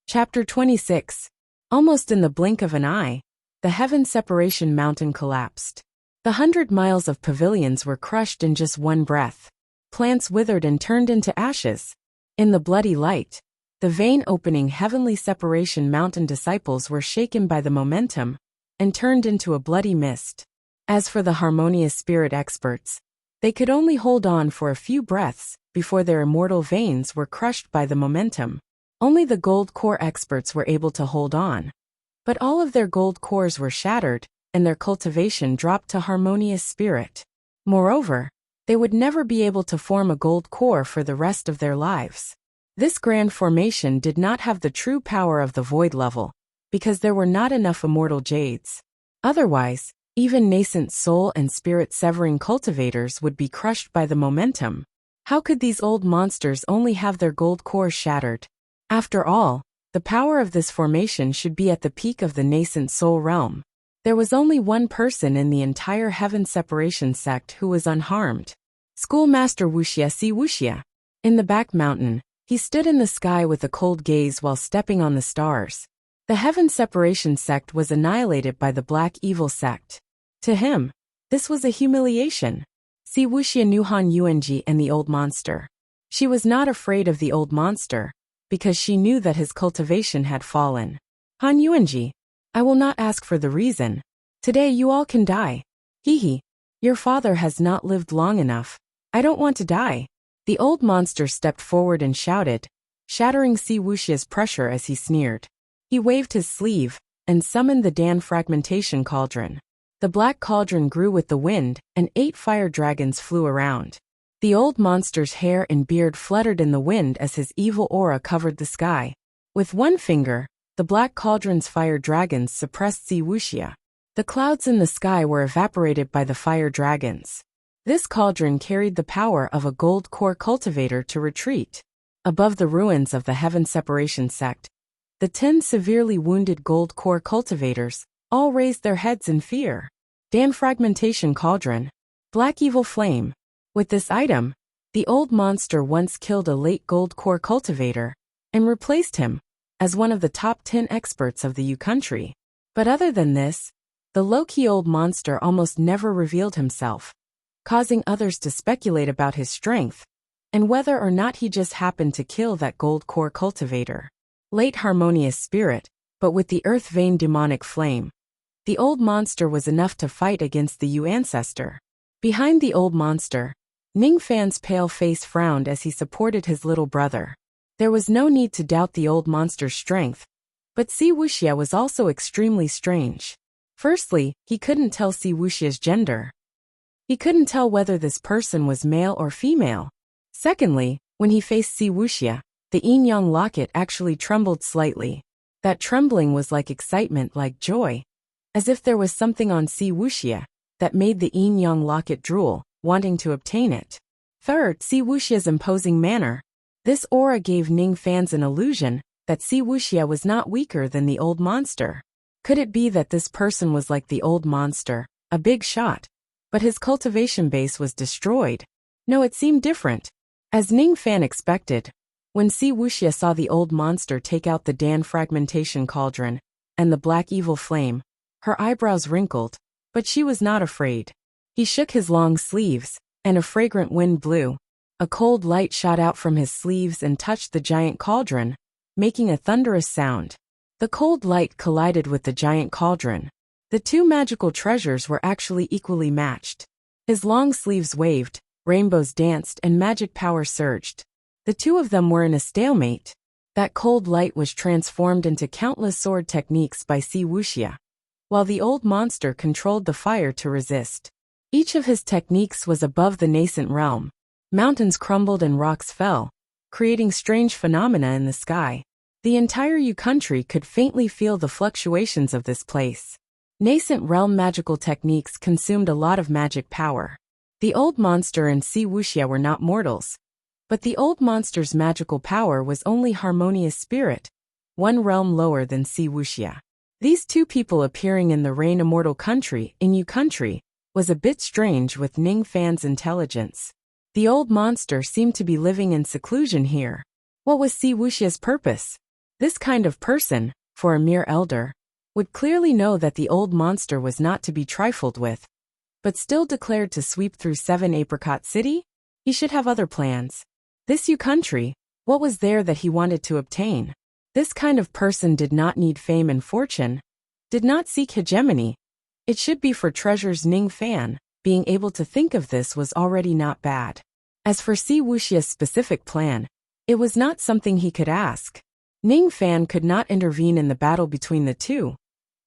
Chapter 26. Almost in the blink of an eye, the heaven separation mountain collapsed. The 100 miles of pavilions were crushed in just one breath. Plants withered and turned into ashes. In the bloody light, the vein-opening heavenly separation mountain disciples were shaken by the momentum and turned into a bloody mist. As for the harmonious spirit experts, they could only hold on for a few breaths before their immortal veins were crushed by the momentum. Only the gold core experts were able to hold on. But all of their gold cores were shattered, and their cultivation dropped to harmonious spirit. Moreover, they would never be able to form a gold core for the rest of their lives. This grand formation did not have the true power of the void level, because there were not enough immortal jades. Otherwise, even nascent soul and spirit severing cultivators would be crushed by the momentum. How could these old monsters only have their gold cores shattered? After all, the power of this formation should be at the peak of the nascent soul realm. There was only one person in the entire heaven separation sect who was unharmed. Schoolmaster Wuxia see Wuxia. In the back mountain, he stood in the sky with a cold gaze while stepping on the stars. The heaven separation sect was annihilated by the black evil sect. To him, this was a humiliation. See Wuxia knew Han Yuanji and the old monster. She was not afraid of the old monster, because she knew that his cultivation had fallen. Han Yuanji, I will not ask for the reason. Today you all can die. Hehe. Your father has not lived long enough. I don't want to die. The old monster stepped forward and shouted, shattering Si Wuxia's pressure as he sneered. He waved his sleeve and summoned the Dan fragmentation cauldron. The black cauldron grew with the wind, and 8 fire dragons flew around. The old monster's hair and beard fluttered in the wind as his evil aura covered the sky. With one finger, the black cauldron's fire dragons suppressed Si Wuxia. The clouds in the sky were evaporated by the fire dragons. This cauldron carried the power of a gold core cultivator to retreat. Above the ruins of the heaven separation sect, the 10 severely wounded gold core cultivators all raised their heads in fear. Dan fragmentation cauldron. Black evil flame. With this item, the old monster once killed a late gold core cultivator and replaced him as one of the top 10 experts of the U country. But other than this, the low-key old monster almost never revealed himself, causing others to speculate about his strength and whether or not he just happened to kill that gold core cultivator. Late harmonious spirit, but with the earth vein demonic flame, the old monster was enough to fight against the U ancestor. Behind the old monster, Ning Fan's pale face frowned as he supported his little brother. There was no need to doubt the old monster's strength, but Si Wuxia was also extremely strange. Firstly, he couldn't tell Si Wuxia's gender. He couldn't tell whether this person was male or female. Secondly, when he faced Si Wuxia, the yin-yang locket actually trembled slightly. That trembling was like excitement, like joy, as if there was something on Si Wuxia that made the yin-yang locket drool, wanting to obtain it. Third, Si Wuxia's imposing manner. This aura gave Ning fans an illusion that Si Wuxia was not weaker than the old monster. Could it be that this person was like the old monster, a big shot, but his cultivation base was destroyed? No, it seemed different. As Ning Fan expected, when Si Wuxia saw the old monster take out the Dan fragmentation cauldron and the black evil flame, her eyebrows wrinkled, but she was not afraid. He shook his long sleeves, and a fragrant wind blew. A cold light shot out from his sleeves and touched the giant cauldron, making a thunderous sound. The cold light collided with the giant cauldron. The 2 magical treasures were actually equally matched. His long sleeves waved, rainbows danced, and magic power surged. The 2 of them were in a stalemate. That cold light was transformed into countless sword techniques by Si Wuxia, while the old monster controlled the fire to resist. Each of his techniques was above the nascent realm. Mountains crumbled and rocks fell, creating strange phenomena in the sky. The entire U country could faintly feel the fluctuations of this place. Nascent realm magical techniques consumed a lot of magic power. The old monster and Si Wuxia were not mortals, but the old monster's magical power was only harmonious spirit, one realm lower than Si Wuxia. These 2 people appearing in the Rain Immortal country in U country was a bit strange with Ning Fan's intelligence. The old monster seemed to be living in seclusion here. What was Si Wuxia's purpose? This kind of person, for a mere elder, would clearly know that the old monster was not to be trifled with, but still declared to sweep through 7 Apricot City? He should have other plans. This country, what was there that he wanted to obtain? This kind of person did not need fame and fortune, did not seek hegemony. It should be for treasures. Ning Fan, being able to think of this was already not bad. As for Si Wuxia's specific plan, it was not something he could ask. Ning Fan could not intervene in the battle between the two.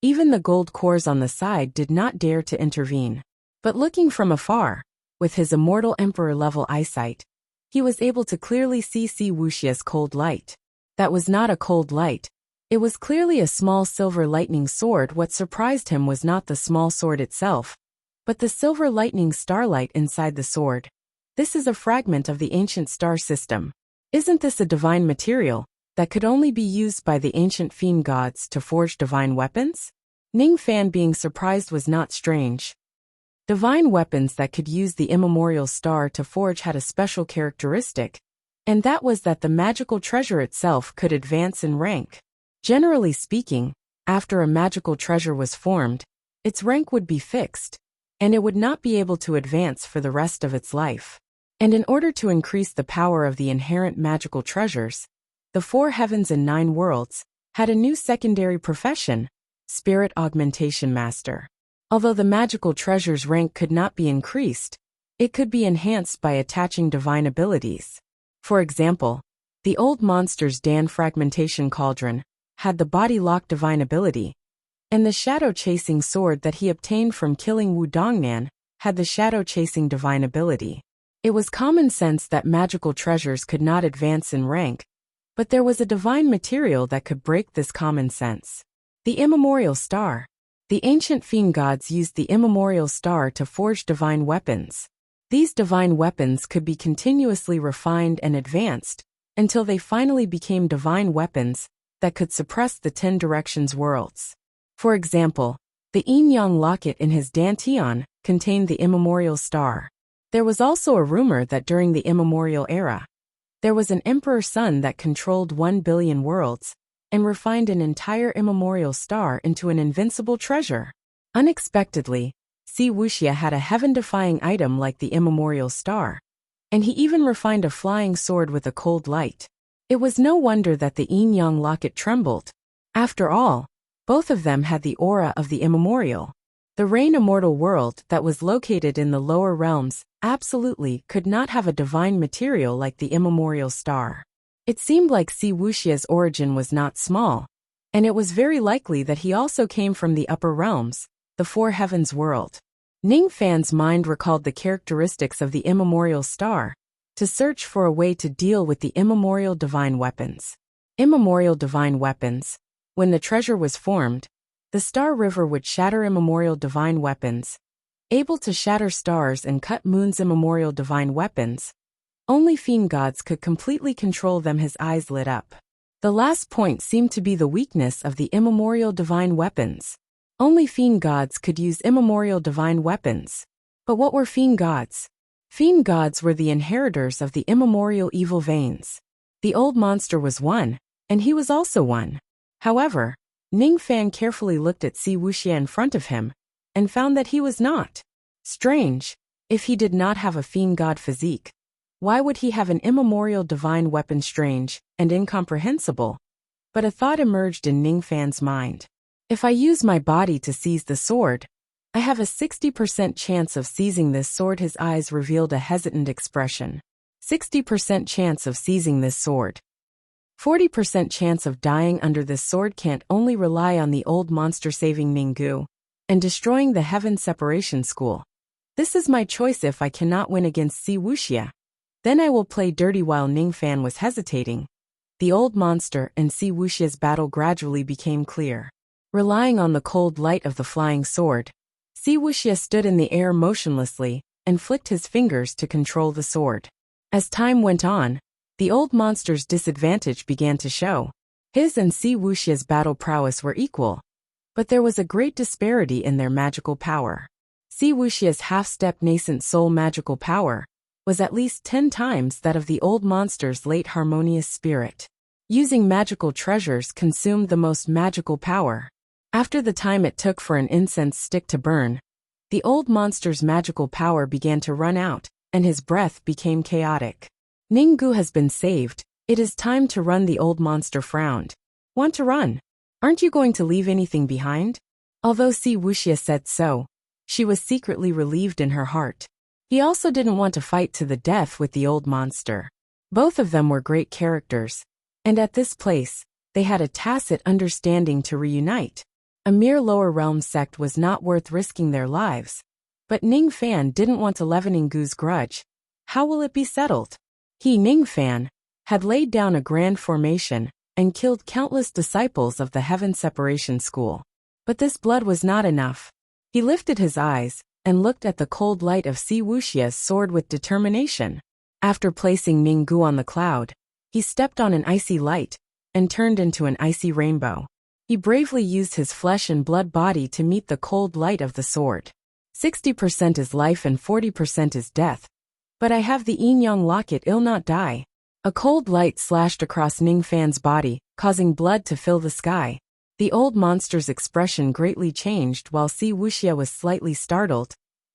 Even the gold cores on the side did not dare to intervene. But looking from afar, with his immortal emperor-level eyesight, he was able to clearly see Si Wuxia's cold light. That was not a cold light. It was clearly a small silver lightning sword. What surprised him was not the small sword itself, but the silver lightning starlight inside the sword. This is a fragment of the ancient star system. Isn't this a divine material that could only be used by the ancient fiend gods to forge divine weapons? Ning Fan being surprised was not strange. Divine weapons that could use the immemorial star to forge had a special characteristic, and that was that the magical treasure itself could advance in rank. Generally speaking, after a magical treasure was formed, its rank would be fixed, and it would not be able to advance for the rest of its life. And in order to increase the power of the inherent magical treasures, the 4 heavens and 9 worlds had a new secondary profession, Spirit Augmentation Master. Although the magical treasure's rank could not be increased, it could be enhanced by attaching divine abilities. For example, the old monster's Dan Fragmentation Cauldron had the Body Lock divine ability, and the Shadow Chasing Sword that he obtained from killing Wu Dongnan had the Shadow Chasing divine ability. It was common sense that magical treasures could not advance in rank, but there was a divine material that could break this common sense. The immemorial star. The ancient fiend gods used the immemorial star to forge divine weapons. These divine weapons could be continuously refined and advanced until they finally became divine weapons that could suppress the 10 Directions worlds. For example, the Yin-Yang locket in his Dantian contained the immemorial star. There was also a rumor that during the immemorial era, there was an emperor son that controlled 1 billion worlds and refined an entire immemorial star into an invincible treasure. Unexpectedly, Si Wuxia had a heaven-defying item like the immemorial star, and he even refined a flying sword with a cold light. It was no wonder that the Yin-Yang locket trembled. After all, both of them had the aura of the immemorial. The Rain Immortal world that was located in the lower realms absolutely could not have a divine material like the immemorial star. It seemed like Si Wuxia's origin was not small, and it was very likely that he also came from the upper realms, the 4 heavens world. Ning Fan's mind recalled the characteristics of the immemorial star to search for a way to deal with the immemorial divine weapons. Immemorial divine weapons. When the treasure was formed, the Star River would shatter immemorial divine weapons. Able to shatter stars and cut moons. Immemorial divine weapons. Only fiend gods could completely control them. His eyes lit up. The last point seemed to be the weakness of the immemorial divine weapons. Only fiend gods could use immemorial divine weapons. But what were fiend gods? Fiend gods were the inheritors of the immemorial evil veins. The old monster was one, and he was also one. However, Ning Fan carefully looked at Si Wuxia in front of him, and found that he was not. Strange, if he did not have a fiend god physique, why would he have an immemorial divine weapon? Strange and incomprehensible. But a thought emerged in Ning Fan's mind. If I use my body to seize the sword, I have a 60% chance of seizing this sword. His eyes revealed a hesitant expression. 60% chance of seizing this sword. 40% chance of dying under this sword. Can't only rely on the old monster saving Ninggu and destroying the Heaven Separation School. This is my choice. If I cannot win against Si Wuxia, then I will play dirty. While Ning Fan was hesitating, the old monster and Si Wuxia's battle gradually became clear. Relying on the cold light of the flying sword, Si Wuxia stood in the air motionlessly and flicked his fingers to control the sword. As time went on, the old monster's disadvantage began to show. His and Si Wuxia's battle prowess were equal, but there was a great disparity in their magical power. Si Wuxia's half-step nascent soul magical power was at least 10 times that of the old monster's late harmonious spirit. Using magical treasures consumed the most magical power. After the time it took for an incense stick to burn, the old monster's magical power began to run out, and his breath became chaotic. Ninggu has been saved. It is time to run, the old monster frowned. Want to run? Aren't you going to leave anything behind? Although Wuxia said so, she was secretly relieved in her heart. He also didn't want to fight to the death with the old monster. Both of them were great characters, and at this place, they had a tacit understanding to reunite. A mere lower realm sect was not worth risking their lives. But Ning Fan didn't want to leaven Ninggu's grudge. How will it be settled? He, Ning Fan, had laid down a grand formation and killed countless disciples of the Heaven Separation School. But this blood was not enough. He lifted his eyes and looked at the cold light of Wuxia's sword with determination. After placing Ninggu on the cloud, he stepped on an icy light and turned into an icy rainbow. He bravely used his flesh and blood body to meet the cold light of the sword. 60% is life and 40% is death. But I have the yin-yang locket, I'll not die. A cold light slashed across Ning Fan's body, causing blood to fill the sky. The old monster's expression greatly changed while Wuxia was slightly startled.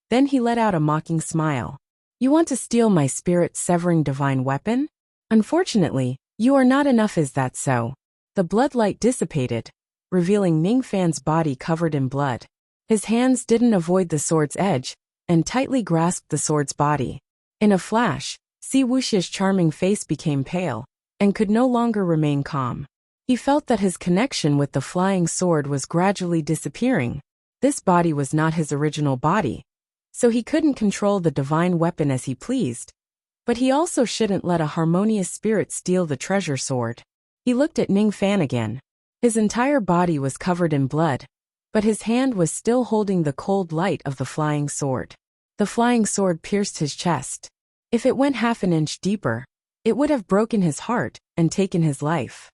Then he let out a mocking smile. You want to steal my spirit-severing divine weapon? Unfortunately, you are not enough, is that so? The blood light dissipated, revealing Ning Fan's body covered in blood. His hands didn't avoid the sword's edge, and tightly grasped the sword's body. In a flash, Wuxia's charming face became pale, and could no longer remain calm. He felt that his connection with the flying sword was gradually disappearing. This body was not his original body, so he couldn't control the divine weapon as he pleased. But he also shouldn't let a harmonious spirit steal the treasure sword. He looked at Ning Fan again. His entire body was covered in blood, but his hand was still holding the cold light of the flying sword. The flying sword pierced his chest. If it went half an inch deeper, it would have broken his heart and taken his life.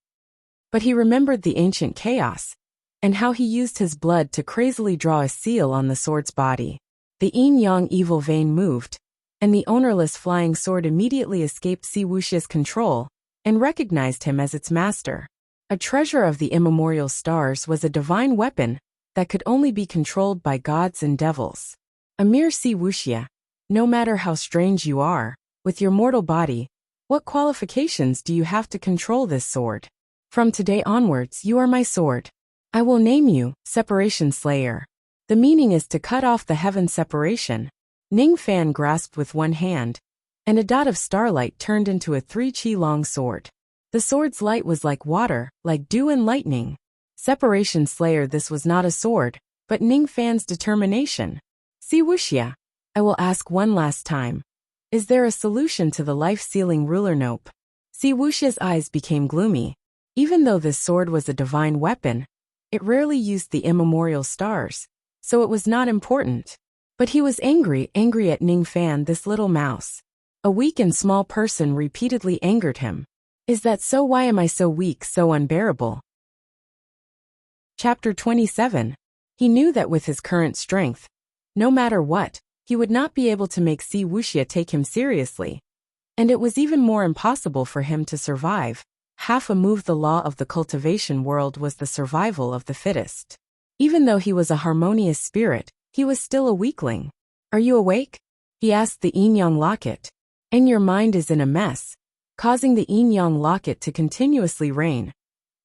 But he remembered the ancient chaos, and how he used his blood to crazily draw a seal on the sword's body. The yin-yang evil vein moved, and the ownerless flying sword immediately escaped Wuxia's control and recognized him as its master. A treasure of the immemorial stars was a divine weapon that could only be controlled by gods and devils. A mere Wuxia, no matter how strange you are, with your mortal body, what qualifications do you have to control this sword? From today onwards, you are my sword. I will name you Separation Slayer. The meaning is to cut off the heaven separation. Ning Fan grasped with one hand, and a dot of starlight turned into a 3-chi-long sword. The sword's light was like water, like dew and lightning. Separation Slayer, this was not a sword, but Ning Fan's determination. Wuxia, I will ask one last time. Is there a solution to the life-sealing ruler? Nope. Wuxia's eyes became gloomy. Even though this sword was a divine weapon, it rarely used the immemorial stars, so it was not important. But he was angry at Ning Fan, this little mouse. A weak and small person repeatedly angered him. Is that so? Why am I so weak, so unbearable? Chapter 27. He knew that with his current strength, no matter what, he would not be able to make Wuxia take him seriously. And it was even more impossible for him to survive. Half a move. The law of the cultivation world was the survival of the fittest. Even though he was a harmonious spirit, he was still a weakling. Are you awake? He asked the yin-yang locket. And your mind is in a mess, causing the yin-yang locket to continuously rain.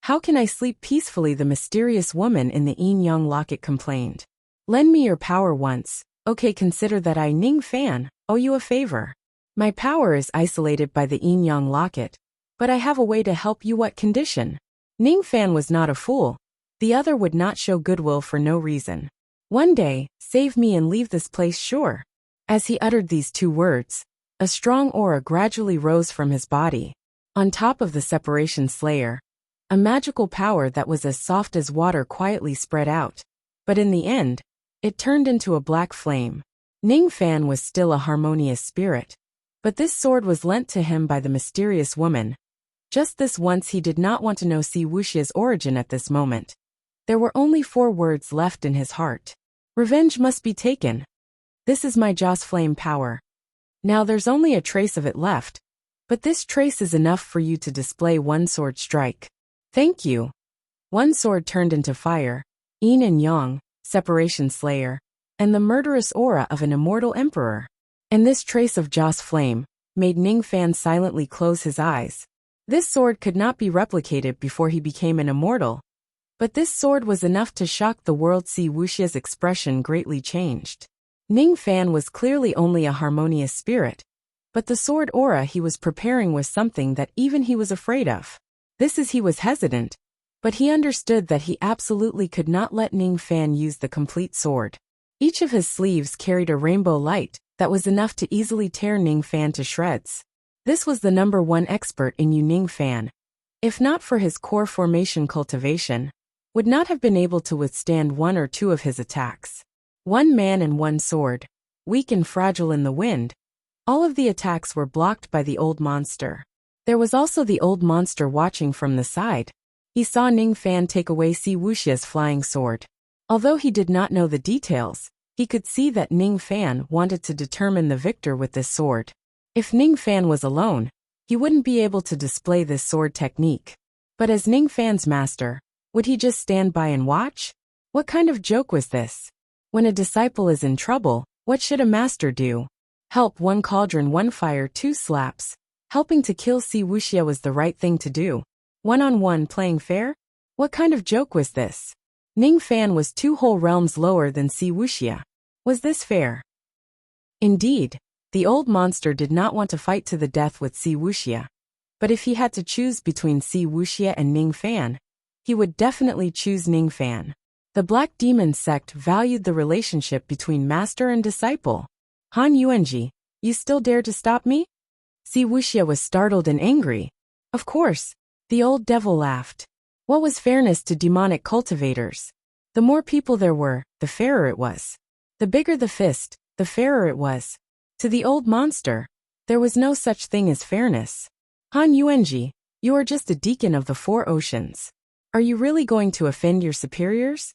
How can I sleep peacefully? The mysterious woman in the yin-yang locket complained. Lend me your power once. Okay, consider that I, Ning Fan, owe you a favor. My power is isolated by the yin-yang locket, but I have a way to help you. What condition? Ning Fan was not a fool. The other would not show goodwill for no reason. One day, save me and leave this place, sure. As he uttered these two words, a strong aura gradually rose from his body. On top of the Separation Slayer, a magical power that was as soft as water quietly spread out. But in the end, it turned into a black flame. Ning Fan was still a harmonious spirit, but this sword was lent to him by the mysterious woman. Just this once. He did not want to know Wuxia's origin at this moment. There were only 4 words left in his heart. Revenge must be taken. This is my Joss flame power. Now there's only a trace of it left, But this trace is enough for you to display one sword strike. Thank you. One sword turned into fire, yin and yang, separation slayer, and the murderous aura of an immortal emperor. And this trace of Joss flame made Ning Fan silently close his eyes. This sword could not be replicated before he became an immortal. But this sword was enough to shock the world. See, Wuxia's expression greatly changed. Ning Fan was clearly only a harmonious spirit, but the sword aura he was preparing was something that even he was afraid of. He was hesitant, but he understood that he absolutely could not let Ning Fan use the complete sword. Each of his sleeves carried a rainbow light that was enough to easily tear Ning Fan to shreds. This was the #1 expert in Ning Fan. If not for his core formation cultivation, would not have been able to withstand one or two of his attacks. One man and one sword, weak and fragile in the wind. All of the attacks were blocked by the old monster. There was also the old monster watching from the side. He saw Ning Fan take away Wuxia's flying sword. Although he did not know the details, he could see that Ning Fan wanted to determine the victor with this sword. If Ning Fan was alone, he wouldn't be able to display this sword technique. But as Ning Fan's master, would he just stand by and watch? What kind of joke was this? When a disciple is in trouble, what should a master do? Help, one cauldron, one fire, two slaps. Helping to kill Wuxia was the right thing to do. One-on-one playing fair? What kind of joke was this? Ning Fan was 2 whole realms lower than Wuxia. Was this fair? Indeed, the old monster did not want to fight to the death with Wuxia. But if he had to choose between Wuxia and Ning Fan, he would definitely choose Ning Fan. The Black Demon sect valued the relationship between master and disciple. Han Yuanji, you still dare to stop me? Wuxia was startled and angry. Of course, the old devil laughed. What was fairness to demonic cultivators? The more people there were, the fairer it was. The bigger the fist, the fairer it was. To the old monster, there was no such thing as fairness. Han Yuanji, you are just a deacon of the 4 oceans. Are you really going to offend your superiors?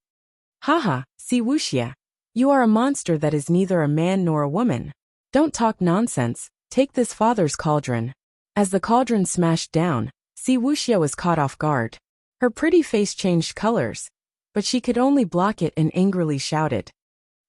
Haha, Wuxia, you are a monster that is neither a man nor a woman. Don't talk nonsense, take this father's cauldron. As the cauldron smashed down, Wuxia was caught off guard. Her pretty face changed colors, but she could only block it and angrily shouted.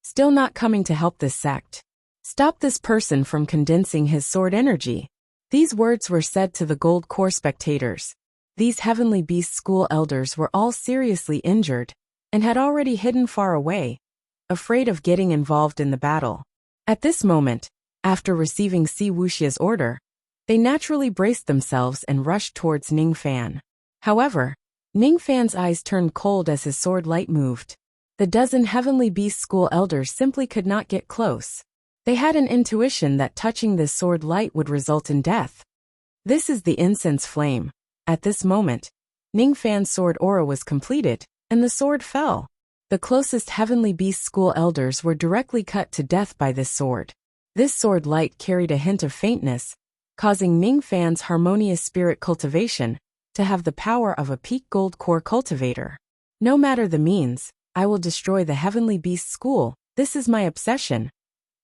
Still not coming to help this sect. Stop this person from condensing his sword energy. These words were said to the gold core spectators. These heavenly beast school elders were all seriously injured, and had already hidden far away, afraid of getting involved in the battle. At this moment, after receiving Wuxia's order, they naturally braced themselves and rushed towards Ning Fan. However, Ning Fan's eyes turned cold as his sword light moved. The dozen heavenly beast school elders simply could not get close. They had an intuition that touching this sword light would result in death. This is the incense flame. At this moment, Ning Fan's sword aura was completed, and the sword fell. The closest heavenly beast school elders were directly cut to death by this sword. This sword light carried a hint of faintness, causing Ning Fan's harmonious spirit cultivation to have the power of a peak gold core cultivator. No matter the means, I will destroy the heavenly beast school. This is my obsession.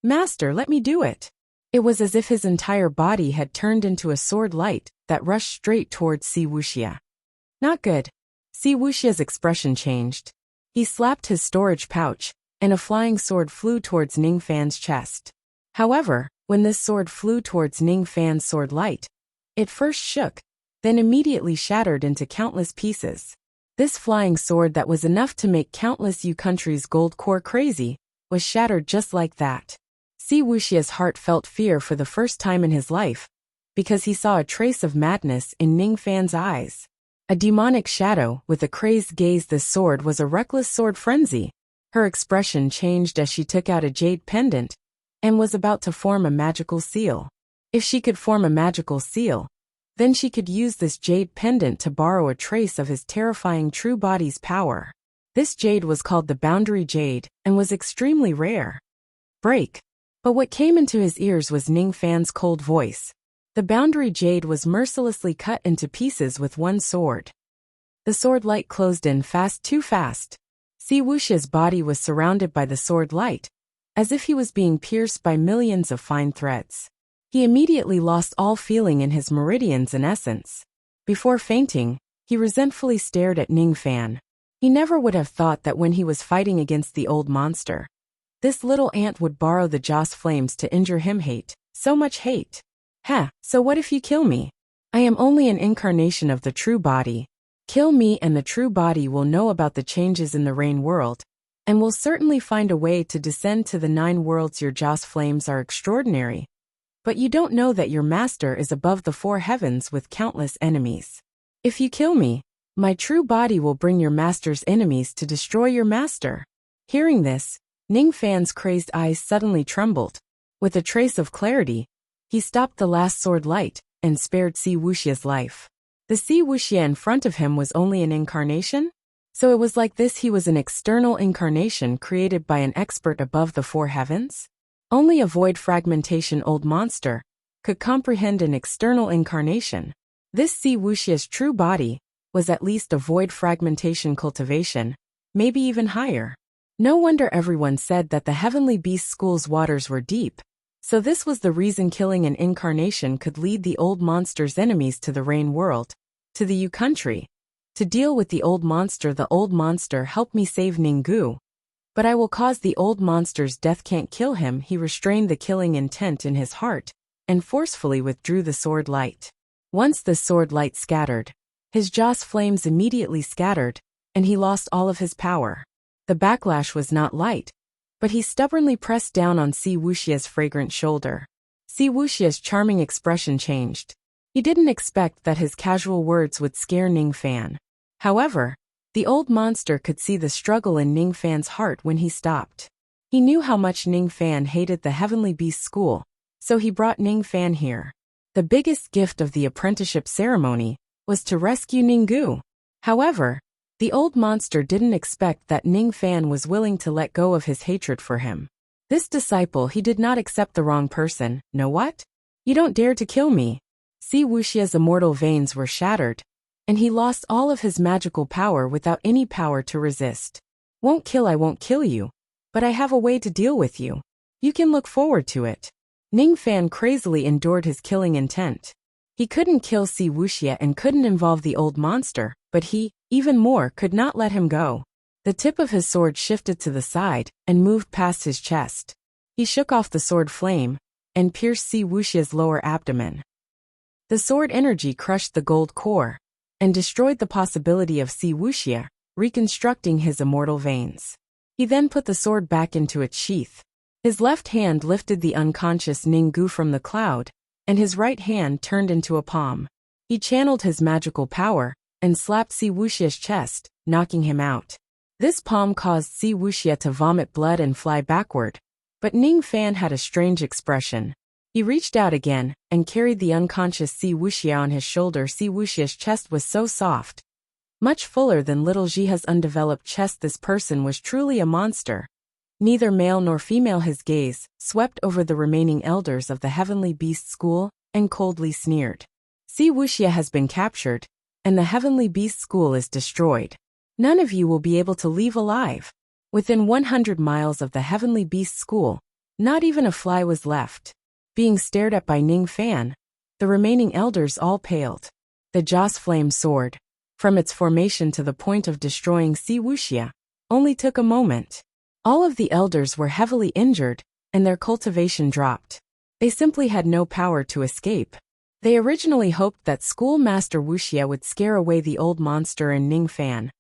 Master, let me do it. It was as if his entire body had turned into a sword light that rushed straight towards Wuxia. Not good. Wuxia's expression changed. He slapped his storage pouch, and a flying sword flew towards Ning Fan's chest. However, when this sword flew towards Ning Fan's sword light, it first shook, then immediately shattered into countless pieces. This flying sword that was enough to make countless countries' gold core crazy, was shattered just like that. Wuxia's heart felt fear for the first time in his life, because he saw a trace of madness in Ning Fan's eyes. A demonic shadow with a crazed gaze. This sword was a reckless sword frenzy. Her expression changed as she took out a jade pendant, and was about to form a magical seal. If she could form a magical seal, then she could use this jade pendant to borrow a trace of his terrifying true body's power. This jade was called the Boundary Jade, and was extremely rare. Break. But what came into his ears was Ning Fan's cold voice. The Boundary Jade was mercilessly cut into pieces with one sword. The sword light closed in fast, too fast. Wuxia's body was surrounded by the sword light, as if he was being pierced by millions of fine threads. He immediately lost all feeling in his meridians and essence. Before fainting, he resentfully stared at Ning Fan. He never would have thought that when he was fighting against the old monster, this little ant would borrow the Joss flames to injure him. Hate, so much hate. So what if you kill me? I am only an incarnation of the true body. Kill me and the true body will know about the changes in the rain world, and will certainly find a way to descend to the 9 worlds. Your Joss flames are extraordinary, but you don't know that your master is above the 4 heavens with countless enemies. If you kill me, my true body will bring your master's enemies to destroy your master. Hearing this, Ning Fan's crazed eyes suddenly trembled. With a trace of clarity, he stopped the last sword light and spared Si Wuxia's life. The Si Wuxia in front of him was only an incarnation? So it was like this: he was an external incarnation created by an expert above the 4 heavens? Only a void fragmentation old monster could comprehend an external incarnation. This Si Wuxia's true body was at least a void fragmentation cultivation, maybe even higher. No wonder everyone said that the Heavenly Beast School's waters were deep. So this was the reason killing an incarnation could lead the old monster's enemies to the rain world, to the U country. To deal with the old monster helped me save Ninggu. But I will cause the old monster's death. Can't kill him. He restrained the killing intent in his heart, and forcefully withdrew the sword light. Once the sword light scattered, his Joss flames immediately scattered, and he lost all of his power. The backlash was not light, but he stubbornly pressed down on Si Wuxia's fragrant shoulder. Si Wuxia's charming expression changed. He didn't expect that his casual words would scare Ning Fan. However, the old monster could see the struggle in Ning Fan's heart when he stopped. He knew how much Ning Fan hated the Heavenly Beast School, so he brought Ning Fan here. The biggest gift of the apprenticeship ceremony was to rescue Ninggu. However, the old monster didn't expect that Ning Fan was willing to let go of his hatred for him. This disciple, he did not accept the wrong person. Know what? You don't dare to kill me. Si Wuxia's immortal veins were shattered, and he lost all of his magical power without any power to resist. I won't kill you, but I have a way to deal with you. You can look forward to it. Ning Fan crazily endured his killing intent. He couldn't kill Si Wuxia and couldn't involve the old monster, but he, even more, could not let him go. The tip of his sword shifted to the side and moved past his chest. He shook off the sword flame and pierced Si Wuxia's lower abdomen. The sword energy crushed the gold core and destroyed the possibility of Si Wuxia reconstructing his immortal veins. He then put the sword back into its sheath. His left hand lifted the unconscious Ninggu from the cloud, and his right hand turned into a palm. He channeled his magical power and slapped Si Wuxia's chest, knocking him out. This palm caused Si Wuxia to vomit blood and fly backward, but Ning Fan had a strange expression. He reached out again and carried the unconscious Si Wuxia on his shoulder. Si Wuxia's chest was so soft, much fuller than little Jiha's undeveloped chest. This person was truly a monster. Neither male nor female. His gaze swept over the remaining elders of the Heavenly Beast School and coldly sneered. Si Wuxia has been captured, and the Heavenly Beast School is destroyed. None of you will be able to leave alive. Within 100 miles of the Heavenly Beast School, not even a fly was left. Being stared at by Ning Fan, the remaining elders all paled. The Joss flame sword, from its formation to the point of destroying Si Wuxia, only took a moment. All of the elders were heavily injured, and their cultivation dropped. They simply had no power to escape. They originally hoped that Schoolmaster Wuxia would scare away the old monster and Ning Fan,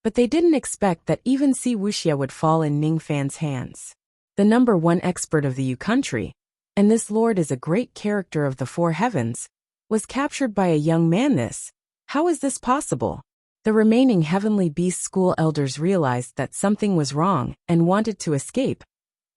but they didn't expect that even Si Wuxia would fall in Ning Fan's hands. The #1 expert of the U country, and this lord is a great character of the 4 heavens, was captured by a young man. How is this possible? The remaining Heavenly Beast School elders realized that something was wrong and wanted to escape,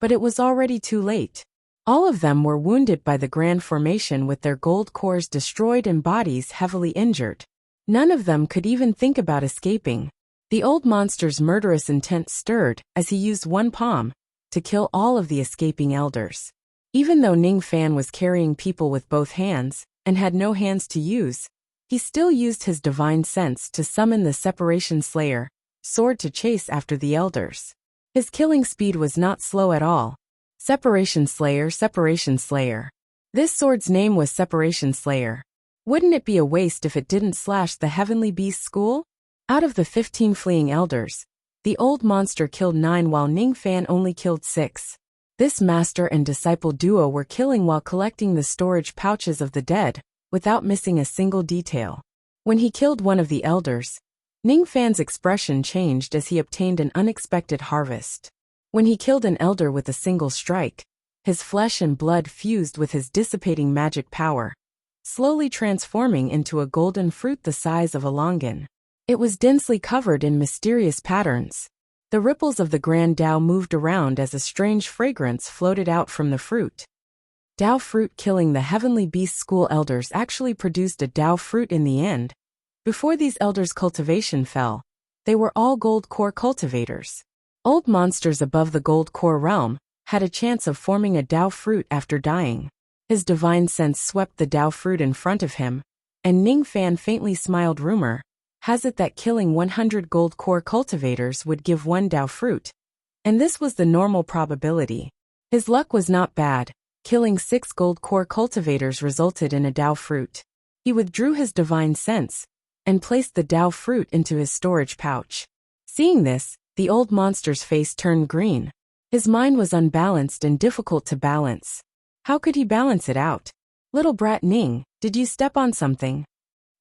but it was already too late. All of them were wounded by the grand formation with their gold cores destroyed and bodies heavily injured. None of them could even think about escaping. The old monster's murderous intent stirred as he used one palm to kill all of the escaping elders. Even though Ning Fan was carrying people with both hands and had no hands to use, he still used his divine sense to summon the Separation Slayer sword to chase after the elders. His killing speed was not slow at all. Separation Slayer, Separation Slayer. This sword's name was Separation Slayer. Wouldn't it be a waste if it didn't slash the Heavenly Beast School? Out of the 15 fleeing elders, the old monster killed 9 while Ning Fan only killed 6. This master and disciple duo were killing while collecting the storage pouches of the dead, without missing a single detail. When he killed one of the elders, Ning Fan's expression changed as he obtained an unexpected harvest. When he killed an elder with a single strike, his flesh and blood fused with his dissipating magic power, slowly transforming into a golden fruit the size of a longan. It was densely covered in mysterious patterns. The ripples of the Grand Dao moved around as a strange fragrance floated out from the fruit. Dao fruit killing the Heavenly Beast School elders actually produced a Dao fruit in the end. Before these elders' cultivation fell, they were all gold core cultivators. Old monsters above the gold core realm had a chance of forming a Dao fruit after dying. His divine sense swept the Dao fruit in front of him, and Ning Fan faintly smiled. Rumor has it that killing 100 gold core cultivators would give 1 Dao fruit, and this was the normal probability. His luck was not bad. Killing 6 gold core cultivators resulted in a Dao fruit. He withdrew his divine sense and placed the Dao fruit into his storage pouch. Seeing this, the old monster's face turned green. His mind was unbalanced and difficult to balance. How could he balance it out? Little brat Ning, did you step on something?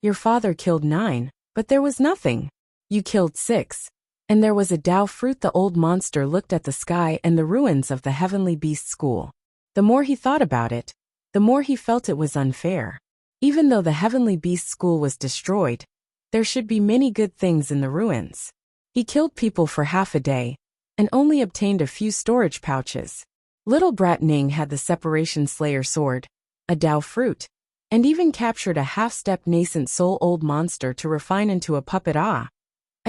Your father killed 9, but there was nothing. You killed 6, and there was a Dao fruit. The old monster looked at the sky and the ruins of the Heavenly Beast School. The more he thought about it, the more he felt it was unfair. Even though the Heavenly Beast School was destroyed, there should be many good things in the ruins. He killed people for half a day, and only obtained a few storage pouches. Little brat Ning had the Separation Slayer sword, a Dao fruit, and even captured a half-step nascent soul old monster to refine into a puppet. I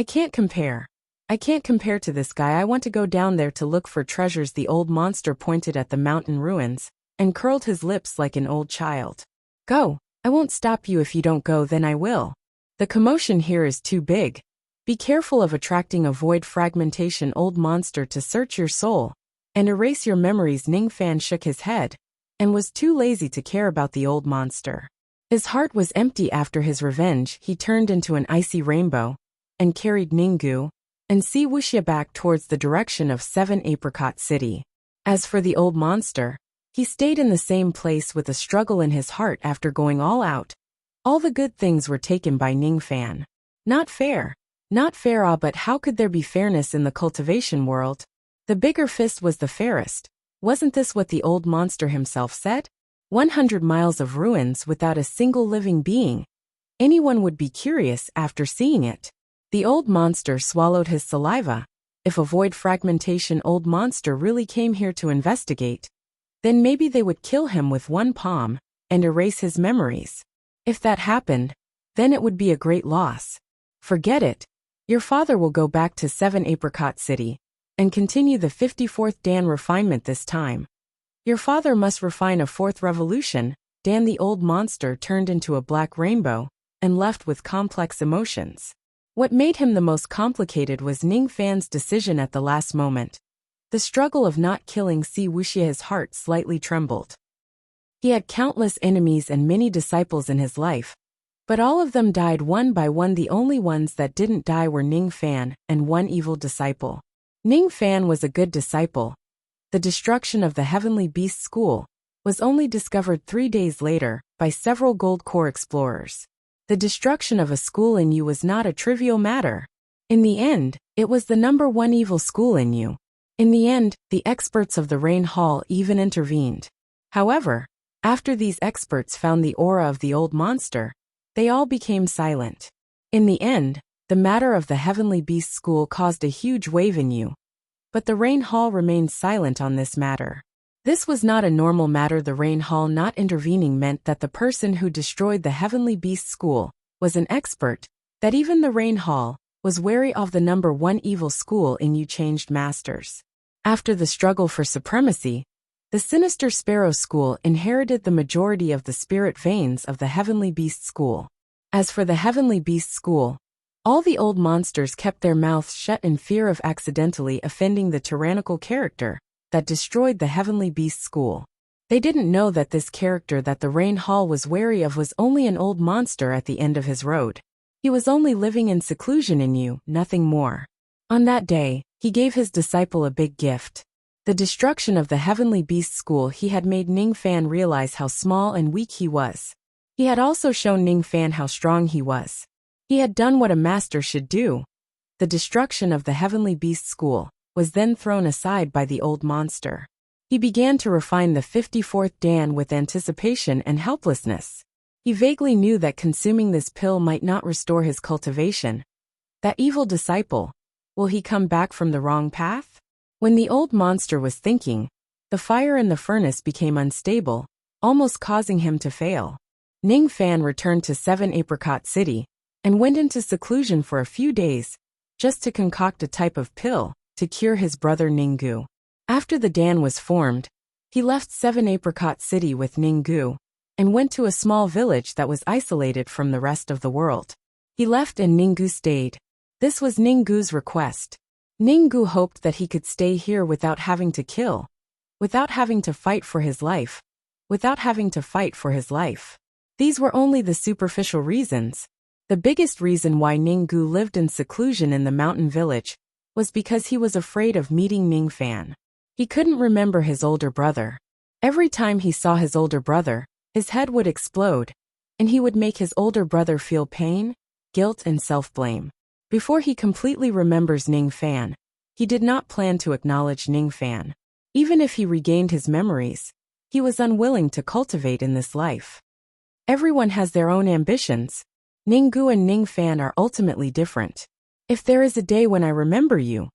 can't compare. I can't compare to this guy. I want to go down there to look for treasures. The old monster pointed at the mountain ruins, and curled his lips like an old child. Go, I won't stop you. If you don't go, then I will. The commotion here is too big. Be careful of attracting a void fragmentation old monster to search your soul and erase your memories. Ning Fan shook his head and was too lazy to care about the old monster. His heart was empty after his revenge. He turned into an icy rainbow and carried Ninggu and Wuxia back towards the direction of 7 Apricot City. As for the old monster, he stayed in the same place with a struggle in his heart after going all out. All the good things were taken by Ning Fan. Not fair. Not fair. But how could there be fairness in the cultivation world? The bigger fist was the fairest. Wasn't this what the old monster himself said? 100 miles of ruins without a single living being. Anyone would be curious after seeing it. The old monster swallowed his saliva. If a void fragmentation old monster really came here to investigate, then maybe they would kill him with one palm and erase his memories. If that happened, then it would be a great loss. Forget it. Your father will go back to 7 Apricot City and continue the 54th Dan refinement this time. Your father must refine a 4th revolution. Dan the old monster turned into a black rainbow and left with complex emotions. What made him the most complicated was Ning Fan's decision at the last moment. The struggle of not killing Wuxia. His heart slightly trembled. He had countless enemies and many disciples in his life, but all of them died one by one. The only ones that didn't die were Ning Fan and one evil disciple. Ning Fan was a good disciple. The destruction of the Heavenly Beast School was only discovered 3 days later by several gold core explorers. The destruction of a school in you was not a trivial matter. In the end, it was the #1 evil school in you. In the end, the experts of the Rain Hall even intervened. However, after these experts found the aura of the old monster, they all became silent. In the end, the matter of the Heavenly Beast School caused a huge wave in you. But the Rain Hall remained silent on this matter. This was not a normal matter. The Rain Hall not intervening meant that the person who destroyed the Heavenly Beast School was an expert, that even the Rain Hall was wary of the #1 evil school in you changed masters. After the struggle for supremacy, the sinister Sparrow School inherited the majority of the spirit veins of the Heavenly Beast School. As for the Heavenly Beast School, all the old monsters kept their mouths shut in fear of accidentally offending the tyrannical character that destroyed the Heavenly Beast School. They didn't know that this character that the Rain Hall was wary of was only an old monster at the end of his road. He was only living in seclusion in you, nothing more. On that day, he gave his disciple a big gift. The destruction of the Heavenly Beast School. He had made Ning Fan realize how small and weak he was. He had also shown Ning Fan how strong he was. He had done what a master should do. The destruction of the Heavenly Beast School was then thrown aside by the old monster. He began to refine the 54th Dan with anticipation and helplessness. He vaguely knew that consuming this pill might not restore his cultivation. That evil disciple, will he come back from the wrong path? When the old monster was thinking, the fire in the furnace became unstable, almost causing him to fail. Ning Fan returned to 7 Apricot City and went into seclusion for a few days, just to concoct a type of pill to cure his brother Ninggu. After the Dan was formed, he left 7 Apricot City with Ninggu and went to a small village that was isolated from the rest of the world. He left and Ninggu stayed. This was Ninggu's request. Ninggu hoped that he could stay here without having to kill, without having to fight for his life, These were only the superficial reasons. The biggest reason why Ninggu lived in seclusion in the mountain village was because he was afraid of meeting Ning Fan. He couldn't remember his older brother. Every time he saw his older brother, his head would explode, and he would make his older brother feel pain, guilt and self-blame. Before he completely remembers Ning Fan, he did not plan to acknowledge Ning Fan. Even if he regained his memories, he was unwilling to cultivate in this life. Everyone has their own ambitions. Ninggu and Ning Fan are ultimately different. If there is a day when I remember you,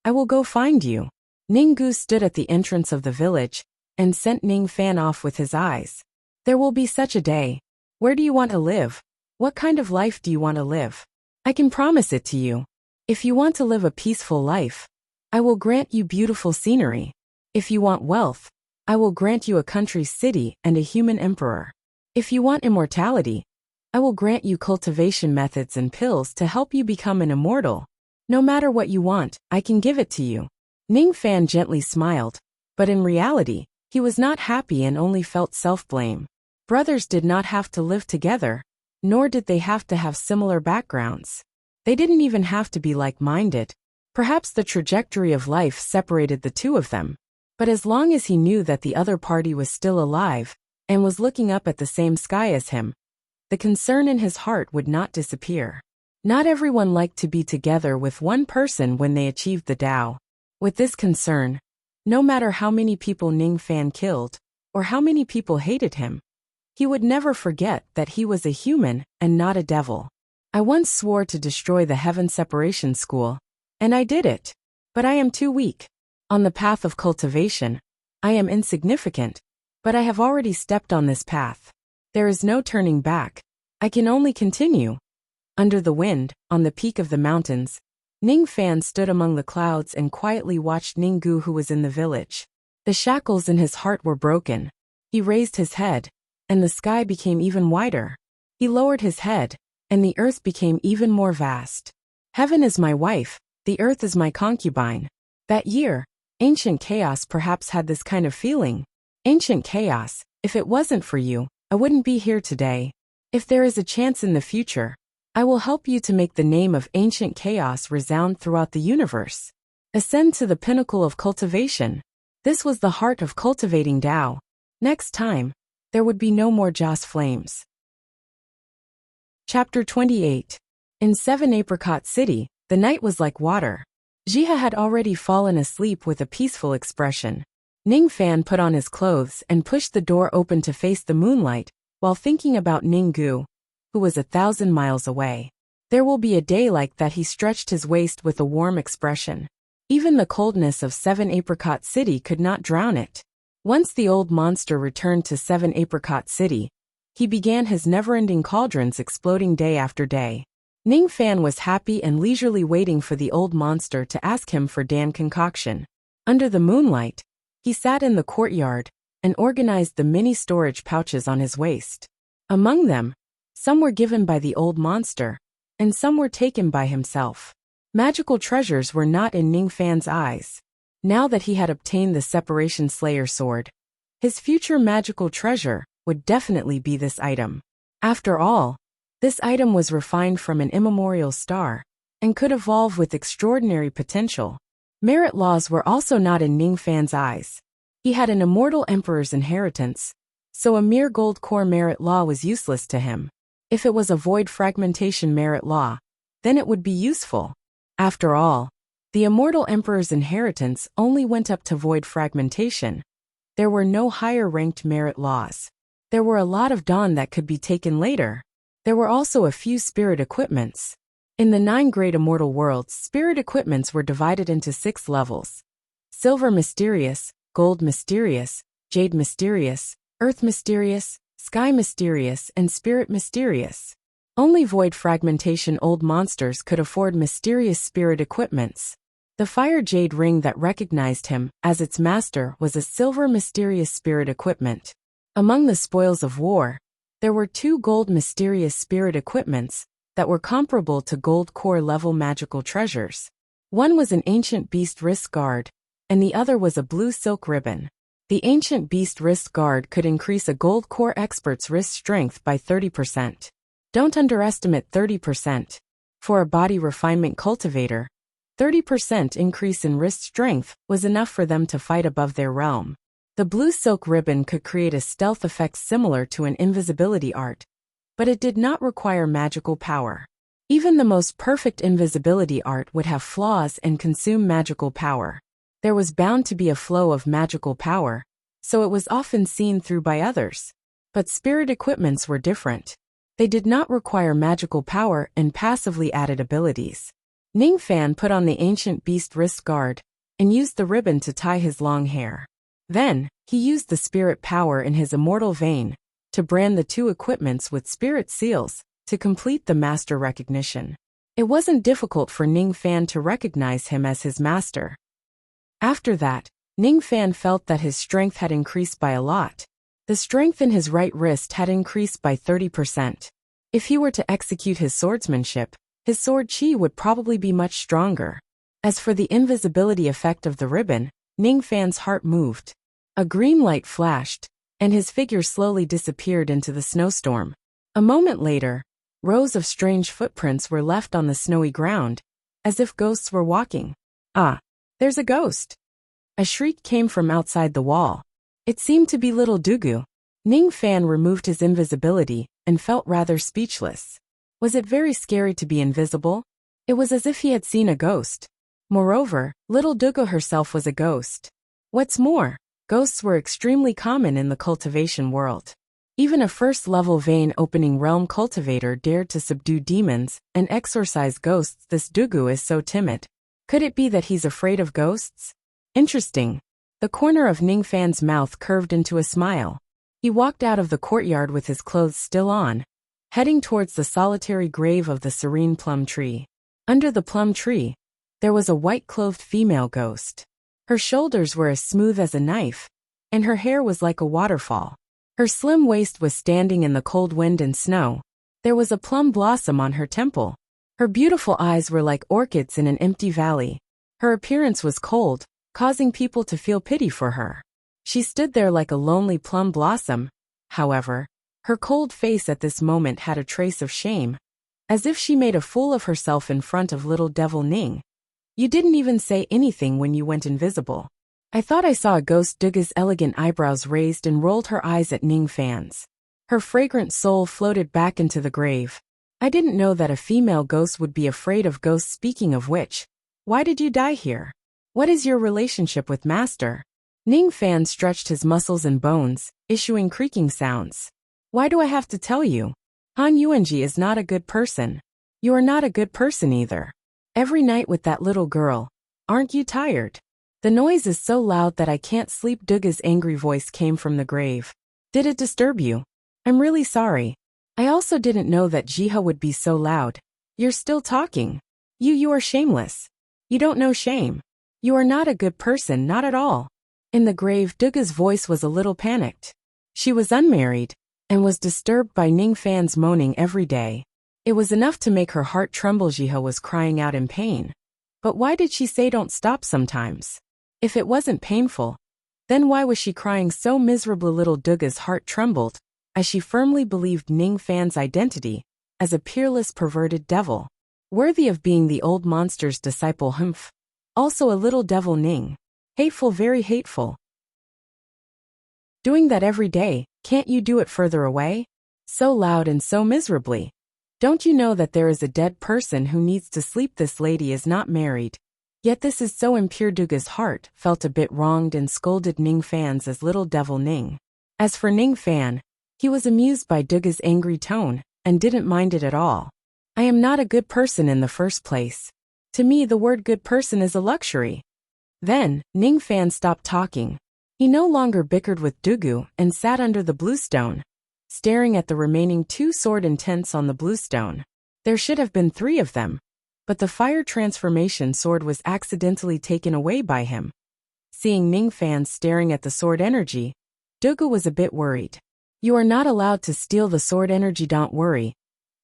I will go find you. Ninggu stood at the entrance of the village and sent Ning Fan off with his eyes. There will be such a day. Where do you want to live? What kind of life do you want to live? I can promise it to you. If you want to live a peaceful life, I will grant you beautiful scenery. If you want wealth, I will grant you a country city and a human emperor. If you want immortality, I will grant you cultivation methods and pills to help you become an immortal. No matter what you want, I can give it to you. Ning Fan gently smiled, but in reality, he was not happy and only felt self-blame. Brothers did not have to live together, nor did they have to have similar backgrounds. They didn't even have to be like-minded. Perhaps the trajectory of life separated the two of them. But as long as he knew that the other party was still alive and was looking up at the same sky as him, the concern in his heart would not disappear. Not everyone liked to be together with one person when they achieved the Tao. With this concern, no matter how many people Ning Fan killed, or how many people hated him, he would never forget that he was a human and not a devil. I once swore to destroy the Heaven Separation School, and I did it. But I am too weak. On the path of cultivation, I am insignificant, but I have already stepped on this path. There is no turning back. I can only continue. Under the wind, on the peak of the mountains, Ning Fan stood among the clouds and quietly watched Ninggu, who was in the village. The shackles in his heart were broken. He raised his head, and the sky became even wider. He lowered his head, and the earth became even more vast. Heaven is my wife, the earth is my concubine. That year, Ancient Chaos perhaps had this kind of feeling. Ancient Chaos, if it wasn't for you, I wouldn't be here today. If there is a chance in the future, I will help you to make the name of Ancient Chaos resound throughout the universe. Ascend to the pinnacle of cultivation. This was the heart of cultivating Tao. Next time, there would be no more Joss flames. Chapter 28. In 7 Apricot City, the night was like water. Jiha had already fallen asleep with a peaceful expression. Ning Fan put on his clothes and pushed the door open to face the moonlight, while thinking about Ninggu, who was 1,000 miles away. There will be a day like that. He stretched his waist with a warm expression. Even the coldness of 7 Apricot City could not drown it. Once the old monster returned to 7 Apricot City, he began his never-ending cauldrons exploding day after day. Ning Fan was happy and leisurely waiting for the old monster to ask him for Dan concoction. Under the moonlight, he sat in the courtyard and organized the many storage pouches on his waist. Among them, some were given by the old monster, and some were taken by himself. Magical treasures were not in Ning Fan's eyes. Now that he had obtained the Separation Slayer sword, His future magical treasure would definitely be this item. After all, this item was refined from an immemorial star and could evolve with extraordinary potential. Merit laws were also not in Ningfan's eyes. He had an immortal emperor's inheritance, so a mere gold core merit law was useless to him. If it was a void fragmentation merit law, then it would be useful. After all, the immortal emperor's inheritance only went up to void fragmentation. There were no higher-ranked merit laws. There were a lot of dawn that could be taken later. There were also a few spirit equipments. In the 9 great immortal worlds, spirit equipments were divided into 6 levels. Silver Mysterious, Gold Mysterious, Jade Mysterious, Earth Mysterious, Sky Mysterious, and Spirit Mysterious. Only void fragmentation old monsters could afford mysterious spirit equipments. The fire jade ring that recognized him as its master was a silver mysterious spirit equipment. Among the spoils of war, there were 2 gold mysterious spirit equipments that were comparable to gold core level magical treasures. One was an ancient beast wrist guard, and the other was a blue silk ribbon. The ancient beast wrist guard could increase a gold core expert's wrist strength by 30%. Don't underestimate 30%. For a body refinement cultivator, 30% increase in wrist strength was enough for them to fight above their realm. The blue silk ribbon could create a stealth effect similar to an invisibility art, but it did not require magical power. Even the most perfect invisibility art would have flaws and consume magical power. There was bound to be a flow of magical power, so it was often seen through by others. But spirit equipments were different. They did not require magical power and passively added abilities. Ningfan put on the ancient beast wrist guard and used the ribbon to tie his long hair. Then, he used the spirit power in his immortal vein to brand the 2 equipments with spirit seals to complete the master recognition. It wasn't difficult for Ningfan to recognize him as his master. After that, Ningfan felt that his strength had increased by a lot. The strength in his right wrist had increased by 30%. If he were to execute his swordsmanship, his sword chi would probably be much stronger. As for the invisibility effect of the ribbon, Ningfan's heart moved. A green light flashed, and his figure slowly disappeared into the snowstorm. A moment later, rows of strange footprints were left on the snowy ground, as if ghosts were walking. Ah, there's a ghost! A shriek came from outside the wall. It seemed to be little Dugu. Ningfan removed his invisibility and felt rather speechless. Was it very scary to be invisible? It was as if he had seen a ghost. Moreover, little Dugu herself was a ghost. What's more, ghosts were extremely common in the cultivation world. Even a first-level vein opening realm cultivator dared to subdue demons and exorcise ghosts. This Dugu is so timid. Could it be that he's afraid of ghosts? Interesting. The corner of Ningfan's mouth curved into a smile. He walked out of the courtyard with his clothes still on, heading towards the solitary grave of the serene plum tree. Under the plum tree, there was a white-clothed female ghost. Her shoulders were as smooth as a knife, and her hair was like a waterfall. Her slim waist was standing in the cold wind and snow. There was a plum blossom on her temple. Her beautiful eyes were like orchids in an empty valley. Her appearance was cold, causing people to feel pity for her. She stood there like a lonely plum blossom. However, her cold face at this moment had a trace of shame, as if she made a fool of herself in front of little devil Ning. You didn't even say anything when you went invisible. I thought I saw a ghost. Dugu's elegant eyebrows raised and rolled her eyes at Ningfan's. Her fragrant soul floated back into the grave. I didn't know that a female ghost would be afraid of ghosts. Speaking of which, why did you die here? What is your relationship with Master? Ningfan stretched his muscles and bones, issuing creaking sounds. Why do I have to tell you? Han Yuanji is not a good person. You are not a good person either. Every night with that little girl. Aren't you tired? The noise is so loud that I can't sleep. Dugu's angry voice came from the grave. Did it disturb you? I'm really sorry. I also didn't know that Jiha would be so loud. You're still talking. You are shameless. You don't know shame. You are not a good person, not at all. In the grave, Dugu's voice was a little panicked. She was unmarried, and was disturbed by Ningfan's moaning every day. It was enough to make her heart tremble. Jiha was crying out in pain. But why did she say don't stop sometimes? If it wasn't painful, Then why was she crying so miserably? Little Duga's heart trembled, as she firmly believed Ning Fan's identity as a peerless perverted devil, worthy of being the old monster's disciple. Humph. Also a little devil Ning. Hateful, very hateful. Doing that every day, can't you do it further away? So loud and so miserably. Don't you know that there is a dead person who needs to sleep? This lady is not married. Yet this is so impure. Duga's heart felt a bit wronged and scolded Ning Fan's as little devil Ning. As for Ning Fan, he was amused by Duga's angry tone and didn't mind it at all. I am not a good person in the first place. To me, the word good person is a luxury. Then, Ning Fan stopped talking. He no longer bickered with Dugu and sat under the bluestone, staring at the remaining 2 sword intents on the bluestone. There should have been 3 of them, but the fire transformation sword was accidentally taken away by him. Seeing Ning Fan staring at the sword energy, Dugu was a bit worried. You are not allowed to steal the sword energy. Don't worry.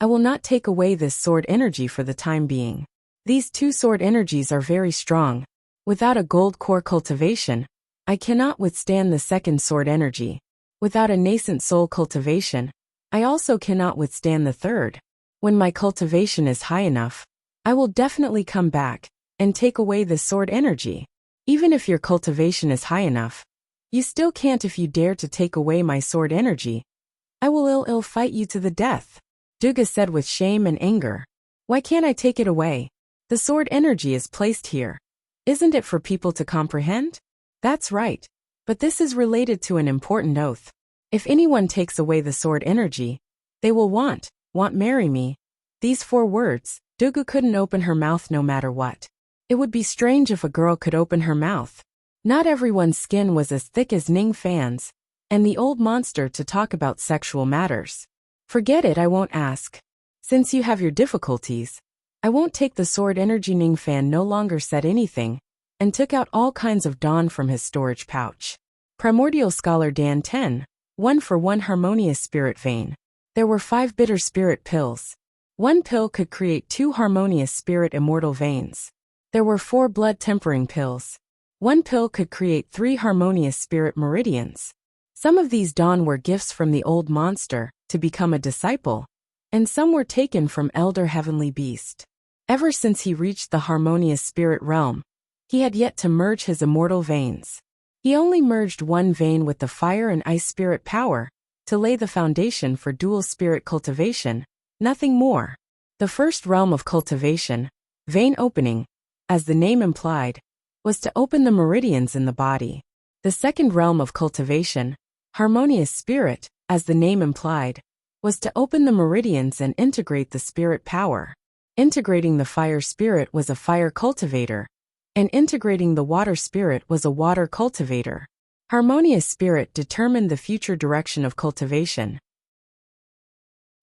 I will not take away this sword energy for the time being. These 2 sword energies are very strong. Without a gold core cultivation, I cannot withstand the second sword energy. Without a nascent soul cultivation, I also cannot withstand the third. When my cultivation is high enough, I will definitely come back and take away this sword energy. Even if your cultivation is high enough, you still can't if you dare to take away my sword energy. I will ill fight you to the death. Duga said with shame and anger. Why can't I take it away? The sword energy is placed here. Isn't it for people to comprehend? That's right. But this is related to an important oath. If anyone takes away the sword energy, they will want marry me. These 4 words, Dugu couldn't open her mouth no matter what. It would be strange if a girl could open her mouth. Not everyone's skin was as thick as Ning Fan's, and the old monster to talk about sexual matters. Forget it, I won't ask. Since you have your difficulties, I won't take the sword energy. Ning Fan no longer said anything, and took out all kinds of dawn from his storage pouch. Primordial Scholar Dan 10, 1 for 1 harmonious spirit vein. There were 5 bitter spirit pills. 1 pill could create 2 harmonious spirit immortal veins. There were 4 blood tempering pills. 1 pill could create 3 harmonious spirit meridians. Some of these dawn were gifts from the old monster to become a disciple, and some were taken from Elder Heavenly Beast. Ever since he reached the harmonious spirit realm, he had yet to merge his immortal veins. He only merged 1 vein with the fire and ice spirit power to lay the foundation for dual spirit cultivation, nothing more. The first realm of cultivation, vein opening, as the name implied, was to open the meridians in the body. The second realm of cultivation, harmonious spirit, as the name implied, was to open the meridians and integrate the spirit power. Integrating the fire spirit was a fire cultivator, and integrating the water spirit was a water cultivator. Harmonious spirit determined the future direction of cultivation.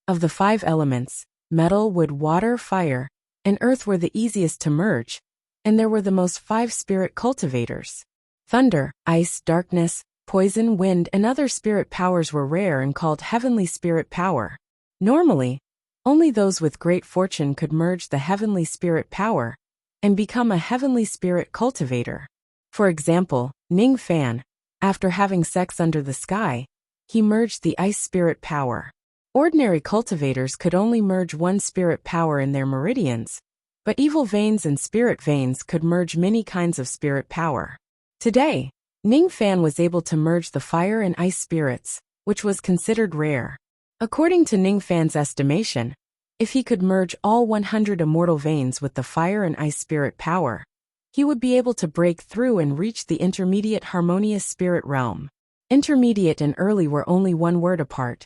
Of the 5 elements, metal, wood, water, fire, and earth were the easiest to merge, and there were the most 5 spirit cultivators. Thunder, ice, darkness, poison, wind, and other spirit powers were rare and called heavenly spirit power. Normally, only those with great fortune could merge the heavenly spirit power and become a heavenly spirit cultivator. For example, Ning Fan, after having sex under the sky, he merged the ice spirit power. Ordinary cultivators could only merge 1 spirit power in their meridians, but evil veins and spirit veins could merge many kinds of spirit power. Today, Ning Fan was able to merge the fire and ice spirits, which was considered rare. According to Ning Fan's estimation, if he could merge all 100 immortal veins with the fire and ice spirit power, he would be able to break through and reach the intermediate harmonious spirit realm. Intermediate and early were only 1 word apart,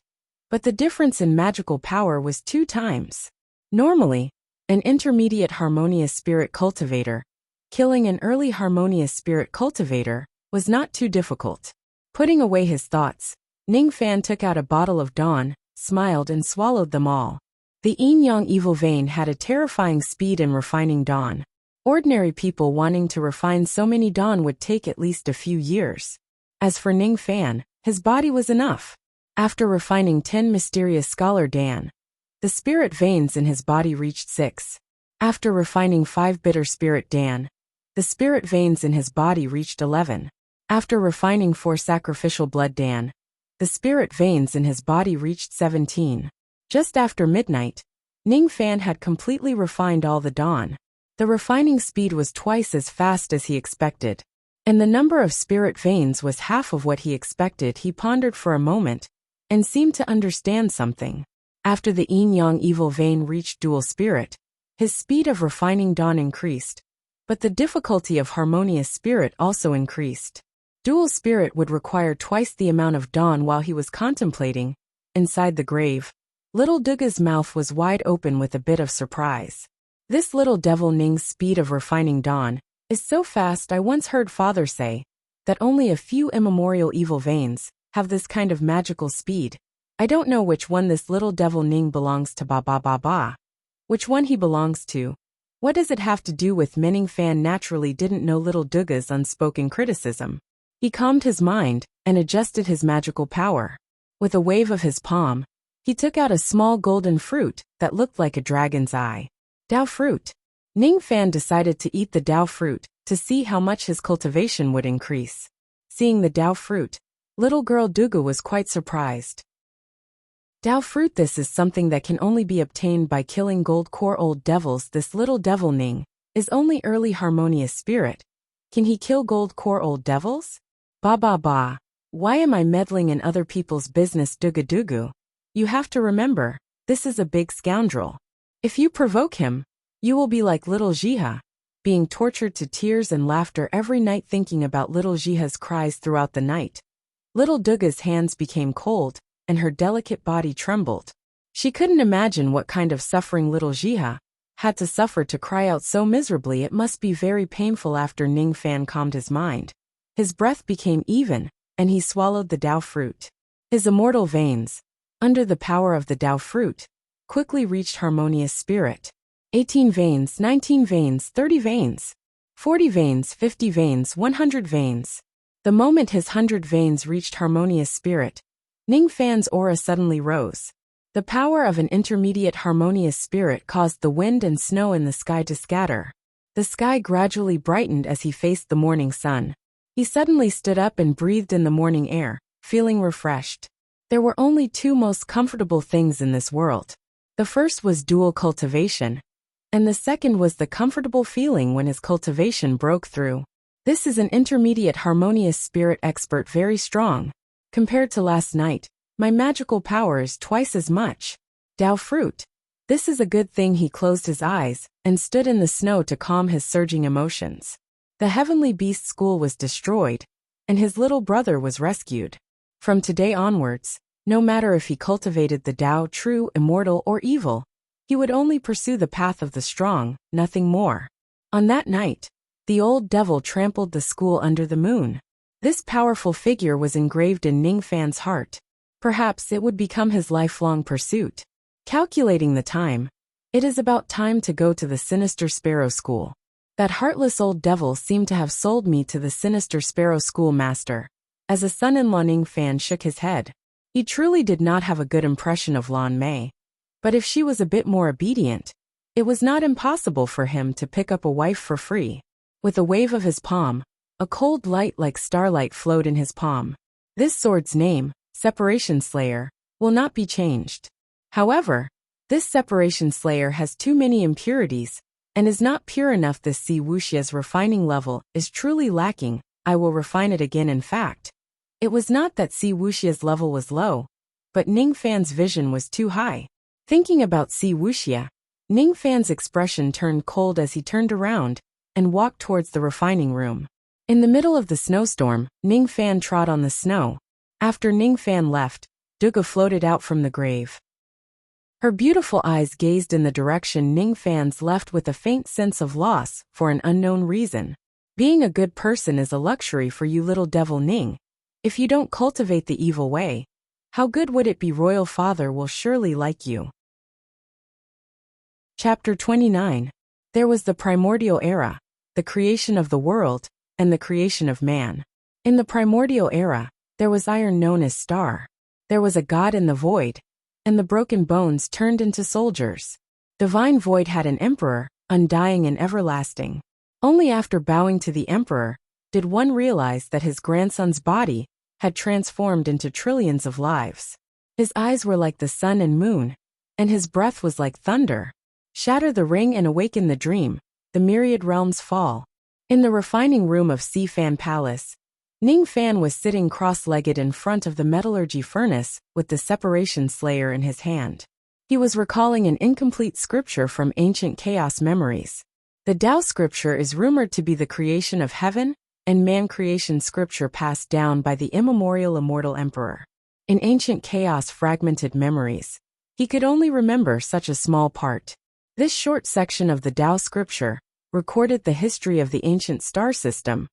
but the difference in magical power was 2 times. Normally, an intermediate harmonious spirit cultivator, killing an early harmonious spirit cultivator, was not too difficult. Putting away his thoughts, Ning Fan took out a bottle of dawn, smiled and swallowed them all. The yin-yang evil vein had a terrifying speed in refining dawn. Ordinary people wanting to refine so many dawn would take at least a few years. As for Ning Fan, his body was enough. After refining 10 mysterious scholar Dan, the spirit veins in his body reached 6. After refining 5 bitter spirit Dan, the spirit veins in his body reached 11. After refining 4 sacrificial blood Dan, the spirit veins in his body reached 17. Just after midnight, Ning Fan had completely refined all the dawn. The refining speed was twice as fast as he expected, and the number of spirit veins was half of what he expected. He pondered for a moment, and seemed to understand something. After the yin-yang evil vein reached dual spirit, his speed of refining dawn increased, but the difficulty of harmonious spirit also increased. Dual spirit would require twice the amount of dawn. While he was contemplating, inside the grave, little Duga's mouth was wide open with a bit of surprise. This little devil Ning's speed of refining dawn is so fast. I once heard father say that only a few immemorial evil veins have this kind of magical speed. I don't know which one this little devil Ning belongs to. Ba. Which one he belongs to? What does it have to do with Ning Fan naturally didn't know little Duga's unspoken criticism. He calmed his mind and adjusted his magical power. With a wave of his palm, he took out a small golden fruit that looked like a dragon's eye. Dao fruit. Ning Fan decided to eat the Dao fruit to see how much his cultivation would increase. Seeing the Dao fruit, little girl Duga was quite surprised. Dao fruit. This is something that can only be obtained by killing gold core old devils. This little devil Ning is only early harmonious spirit. Can he kill gold core old devils? Ba. Why am I meddling in other people's business? Dugu. You have to remember, this is a big scoundrel. If you provoke him, you will be like little Jiha, being tortured to tears and laughter every night. Thinking about little Jiha's cries throughout the night, little Duga's hands became cold, and her delicate body trembled. She couldn't imagine what kind of suffering little Jiha had to suffer to cry out so miserably. It must be very painful. After Ning Fan calmed his mind, his breath became even, and he swallowed the Dao fruit. His immortal veins, under the power of the Dao fruit, quickly reached harmonious spirit. 18 veins, 19 veins, 30 veins, 40 veins, 50 veins, 100 veins. The moment his 100 veins reached harmonious spirit, Ning Fan's aura suddenly rose. The power of an intermediate harmonious spirit caused the wind and snow in the sky to scatter. The sky gradually brightened as he faced the morning sun. He suddenly stood up and breathed in the morning air, feeling refreshed. There were only 2 most comfortable things in this world. The first was dual cultivation, and the second was the comfortable feeling when his cultivation broke through. This is an intermediate harmonious spirit expert, very strong. Compared to last night, my magical power is twice as much. Dao fruit. This is a good thing. He closed his eyes and stood in the snow to calm his surging emotions. The heavenly beast school was destroyed, and his little brother was rescued. From today onwards, no matter if he cultivated the Dao, true, immortal, or evil, he would only pursue the path of the strong, nothing more. On that night, the old devil trampled the school under the moon. This powerful figure was engraved in Ning Fan's heart. Perhaps it would become his lifelong pursuit. Calculating the time, it is about time to go to the sinister sparrow school. That heartless old devil seemed to have sold me to the sinister sparrow schoolmaster. As a son-in-law, Ning Fan shook his head. He truly did not have a good impression of Lan Mei. But if she was a bit more obedient, it was not impossible for him to pick up a wife for free. With a wave of his palm, a cold light like starlight flowed in his palm. This sword's name, Separation Slayer, will not be changed. However, this Separation Slayer has too many impurities, and is not pure enough. This see Wuxia's refining level is truly lacking. I will refine it again. In fact, it was not that Si Wuxia's level was low, but Ning Fan's vision was too high. Thinking about Si Wuxia, Ning Fan's expression turned cold as he turned around and walked towards the refining room. In the middle of the snowstorm, Ning Fan trod on the snow. After Ning Fan left, Duga floated out from the grave. Her beautiful eyes gazed in the direction Ning Fan's left with a faint sense of loss for an unknown reason. Being a good person is a luxury for you, little devil Ning. If you don't cultivate the evil way, how good would it be? Royal father will surely like you. Chapter 29. There was the primordial era, the creation of the world, and the creation of man. In the primordial era, there was iron known as star. There was a god in the void, and the broken bones turned into soldiers. Divine void had an emperor, undying and everlasting. Only after bowing to the emperor, did one realize that his grandson's body had transformed into trillions of lives. His eyes were like the sun and moon, and his breath was like thunder. Shatter the ring and awaken the dream, the myriad realms fall. In the refining room of Si Fan Palace, Ning Fan was sitting cross-legged in front of the metallurgy furnace with the separation slayer in his hand. He was recalling an incomplete scripture from ancient chaos memories. The Tao scripture is rumored to be the creation of heaven and man creation scripture passed down by the immemorial immortal emperor. In ancient chaos fragmented memories, he could only remember such a small part. This short section of the Tao scripture recorded the history of the ancient star system,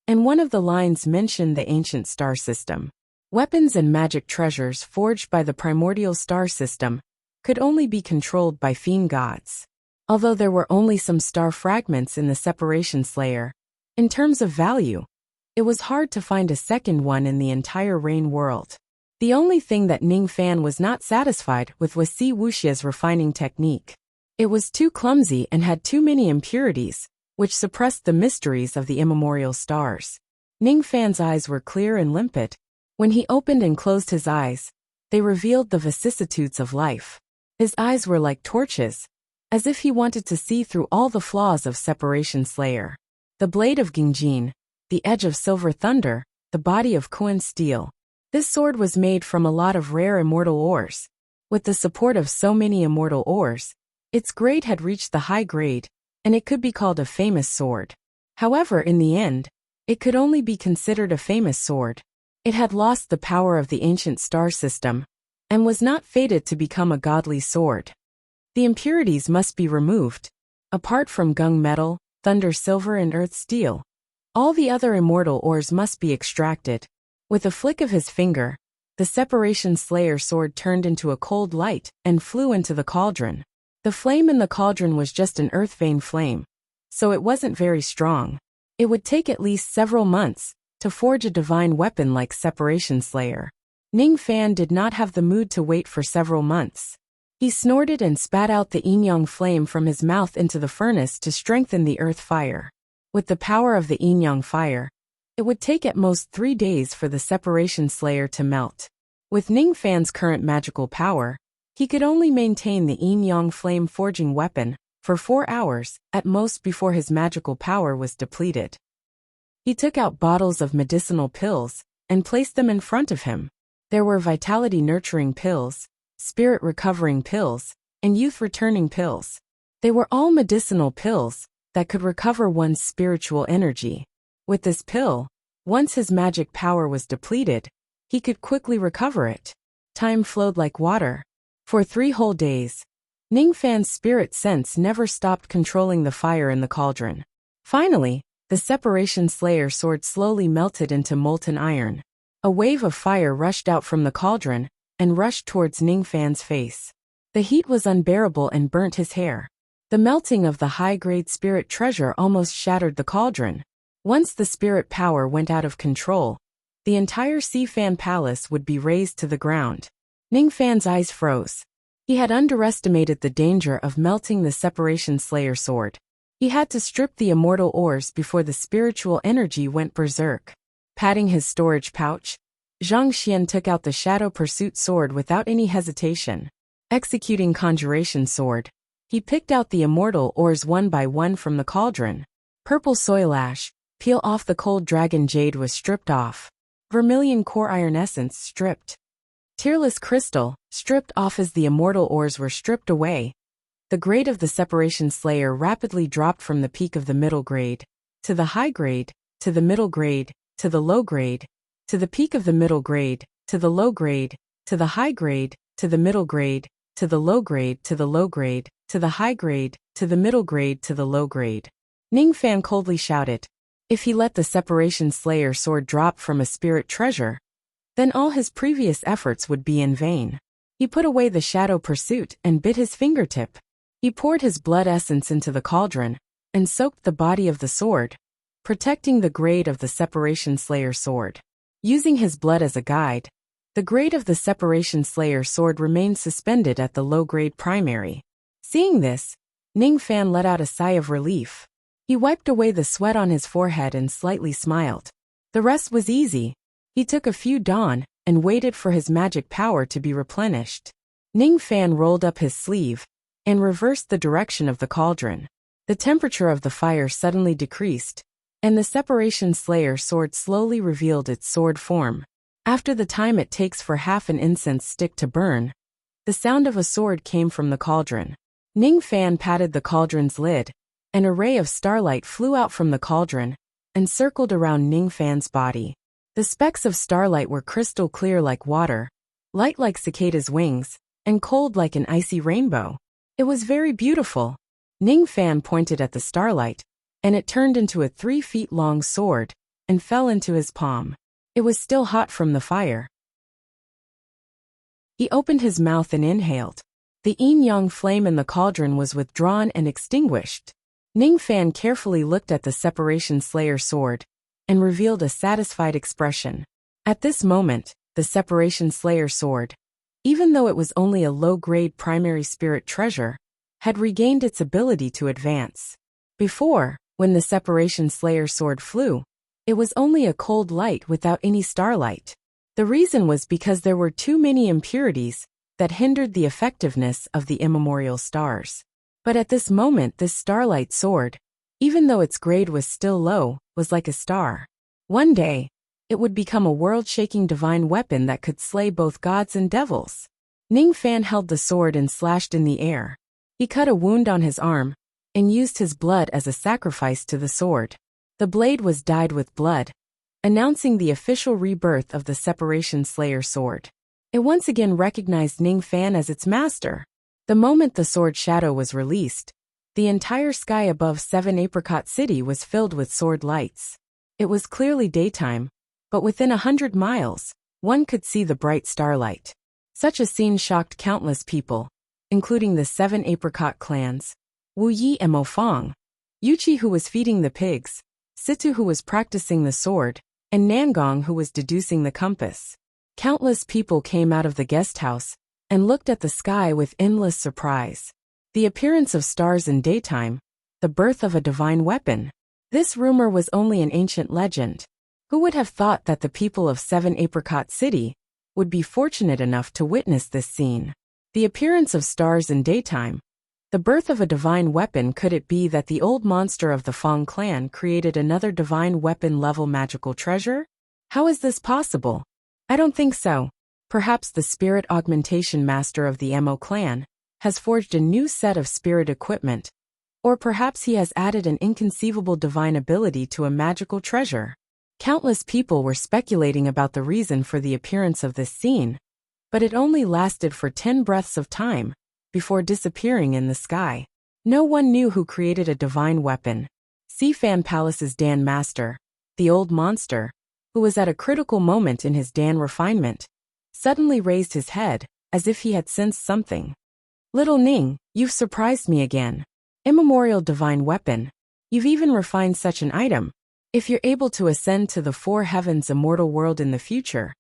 and one of the lines mentioned the ancient star system. Weapons and magic treasures forged by the primordial star system could only be controlled by fiend gods. Although there were only some star fragments in the separation slayer, in terms of value, it was hard to find a second one in the entire Rain world. The only thing that Ning Fan was not satisfied with was Si Wuxia's refining technique. It was too clumsy and had too many impurities, which suppressed the mysteries of the immemorial stars. Ning Fan's eyes were clear and limpid. When he opened and closed his eyes, they revealed the vicissitudes of life. His eyes were like torches, as if he wanted to see through all the flaws of Separation Slayer. The blade of Gingjin, the edge of silver thunder, the body of Kuan steel. This sword was made from a lot of rare immortal ores. With the support of so many immortal ores, its grade had reached the high grade, and it could be called a famous sword. However, in the end, it could only be considered a famous sword. It had lost the power of the ancient star system, and was not fated to become a godly sword. The impurities must be removed. Apart from gung metal, thunder silver and earth steel, all the other immortal ores must be extracted. With a flick of his finger, the Separation Slayer sword turned into a cold light and flew into the cauldron. The flame in the cauldron was just an earth vein flame, so it wasn't very strong. It would take at least several months to forge a divine weapon like Separation Slayer. Ning Fan did not have the mood to wait for several months. He snorted and spat out the yin-yang flame from his mouth into the furnace to strengthen the earth fire. With the power of the yin-yang fire, it would take at most 3 days for the Separation Slayer to melt. With Ning Fan's current magical power, he could only maintain the yin-yang flame forging weapon for 4 hours at most before his magical power was depleted. He took out bottles of medicinal pills and placed them in front of him. There were vitality nurturing pills, spirit recovering pills, and youth returning pills. They were all medicinal pills that could recover one's spiritual energy. With this pill, once his magic power was depleted, he could quickly recover it. Time flowed like water. For 3 whole days, Ning Fan's spirit sense never stopped controlling the fire in the cauldron. Finally, the Separation Slayer sword slowly melted into molten iron. A wave of fire rushed out from the cauldron and rushed towards Ning Fan's face. The heat was unbearable and burnt his hair. The melting of the high-grade spirit treasure almost shattered the cauldron. Once the spirit power went out of control, the entire Si Fan Palace would be razed to the ground. Ning Fan's eyes froze. He had underestimated the danger of melting the Separation Slayer sword. He had to strip the immortal ores before the spiritual energy went berserk. Patting his storage pouch, Zhang Xian took out the Shadow Pursuit sword without any hesitation. Executing Conjuration sword, he picked out the immortal ores one by one from the cauldron. Purple soil ash, peel off the cold dragon jade was stripped off. Vermilion core iron essence stripped. Tearless crystal, stripped off as the immortal ores were stripped away. The grade of the Separation Slayer rapidly dropped from the peak of the middle grade, to the high grade, to the middle grade, to the low grade, to the peak of the middle grade, to the low grade, to the high grade, to the middle grade, to the low grade, to the low grade, to the high grade, to the middle grade, to the low grade. Ning Fan coldly shouted. If he let the Separation Slayer sword drop from a spirit treasure, then all his previous efforts would be in vain. He put away the Shadow Pursuit and bit his fingertip. He poured his blood essence into the cauldron and soaked the body of the sword, protecting the grade of the Separation Slayer sword. Using his blood as a guide, the grade of the Separation Slayer sword remained suspended at the low-grade primary. Seeing this, Ning Fan let out a sigh of relief. He wiped away the sweat on his forehead and slightly smiled. The rest was easy. He took a few dawn and waited for his magic power to be replenished. Ning Fan rolled up his sleeve and reversed the direction of the cauldron. The temperature of the fire suddenly decreased, and the Separation Slayer sword slowly revealed its sword form. After the time it takes for half an incense stick to burn, the sound of a sword came from the cauldron. Ning Fan patted the cauldron's lid. An array of starlight flew out from the cauldron and circled around Ning Fan's body. The specks of starlight were crystal clear like water, light like cicadas' wings, and cold like an icy rainbow. It was very beautiful. Ning Fan pointed at the starlight, and it turned into a 3-feet-long sword and fell into his palm. It was still hot from the fire. He opened his mouth and inhaled. The yin-yang flame in the cauldron was withdrawn and extinguished. Ning Fan carefully looked at the Separation Slayer sword and revealed a satisfied expression. At this moment, the Separation Slayer sword, even though it was only a low-grade primary spirit treasure, had regained its ability to advance. Before, when the Separation Slayer sword flew, it was only a cold light without any starlight. The reason was because there were too many impurities that hindered the effectiveness of the immemorial stars. But at this moment this starlight sword, even though its grade was still low, was like a star. One day, it would become a world-shaking divine weapon that could slay both gods and devils. Ning Fan held the sword and slashed in the air. He cut a wound on his arm and used his blood as a sacrifice to the sword. The blade was dyed with blood, announcing the official rebirth of the Separation Slayer sword. It once again recognized Ning Fan as its master. The moment the sword shadow was released, the entire sky above 7 Apricot City was filled with sword lights. It was clearly daytime, but within 100 miles, one could see the bright starlight. Such a scene shocked countless people, including the 7 Apricot clans, Wu Yi and Mo Fang, Yuchi who was feeding the pigs, Situ who was practicing the sword, and Nangong who was deducing the compass. Countless people came out of the guest house and looked at the sky with endless surprise. The appearance of stars in daytime, the birth of a divine weapon. This rumor was only an ancient legend. Who would have thought that the people of 7 Apricot City would be fortunate enough to witness this scene? The appearance of stars in daytime, the birth of a divine weapon. Could it be that the old monster of the Fang clan created another divine weapon level magical treasure? How is this possible? I don't think so. Perhaps the spirit augmentation master of the Mo clan has forged a new set of spirit equipment, or perhaps he has added an inconceivable divine ability to a magical treasure. Countless people were speculating about the reason for the appearance of this scene, but it only lasted for 10 breaths of time before disappearing in the sky. No one knew who created a divine weapon. Sifan Palace's Dan Master, the old monster, who was at a critical moment in his Dan refinement, suddenly raised his head, as if he had sensed something. Little Ning, you've surprised me again. Immemorial divine weapon. You've even refined such an item. If you're able to ascend to the 4 heavens immortal world in the future,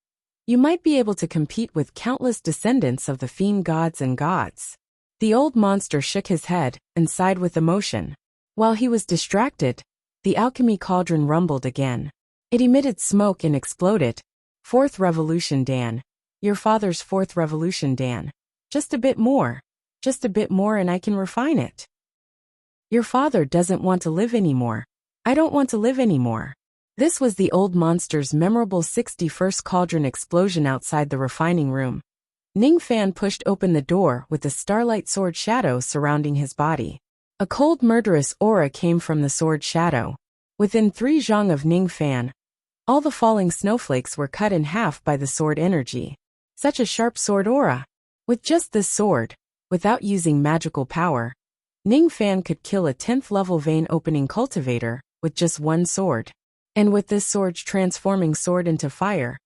you might be able to compete with countless descendants of the fiend gods and gods. The old monster shook his head and sighed with emotion. While he was distracted, the alchemy cauldron rumbled again. It emitted smoke and exploded. 4th revolution, Dan. Your father's 4th revolution, Dan. Just a bit more. Just a bit more and I can refine it. Your father doesn't want to live anymore. I don't want to live anymore. This was the old monster's memorable 61st cauldron explosion outside the refining room. Ning Fan pushed open the door with the starlight sword shadow surrounding his body. A cold murderous aura came from the sword shadow. Within 3 zhang of Ning Fan, all the falling snowflakes were cut in half by the sword energy. Such a sharp sword aura. With just this sword, without using magical power, Ning Fan could kill a 10th level vein opening cultivator with just one sword. And with this sword's transforming sword into fire,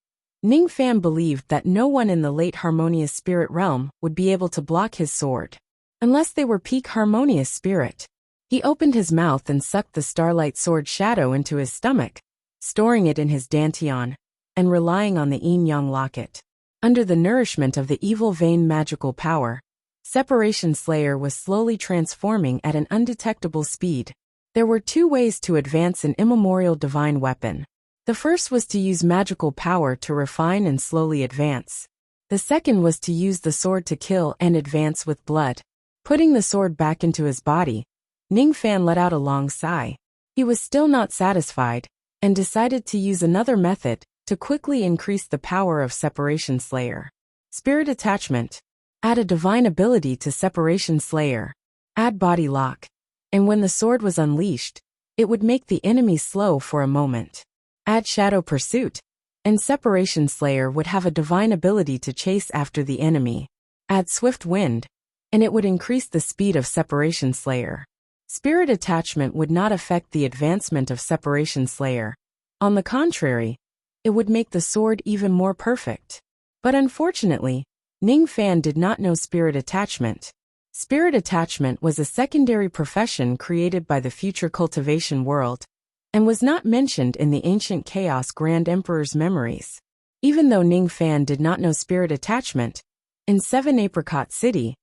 Ning Fan believed that no one in the late harmonious spirit realm would be able to block his sword, unless they were peak harmonious spirit. He opened his mouth and sucked the starlight sword shadow into his stomach, storing it in his dantian, and relying on the yin-yang locket. Under the nourishment of the evil vein magical power, Separation Slayer was slowly transforming at an undetectable speed. There were two ways to advance an immemorial divine weapon. The first was to use magical power to refine and slowly advance. The second was to use the sword to kill and advance with blood. Putting the sword back into his body, Ning Fan let out a long sigh. He was still not satisfied, and decided to use another method to quickly increase the power of Separation Slayer. Spirit Attachment. Add a divine ability to Separation Slayer. Add Body Lock. And when the sword was unleashed, it would make the enemy slow for a moment. Add Shadow Pursuit, and Separation Slayer would have a divine ability to chase after the enemy. Add Swift Wind, and it would increase the speed of Separation Slayer. Spirit Attachment would not affect the advancement of Separation Slayer. On the contrary, it would make the sword even more perfect. But unfortunately, Ning Fan did not know Spirit Attachment. Spirit Attachment was a secondary profession created by the future cultivation world, and was not mentioned in the ancient Chaos Grand Emperor's memories. Even though Ning Fan did not know Spirit Attachment, in 7 Apricot City,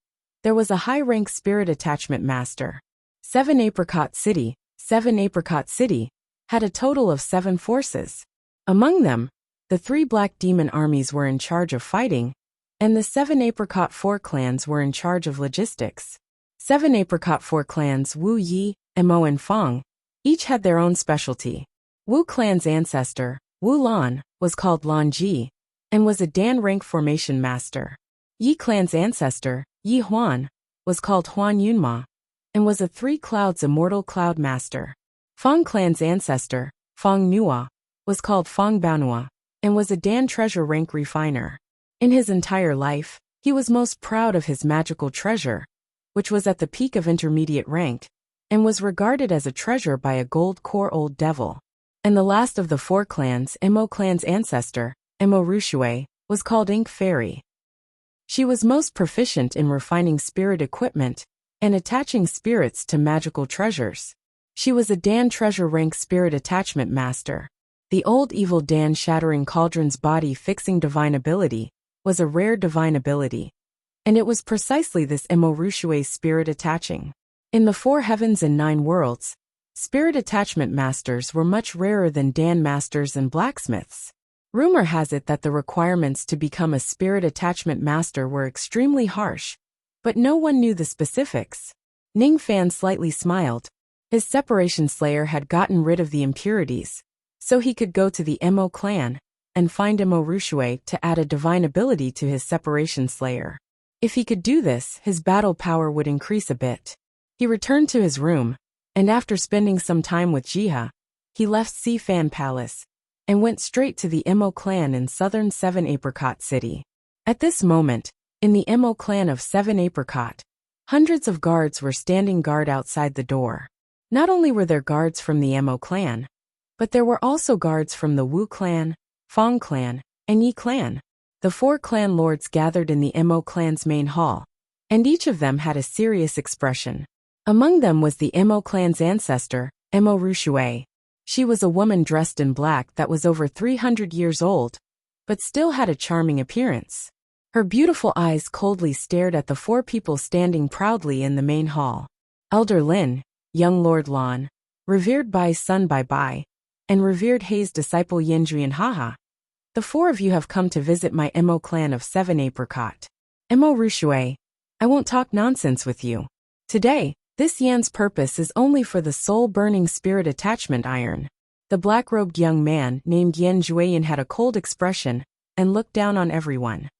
there was a high-rank Spirit Attachment Master. 7 Apricot City had a total of 7 forces. Among them, the 3 Black Demon armies were in charge of fighting, and the 7 Apricot 4 clans were in charge of logistics. 7 Apricot 4 clans Wu Yi, Mo and Fong each had their own specialty. Wu clan's ancestor, Wu Lan, was called Lan Ji, and was a Dan rank formation master. Yi clan's ancestor, Yi Huan, was called Huan Yunma, and was a 3 clouds immortal cloud master. Fong clan's ancestor, Fong Nua, was called Fong Baonua, and was a Dan treasure rank refiner. In his entire life, he was most proud of his magical treasure, which was at the peak of intermediate rank, and was regarded as a treasure by a gold core old devil. And the last of the 4 clans, Mo clan's ancestor, Mo Rushui, was called Ink Fairy. She was most proficient in refining spirit equipment and attaching spirits to magical treasures. She was a Dan treasure rank Spirit Attachment Master. The old evil Dan shattering cauldron's body fixing divine ability was a rare divine ability, and it was precisely this Mo Rushui's spirit attaching. In the 4 heavens and 9 worlds, Spirit Attachment Masters were much rarer than Dan Masters and blacksmiths. Rumor has it that the requirements to become a Spirit Attachment Master were extremely harsh, but no one knew the specifics. Ning Fan slightly smiled. His Separation Slayer had gotten rid of the impurities, so he could go to the Mo clan and find Mo Rushui to add a divine ability to his Separation Slayer. If he could do this, his battle power would increase a bit. He returned to his room, and after spending some time with Jiha, he left Fan Palace and went straight to the Mo clan in southern 7 Apricot City. At this moment, in the Mo clan of 7 Apricot, hundreds of guards were standing guard outside the door. Not only were there guards from the Mo clan, but there were also guards from the Wu clan, Fong clan, and Yi clan. The 4 clan lords gathered in the Mo clan's main hall, and each of them had a serious expression. Among them was the Mo clan's ancestor, Mo Rushui. She was a woman dressed in black that was over 300 years old, but still had a charming appearance. Her beautiful eyes coldly stared at the 4 people standing proudly in the main hall. Elder Lin, young Lord Lan, revered Bai's son Bai, and revered Hei's disciple Yinjuan Haha. The 4 of you have come to visit my Mo clan of 7 Apricot. Mo Rushui, I won't talk nonsense with you. Today, this Yan's purpose is only for the soul-burning spirit attachment iron. The black-robed young man named Yan Jueyan had a cold expression and looked down on everyone.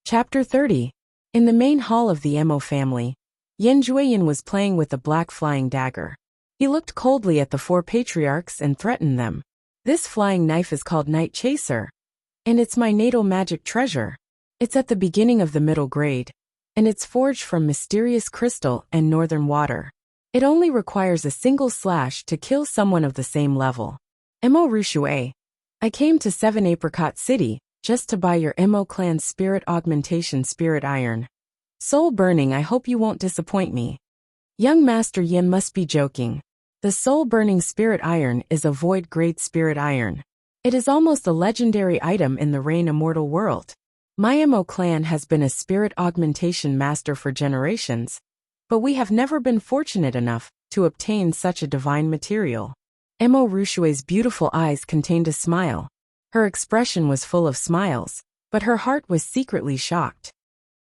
Chapter 30. In the main hall of the Mo family, Yan Jueyan was playing with a black flying dagger. He looked coldly at the 4 patriarchs and threatened them. This flying knife is called Night Chaser, and it's my natal magic treasure. It's at the beginning of the middle grade, and it's forged from mysterious crystal and northern water. It only requires a single slash to kill someone of the same level. Mo Rushui, I came to 7 Apricot City just to buy your Mo clan's spirit augmentation spirit iron. Soul burning, I hope you won't disappoint me. Young Master Yin must be joking. The soul burning spirit iron is a void grade spirit iron. It is almost a legendary item in the Rain Immortal world. My Mo clan has been a spirit augmentation master for generations, but we have never been fortunate enough to obtain such a divine material. Mo Rushue's beautiful eyes contained a smile. Her expression was full of smiles, but her heart was secretly shocked.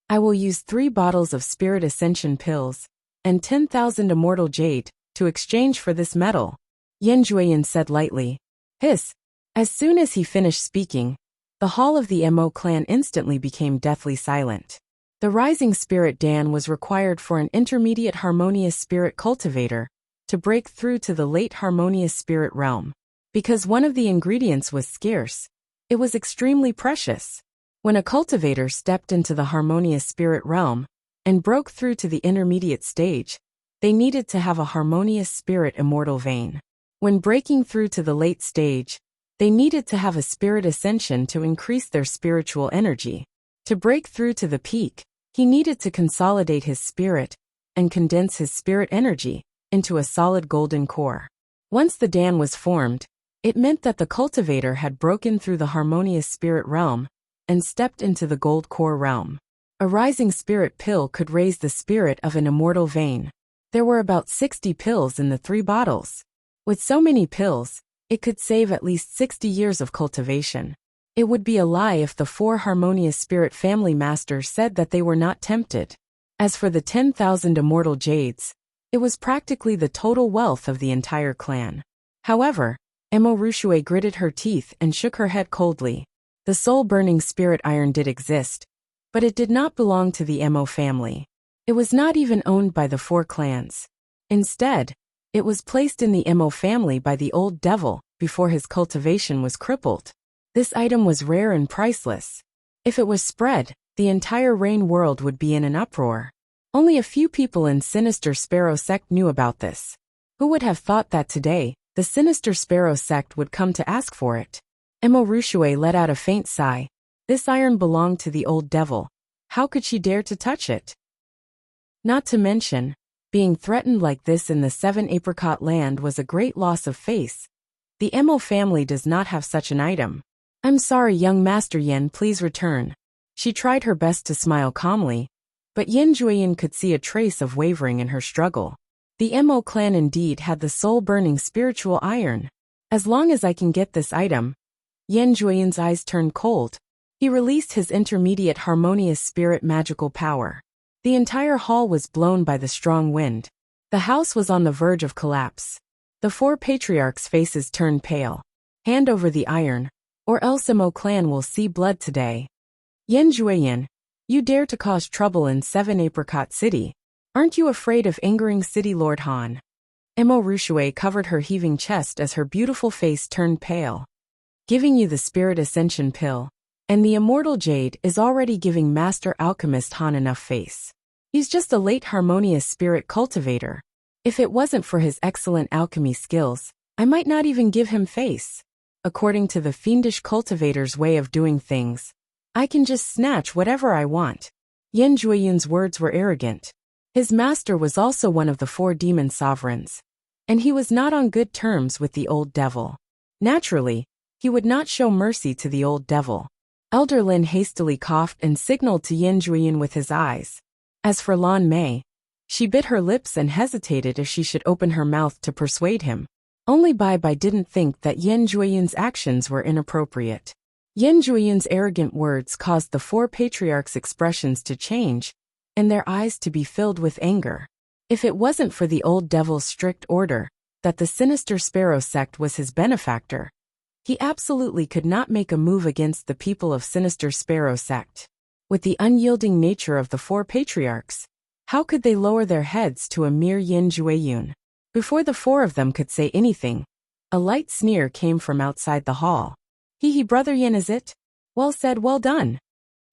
I will use 3 bottles of Spirit Ascension pills and 10,000 immortal jade to exchange for this metal, Yan Jueyin said lightly. Hiss. As soon as he finished speaking, the hall of the Mo clan instantly became deathly silent. The rising spirit Dan was required for an intermediate harmonious spirit cultivator to break through to the late harmonious spirit realm. Because one of the ingredients was scarce, it was extremely precious. When a cultivator stepped into the harmonious spirit realm and broke through to the intermediate stage, they needed to have a harmonious spirit immortal vein. When breaking through to the late stage, they needed to have a spirit ascension to increase their spiritual energy. To break through to the peak, he needed to consolidate his spirit and condense his spirit energy into a solid golden core. Once the Dan was formed, it meant that the cultivator had broken through the harmonious spirit realm and stepped into the gold core realm. A rising spirit pill could raise the spirit of an immortal vein. There were about 60 pills in the 3 bottles. With so many pills, it could save at least 60 years of cultivation. It would be a lie if the 4 harmonious spirit family masters said that they were not tempted. As for the 10,000 immortal jades, it was practically the total wealth of the entire clan. However, Mo Rushue gritted her teeth and shook her head coldly. The soul-burning spirit iron did exist, but it did not belong to the Mo family. It was not even owned by the 4 clans. Instead, it was placed in the Mo family by the old devil before his cultivation was crippled. This item was rare and priceless. If it was spread, the entire Rain world would be in an uproar. Only a few people in Sinister Sparrow sect knew about this. Who would have thought that today, the Sinister Sparrow sect would come to ask for it? Mo Rushue let out a faint sigh. This iron belonged to the old devil. How could she dare to touch it? Not to mention, being threatened like this in the 7 Apricot land was a great loss of face. The Mo family does not have such an item. I'm sorry, young Master Yen, please return. She tried her best to smile calmly, but Yan Jueyin could see a trace of wavering in her struggle. The Mo clan indeed had the soul-burning spiritual iron. As long as I can get this item. Yan Jueyin's eyes turned cold. He released his intermediate harmonious spirit magical power. The entire hall was blown by the strong wind. The house was on the verge of collapse. The 4 patriarchs' faces turned pale. Hand over the iron, or else Mo clan will see blood today. Yan Jueyin, you dare to cause trouble in 7 Apricot City. Aren't you afraid of angering City Lord Han? Mo Rushue covered her heaving chest as her beautiful face turned pale. Giving you the Spirit Ascension pill, and the Immortal Jade is already giving Master Alchemist Han enough face. He's just a late harmonious spirit cultivator. If it wasn't for his excellent alchemy skills, I might not even give him face. According to the fiendish cultivator's way of doing things, I can just snatch whatever I want. Yan Jueyin's words were arrogant. His master was also one of the 4 demon sovereigns, and he was not on good terms with the old devil. Naturally, he would not show mercy to the old devil. Elder Lin hastily coughed and signaled to Yan Jueyin with his eyes. As for Lan Mei, she bit her lips and hesitated if she should open her mouth to persuade him. Only Bai Bai didn't think that Yan Jueyin's actions were inappropriate. Yan Jueyin's arrogant words caused the 4 patriarchs' expressions to change, and their eyes to be filled with anger. If it wasn't for the old devil's strict order that the Sinister Sparrow sect was his benefactor, he absolutely could not make a move against the people of Sinister Sparrow sect. With the unyielding nature of the 4 patriarchs, how could they lower their heads to a mere Yan Jueyin? Before the 4 of them could say anything, a light sneer came from outside the hall. He brother Yan, is it? Well said, well done.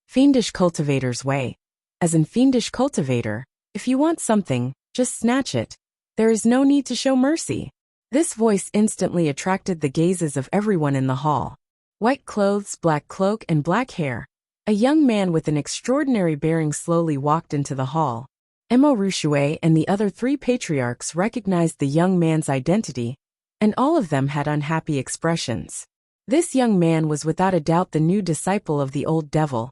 Fiendish cultivator's way. As in fiendish cultivator, if you want something, just snatch it. There is no need to show mercy. This voice instantly attracted the gazes of everyone in the hall. White clothes, black cloak, and black hair. A young man with an extraordinary bearing slowly walked into the hall. Mo Rushue and the other 3 patriarchs recognized the young man's identity, and all of them had unhappy expressions. This young man was without a doubt the new disciple of the old devil,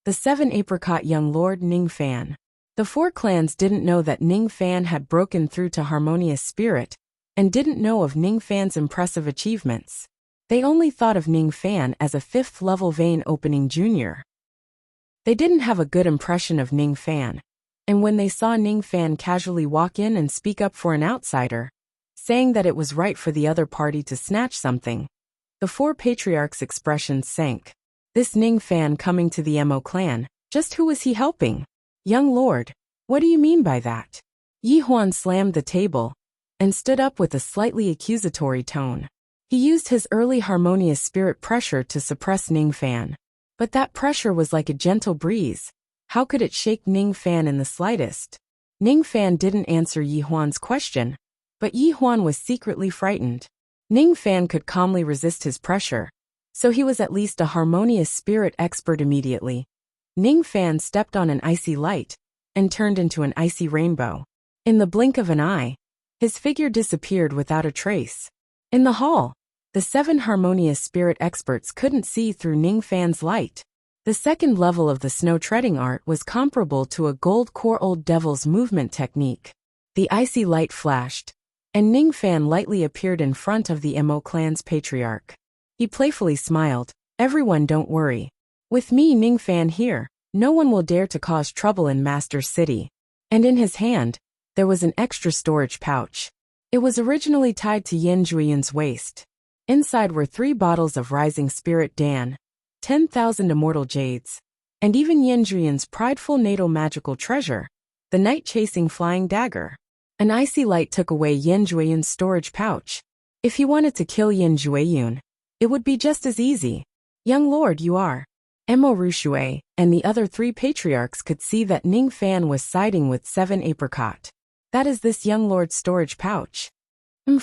the 7 Apricot young Lord Ning Fan. The four clans didn't know that Ning Fan had broken through to harmonious spirit, and didn't know of Ning Fan's impressive achievements. They only thought of Ning Fan as a 5th-level vein opening junior. They didn't have a good impression of Ning Fan, and when they saw Ning Fan casually walk in and speak up for an outsider, saying that it was right for the other party to snatch something, the four patriarchs' expressions sank. This Ning Fan coming to the Mo clan, just who was he helping? Young lord, what do you mean by that? Yi Huan slammed the table and stood up with a slightly accusatory tone. He used his early harmonious spirit pressure to suppress Ning Fan. But that pressure was like a gentle breeze. How could it shake Ning Fan in the slightest? Ning Fan didn't answer Yi Huan's question, but Yi Huan was secretly frightened. Ning Fan could calmly resist his pressure, so he was at least a harmonious spirit expert immediately. Ning Fan stepped on an icy light and turned into an icy rainbow. In the blink of an eye, his figure disappeared without a trace. In the hall, the 7 harmonious spirit experts couldn't see through Ning Fan's light. The second level of the snow treading art was comparable to a gold core old devil's movement technique. The icy light flashed, and Ning Fan lightly appeared in front of the Mo clan's patriarch. He playfully smiled. Everyone don't worry. With me Ning Fan here, no one will dare to cause trouble in Master's City. And in his hand, there was an extra storage pouch. It was originally tied to Yin Jueyun's waist. Inside were 3 bottles of Rising Spirit Dan, 10,000 immortal jades, and even Yin Jueyun's prideful natal magical treasure, the night-chasing flying dagger. An icy light took away Yin Jueyun's storage pouch. If he wanted to kill Yin Jueyun, it would be just as easy. Young lord, you are. Mo Rushui and the other 3 patriarchs could see that Ning Fan was siding with 7 Apricot. That is this young lord's storage pouch.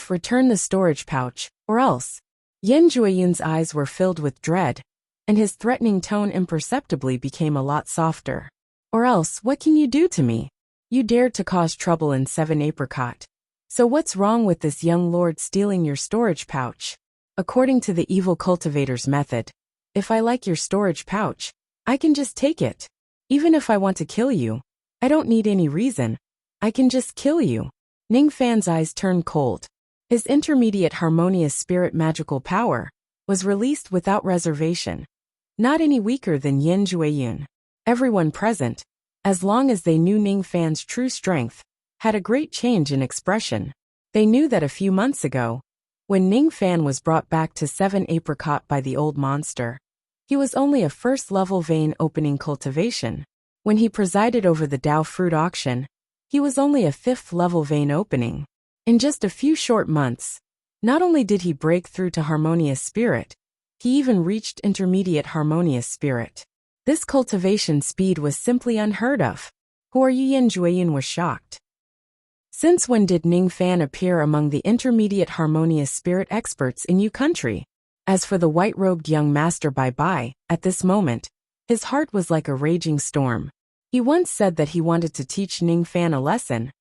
Return the storage pouch, or else. Yin Jueyun's eyes were filled with dread, and his threatening tone imperceptibly became a lot softer. Or else, what can you do to me? You dared to cause trouble in 7 Apricot. So what's wrong with this young lord stealing your storage pouch? According to the evil cultivator's method, if I like your storage pouch, I can just take it. Even if I want to kill you, I don't need any reason. I can just kill you. Ning Fan's eyes turned cold. His intermediate harmonious spirit magical power was released without reservation. Not any weaker than Yin Jueyun. Everyone present, as long as they knew Ning Fan's true strength, had a great change in expression. They knew that a few months ago, when Ning Fan was brought back to 7 Apricot by the old monster, he was only a 1st-level vein opening cultivation. When he presided over the Dao fruit auction, he was only a 5th-level vein opening. In just a few short months, not only did he break through to harmonious spirit, he even reached intermediate harmonious spirit. This cultivation speed was simply unheard of. Who are you? Yin Jueyun was shocked. Since when did Ning Fan appear among the intermediate harmonious spirit experts in Yu country? As for the white-robed young master Bai, at this moment, his heart was like a raging storm. He once said that he wanted to teach Ning Fan a lesson,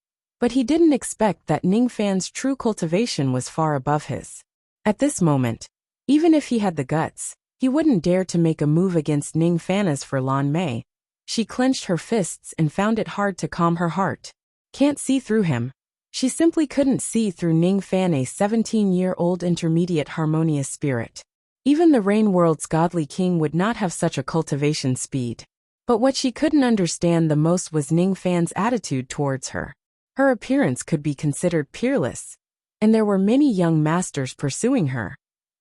but he didn't expect that Ning Fan's true cultivation was far above his. At this moment, even if he had the guts, he wouldn't dare to make a move against Ning Fan. As for Lan Mei, she clenched her fists and found it hard to calm her heart. Can't see through him. She simply couldn't see through Ning Fan, a 17-year-old intermediate harmonious spirit. Even the Rain World's godly king would not have such a cultivation speed. But what she couldn't understand the most was Ning Fan's attitude towards her. Her appearance could be considered peerless, and there were many young masters pursuing her.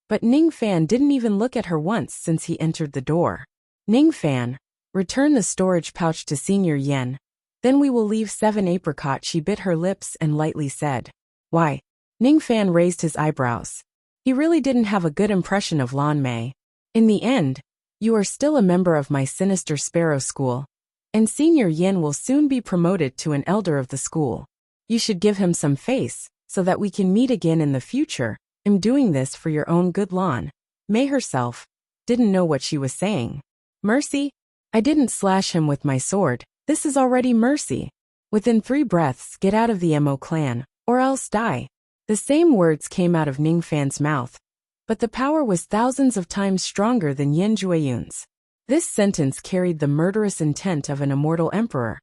But Ning Fan didn't even look at her once since he entered the door. Ning Fan, return the storage pouch to Senior Yen. Then we will leave 7 Apricot. She bit her lips and lightly said. Why? Ning Fan raised his eyebrows. He really didn't have a good impression of Lan Mei. In the end, you are still a member of my sinister sparrow school, and Senior Yin will soon be promoted to an elder of the school. You should give him some face, so that we can meet again in the future. I'm doing this for your own good. Lan Mei herself didn't know what she was saying. Mercy? I didn't slash him with my sword. This is already mercy. Within 3 breaths, get out of the Mo clan, or else die. The same words came out of Ning Fan's mouth, but the power was thousands of times stronger than Yin Jueyun's. This sentence carried the murderous intent of an immortal emperor.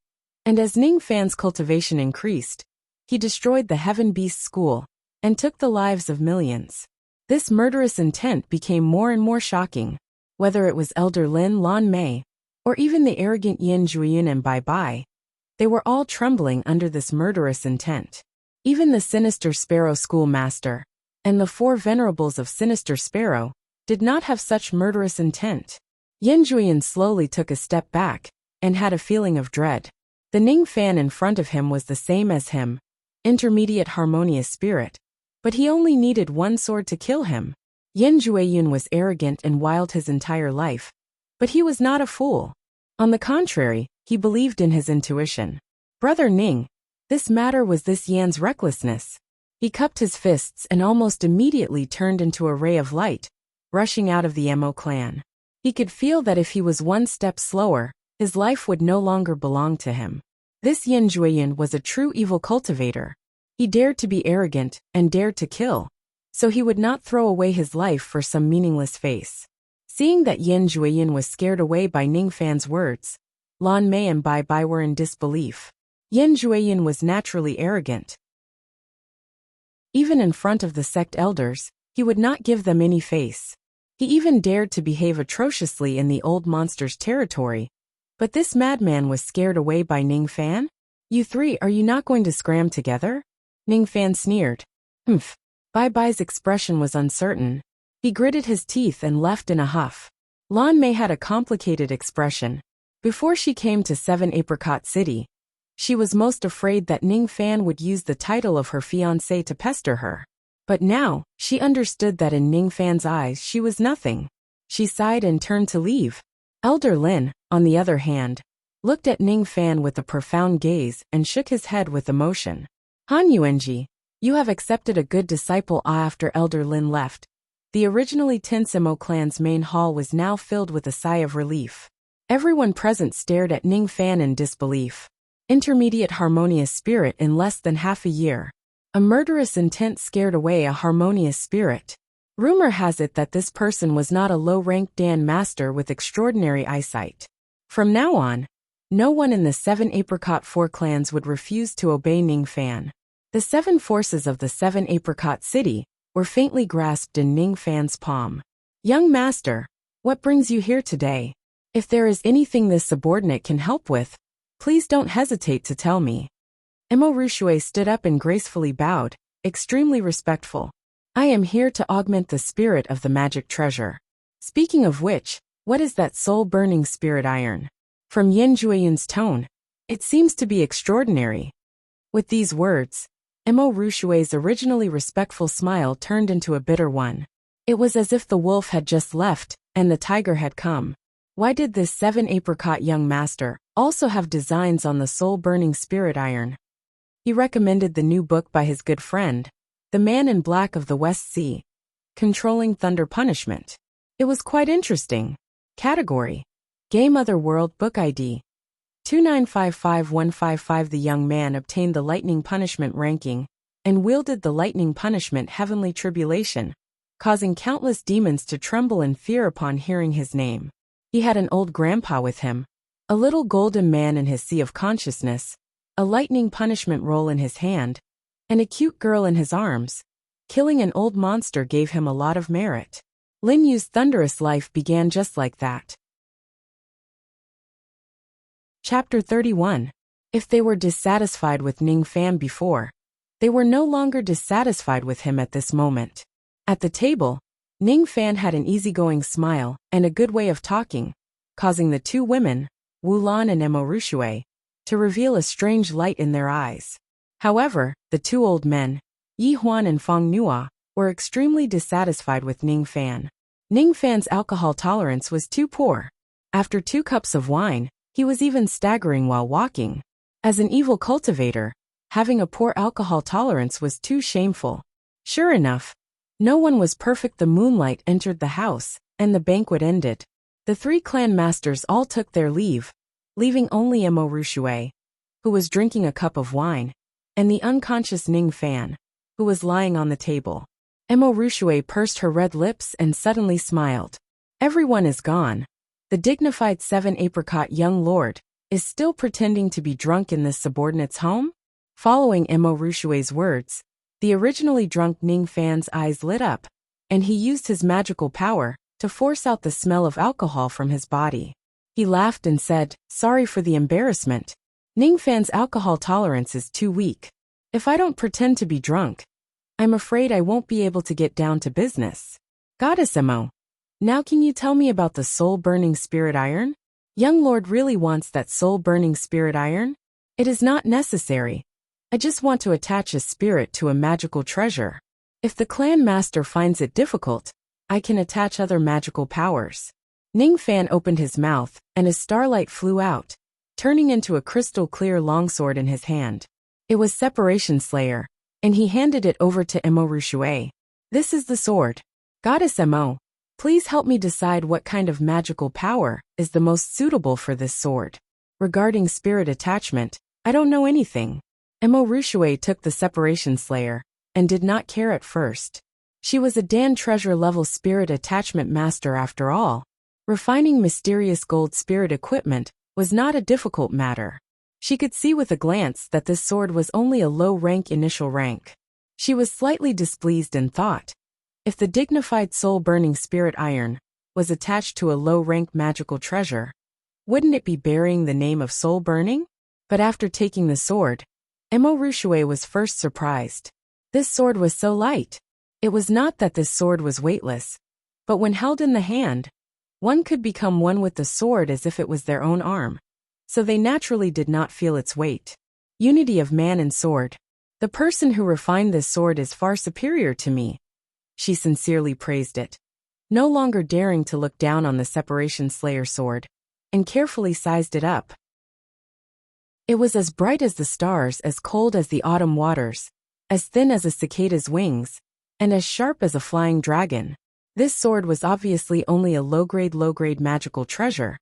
And as Ning Fan's cultivation increased, he destroyed the Heaven Beast School and took the lives of millions. This murderous intent became more and more shocking. Whether it was Elder Lin Lan Mei, or even the arrogant Yin Juiyun and Bai Bai, they were all trembling under this murderous intent. Even the sinister Sparrow schoolmaster, and the 4 venerables of Sinister Sparrow, did not have such murderous intent. Yin Juiyun slowly took a step back, and had a feeling of dread. The Ning Fan in front of him was the same as him, intermediate harmonious spirit, but he only needed 1 sword to kill him. Yin Juiyun was arrogant and wild his entire life, but he was not a fool. On the contrary, he believed in his intuition. Brother Ning, this matter was this Yan's recklessness. He cupped his fists and almost immediately turned into a ray of light, rushing out of the Mo clan. He could feel that if he was 1 step slower, his life would no longer belong to him. This Yin Juiyun was a true evil cultivator. He dared to be arrogant and dared to kill, so he would not throw away his life for some meaningless face. Seeing that Yin Juiyun was scared away by Ning Fan's words, Lan Mei and Bai Bai were in disbelief. Yin Juiyun was naturally arrogant. Even in front of the sect elders, he would not give them any face. He even dared to behave atrociously in the old monster's territory. But this madman was scared away by Ning Fan? You 3, are you not going to scram together? Ning Fan sneered. Humph. Bai Bai's expression was uncertain. He gritted his teeth and left in a huff. Lan Mei had a complicated expression. Before she came to 7 Apricot City, she was most afraid that Ning Fan would use the title of her fiancé to pester her. But now, she understood that in Ning Fan's eyes she was nothing. She sighed and turned to leave. Elder Lin, on the other hand, looked at Ning Fan with a profound gaze and shook his head with emotion. Han Yuanji, you have accepted a good disciple. After Elder Lin left, the originally tense Mo clan's main hall was now filled with a sigh of relief. Everyone present stared at Ning Fan in disbelief. Intermediate harmonious spirit in less than half a year. A murderous intent scared away a harmonious spirit. Rumor has it that this person was not a low-ranked Dan master with extraordinary eyesight. From now on, no one in the 7 Apricot 4 clans would refuse to obey Ning Fan. The 7 forces of the 7 Apricot City were faintly grasped in Ning Fan's palm. Young master, what brings you here today? If there is anything this subordinate can help with, please don't hesitate to tell me. Mo Rushui stood up and gracefully bowed, extremely respectful. I am here to augment the spirit of the magic treasure. Speaking of which, what is that soul-burning spirit iron? From Yin Juiyun's tone, it seems to be extraordinary. With these words, Mo Rushui's originally respectful smile turned into a bitter one. It was as if the wolf had just left, and the tiger had come. Why did this 7 Apricot young master also have designs on the soul-burning spirit iron? He recommended the new book by his good friend, The Man in Black of the West Sea, Controlling Thunder Punishment. It was quite interesting. Category: Game Other World Book ID 2955155. The young man obtained the Lightning Punishment ranking and wielded the Lightning Punishment Heavenly Tribulation, causing countless demons to tremble in fear upon hearing his name. He had an old grandpa with him, a little golden man in his sea of consciousness, a lightning punishment roll in his hand, and a cute girl in his arms. Killing an old monster gave him a lot of merit. Lin Yu's thunderous life began just like that. Chapter 31. If they were dissatisfied with Ning Fan before, they were no longer dissatisfied with him at this moment. At the table, Ning Fan had an easygoing smile and a good way of talking, causing the 2 women, Wu Lan and Mo Rushui, to reveal a strange light in their eyes. However, the 2 old men, Yi Huan and Feng Nua, were extremely dissatisfied with Ning Fan. Ning Fan's alcohol tolerance was too poor. After 2 cups of wine, he was even staggering while walking. As an evil cultivator, having a poor alcohol tolerance was too shameful. Sure enough, no one was perfect. The moonlight entered the house, and the banquet ended. The 3 clan masters all took their leave, leaving only Mo Rushui, who was drinking a cup of wine, and the unconscious Ning Fan, who was lying on the table. Mo Rushui pursed her red lips and suddenly smiled. Everyone is gone. The dignified 7 Apricot young lord is still pretending to be drunk in this subordinate's home? Following Imo Rushue's words, the originally drunk Ning Fan's eyes lit up, and he used his magical power to force out the smell of alcohol from his body. He laughed and said, "Sorry for the embarrassment. Ning Fan's alcohol tolerance is too weak. If I don't pretend to be drunk, I'm afraid I won't be able to get down to business." Goddess Imo, now can you tell me about the soul-burning spirit iron? Young Lord really wants that soul-burning spirit iron? It is not necessary. I just want to attach a spirit to a magical treasure. If the clan master finds it difficult, I can attach other magical powers. Ning Fan opened his mouth, and a starlight flew out, turning into a crystal-clear longsword in his hand. It was Separation Slayer, and he handed it over to Imo Rushue. "This is the sword. Goddess Imo, please help me decide what kind of magical power is the most suitable for this sword. Regarding spirit attachment, I don't know anything." Imo Rushue took the Separation Slayer, and did not care at first. She was a Dan treasure-level spirit attachment master after all. Refining mysterious gold spirit equipment was not a difficult matter. She could see with a glance that this sword was only a low-rank initial rank. She was slightly displeased and thought, if the dignified soul-burning spirit iron was attached to a low-rank magical treasure, wouldn't it be bearing the name of soul-burning? But after taking the sword, Imo Rushue was first surprised. This sword was so light. It was not that this sword was weightless, but when held in the hand, one could become one with the sword as if it was their own arm. So they naturally did not feel its weight. Unity of man and sword. The person who refined this sword is far superior to me. She sincerely praised it, no longer daring to look down on the Separation Slayer sword, and carefully sized it up. It was as bright as the stars, as cold as the autumn waters, as thin as a cicada's wings, and as sharp as a flying dragon. This sword was obviously only a low-grade magical treasure,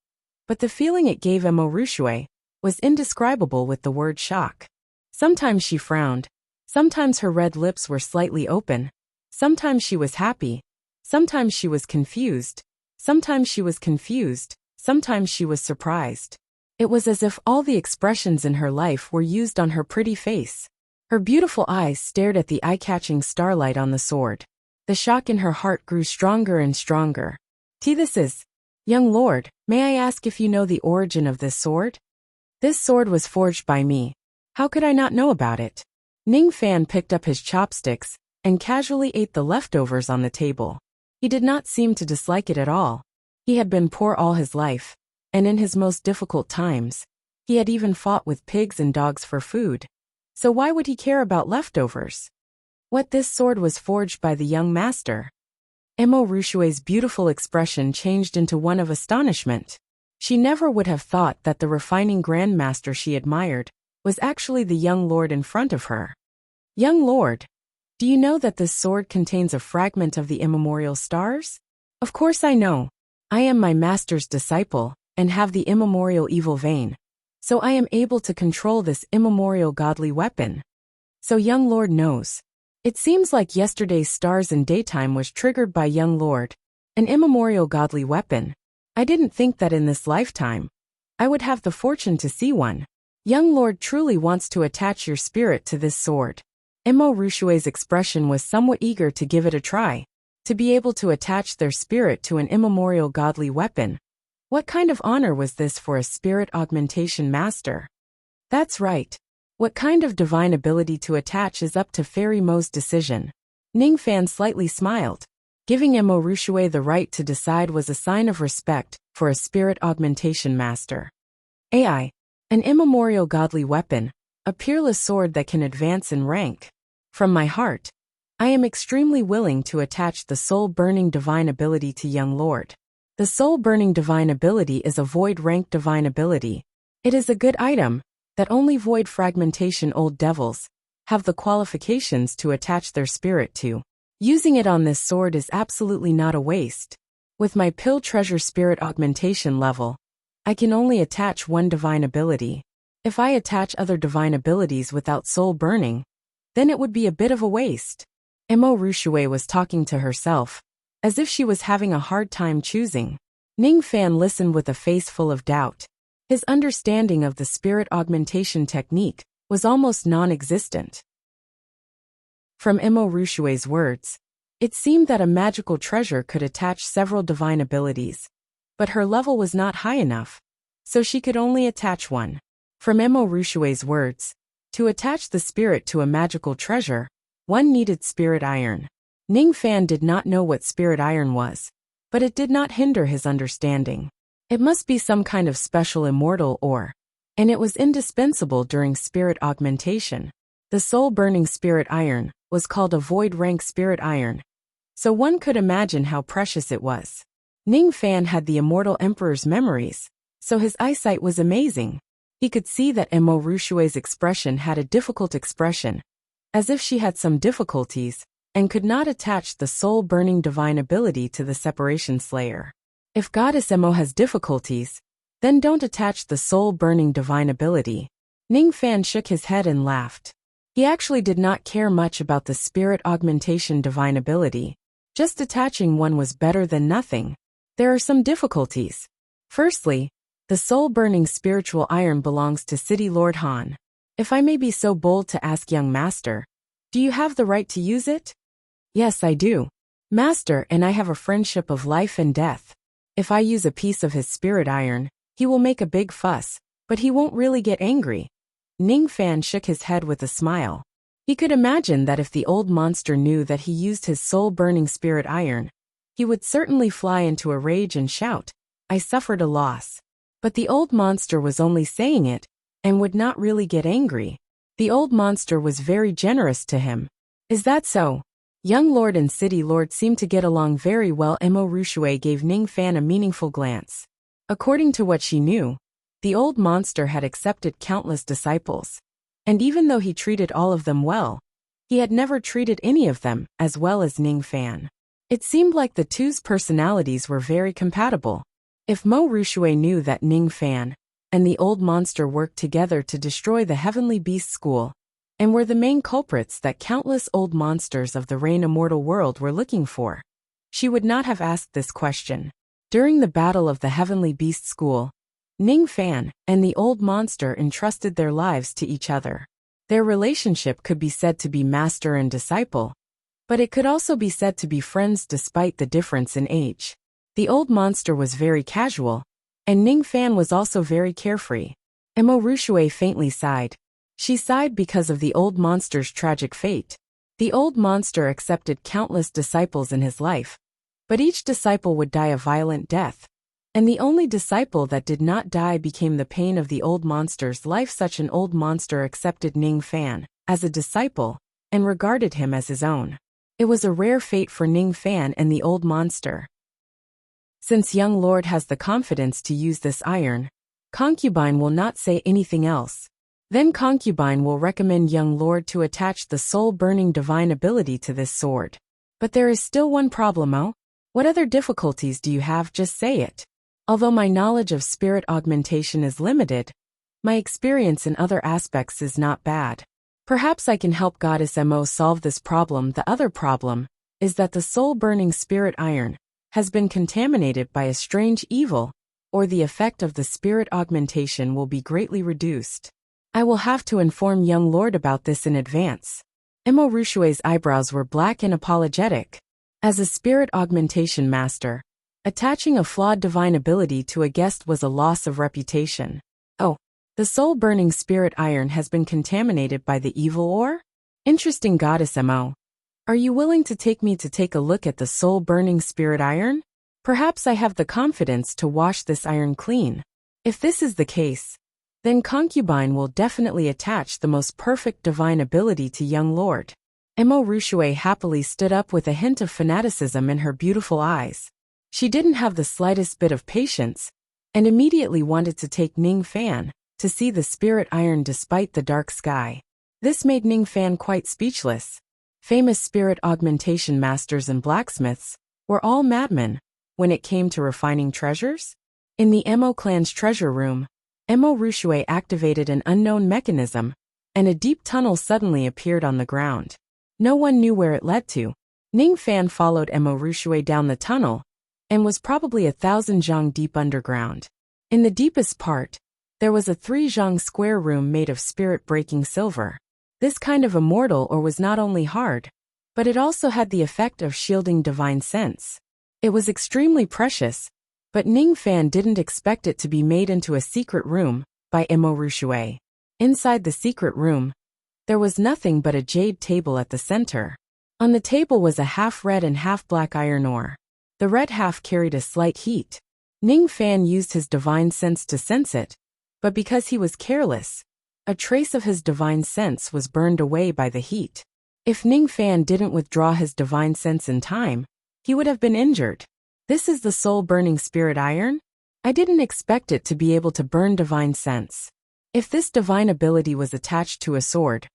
but the feeling it gave Imo Rushue was indescribable with the word shock. Sometimes she frowned, sometimes her red lips were slightly open, sometimes she was happy, sometimes she was confused, sometimes she was surprised. It was as if all the expressions in her life were used on her pretty face. Her beautiful eyes stared at the eye-catching starlight on the sword. The shock in her heart grew stronger and stronger. "This is, young lord, may I ask if you know the origin of this sword?" "This sword was forged by me. How could I not know about it?" Ning Fan picked up his chopsticks and casually ate the leftovers on the table. He did not seem to dislike it at all. He had been poor all his life, and in his most difficult times, he had even fought with pigs and dogs for food. So why would he care about leftovers? What, this sword was forged by the young master? Imo Rushue's beautiful expression changed into one of astonishment. She never would have thought that the refining grandmaster she admired was actually the young lord in front of her. "Young lord, do you know that this sword contains a fragment of the immemorial stars?" "Of course I know. I am my master's disciple, and have the immemorial evil vein, so I am able to control this immemorial godly weapon." "So young lord knows. It seems like yesterday's stars in daytime was triggered by young lord, an immemorial godly weapon. I didn't think that in this lifetime I would have the fortune to see one. Young lord truly wants to attach your spirit to this sword." Imo Rushue's expression was somewhat eager to give it a try, to be able to attach their spirit to an immemorial godly weapon. What kind of honor was this for a spirit augmentation master? That's right. What kind of divine ability to attach is up to Fairy Mo's decision. Ning Fan slightly smiled. Giving Imo Rushue the right to decide was a sign of respect for a spirit augmentation master. AI, an immemorial godly weapon, a peerless sword that can advance in rank. From my heart, I am extremely willing to attach the soul-burning divine ability to young lord. The soul-burning divine ability is a void-rank divine ability. It is a good item that only void fragmentation old devils have the qualifications to attach their spirit to. Using it on this sword is absolutely not a waste. With my pill treasure spirit augmentation level, I can only attach one divine ability. If I attach other divine abilities without soul burning, then it would be a bit of a waste. Imo Rushue was talking to herself, as if she was having a hard time choosing. Ning Fan listened with a face full of doubt. His understanding of the spirit augmentation technique was almost non-existent. From Imo Rushue's words, it seemed that a magical treasure could attach several divine abilities, but her level was not high enough, so she could only attach one. From Imo Rushue's words, to attach the spirit to a magical treasure, one needed spirit iron. Ning Fan did not know what spirit iron was, but it did not hinder his understanding. It must be some kind of special immortal ore, and it was indispensable during spirit augmentation. The soul-burning spirit iron was called a void-rank spirit iron, so one could imagine how precious it was. Ning Fan had the immortal emperor's memories, so his eyesight was amazing. He could see that Imo Rushue's expression had a difficult expression, as if she had some difficulties, and could not attach the soul-burning divine ability to the separation slayer. If Goddess Imo has difficulties, then don't attach the soul-burning divine ability. Ning Fan shook his head and laughed. He actually did not care much about the spirit augmentation divine ability. Just attaching one was better than nothing. There are some difficulties. Firstly, the soul-burning spiritual iron belongs to City Lord Han. If I may be so bold to ask, young master, do you have the right to use it? Yes, I do. Master and I have a friendship of life and death. If I use a piece of his spirit iron, he will make a big fuss, but he won't really get angry. Ning Fan shook his head with a smile. He could imagine that if the old monster knew that he used his soul-burning spirit iron, he would certainly fly into a rage and shout, "I suffered a loss." But the old monster was only saying it, and would not really get angry. The old monster was very generous to him. Is that so? Young Lord and City Lord seemed to get along very well. Imo Rushue gave Ning Fan a meaningful glance. According to what she knew, the old monster had accepted countless disciples, and even though he treated all of them well, he had never treated any of them as well as Ning Fan. It seemed like the two's personalities were very compatible. If Mo Rushue knew that Ning Fan and the old monster worked together to destroy the Heavenly Beast School, and were the main culprits that countless old monsters of the Rain Immortal world were looking for, she would not have asked this question. During the battle of the Heavenly Beast School, Ning Fan and the old monster entrusted their lives to each other. Their relationship could be said to be master and disciple, but it could also be said to be friends despite the difference in age. The old monster was very casual, and Ning Fan was also very carefree. Imo Rushue faintly sighed. She sighed because of the old monster's tragic fate. The old monster accepted countless disciples in his life, but each disciple would die a violent death, and the only disciple that did not die became the pain of the old monster's life. Such an old monster accepted Ning Fan as a disciple and regarded him as his own. It was a rare fate for Ning Fan and the old monster. Since young Lord has the confidence to use this iron, Concubine will not say anything else. Then Concubine will recommend young Lord to attach the soul-burning divine ability to this sword. But there is still one problem. Oh? What other difficulties do you have? Just say it. Although my knowledge of spirit augmentation is limited, my experience in other aspects is not bad. Perhaps I can help Goddess Mo solve this problem. The other problem is that the soul-burning spirit iron has been contaminated by a strange evil, or the effect of the spirit augmentation will be greatly reduced. I will have to inform young Lord about this in advance. Imo Rushue's eyebrows were black and apologetic. As a spirit augmentation master, attaching a flawed divine ability to a guest was a loss of reputation. Oh, the soul-burning spirit iron has been contaminated by the evil ore? Interesting. Goddess Mo. Are you willing to take me to take a look at the soul-burning spirit iron? Perhaps I have the confidence to wash this iron clean. If this is the case, then Concubine will definitely attach the most perfect divine ability to young Lord. Imo Rushue happily stood up with a hint of fanaticism in her beautiful eyes. She didn't have the slightest bit of patience, and immediately wanted to take Ning Fan to see the spirit iron despite the dark sky. This made Ning Fan quite speechless. Famous spirit augmentation masters and blacksmiths were all madmen when it came to refining treasures. In the Emo clan's treasure room, Imo Rushue activated an unknown mechanism, and a deep tunnel suddenly appeared on the ground. No one knew where it led to. Ning Fan followed Imo Rushue down the tunnel, and was probably 1,000 zhang deep underground. In the deepest part, There was a 3-zhang square room made of spirit-breaking silver. This kind of immortal ore was not only hard, but it also had the effect of shielding divine sense. It was extremely precious, but Ning Fan didn't expect it to be made into a secret room by Emo Rushui. Inside the secret room, there was nothing but a jade table at the center. On the table was a half-red and half-black iron ore. The red half carried a slight heat. Ning Fan used his divine sense to sense it, but because he was careless, a trace of his divine sense was burned away by the heat. If Ning Fan didn't withdraw his divine sense in time, he would have been injured. This is the soul-burning spirit iron? I didn't expect it to be able to burn divine sense. If this divine ability was attached to a sword,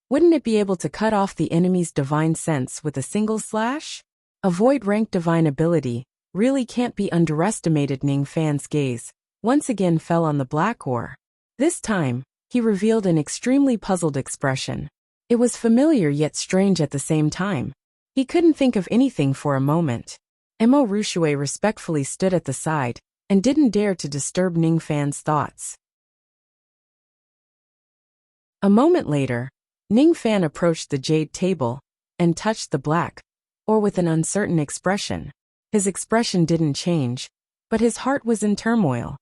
wouldn't it be able to cut off the enemy's divine sense with a single slash? A void-rank divine ability really can't be underestimated. Ning Fan's gaze once again fell on the black ore. This time, he revealed an extremely puzzled expression. It was familiar yet strange at the same time. He couldn't think of anything for a moment. Emo Rushui respectfully stood at the side and didn't dare to disturb Ning Fan's thoughts. A moment later, Ning Fan approached the jade table and touched the black ore with an uncertain expression. His expression didn't change, but his heart was in turmoil.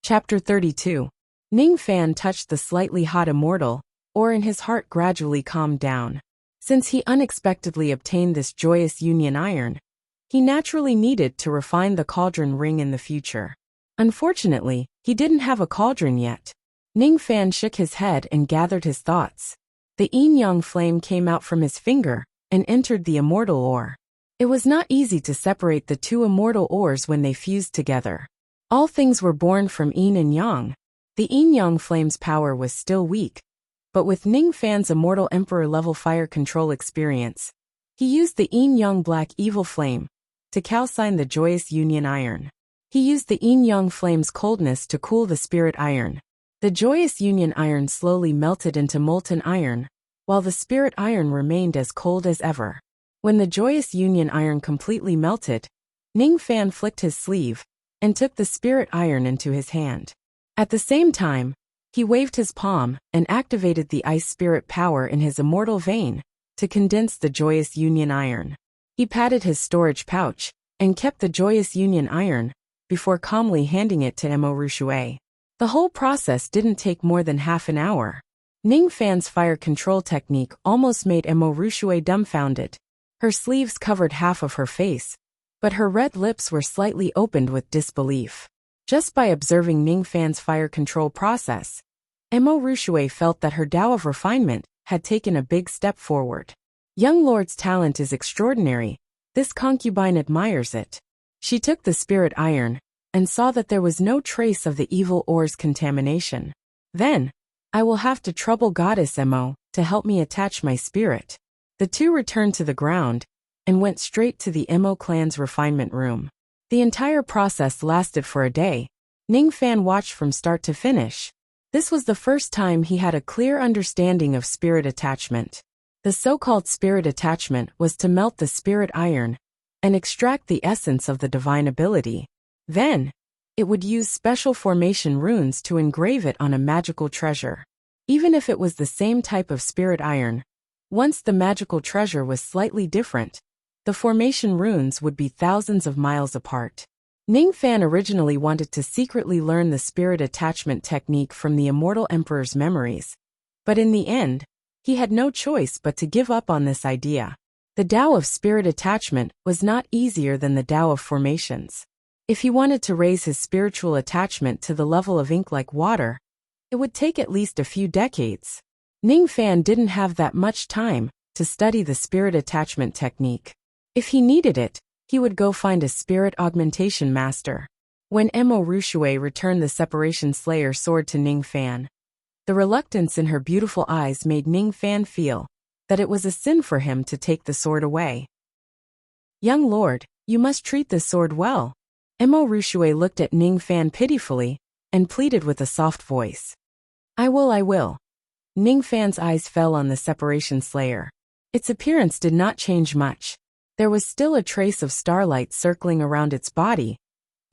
Chapter 32. Ning Fan touched the slightly hot immortal ore and his heart gradually calmed down. Since he unexpectedly obtained this joyous union iron, he naturally needed to refine the cauldron ring in the future. Unfortunately, he didn't have a cauldron yet. Ning Fan shook his head and gathered his thoughts. The yin-yang flame came out from his finger and entered the immortal ore. It was not easy to separate the two immortal ores when they fused together. All things were born from yin and yang. The yin-yang flame's power was still weak, but with Ning Fan's immortal emperor-level fire control experience, he used the yin-yang black evil flame to calcine the joyous union iron. He used the yin-yang flame's coldness to cool the spirit iron. The joyous union iron slowly melted into molten iron, while the spirit iron remained as cold as ever. When the joyous union iron completely melted, Ning Fan flicked his sleeve and took the spirit iron into his hand. At the same time, he waved his palm and activated the ice spirit power in his immortal vein to condense the joyous union iron. He patted his storage pouch and kept the joyous union iron before calmly handing it to Emo Rushui. The whole process didn't take more than half an hour. Ning Fan's fire control technique almost made Emo Rushui dumbfounded. Her sleeves covered half of her face, but her red lips were slightly opened with disbelief. Just by observing Ning Fan's fire control process, Emo Rushui felt that her Tao of refinement had taken a big step forward. Young Lord's talent is extraordinary. This concubine admires it. She took the spirit iron and saw that there was no trace of the evil ore's contamination. Then, I will have to trouble Goddess Emo to help me attach my spirit. The two returned to the ground and went straight to the Emo clan's refinement room. The entire process lasted for a day. Ning Fan watched from start to finish. This was the first time he had a clear understanding of spirit attachment. The so-called spirit attachment was to melt the spirit iron and extract the essence of the divine ability. Then, it would use special formation runes to engrave it on a magical treasure. Even if it was the same type of spirit iron, once the magical treasure was slightly different, the formation runes would be thousands of miles apart. Ning Fan originally wanted to secretly learn the spirit attachment technique from the immortal emperor's memories, but in the end, he had no choice but to give up on this idea. The Tao of spirit attachment was not easier than the Tao of formations. If he wanted to raise his spiritual attachment to the level of ink like water, it would take at least a few decades. Ning Fan didn't have that much time to study the spirit attachment technique. If he needed it, he would go find a spirit augmentation master. When Emo Rushui returned the Separation Slayer sword to Ning Fan, the reluctance in her beautiful eyes made Ning Fan feel that it was a sin for him to take the sword away. Young lord, you must treat this sword well. Emo Rushui looked at Ning Fan pitifully and pleaded with a soft voice. I will. Ning Fan's eyes fell on the Separation Slayer. Its appearance did not change much. There was still a trace of starlight circling around its body,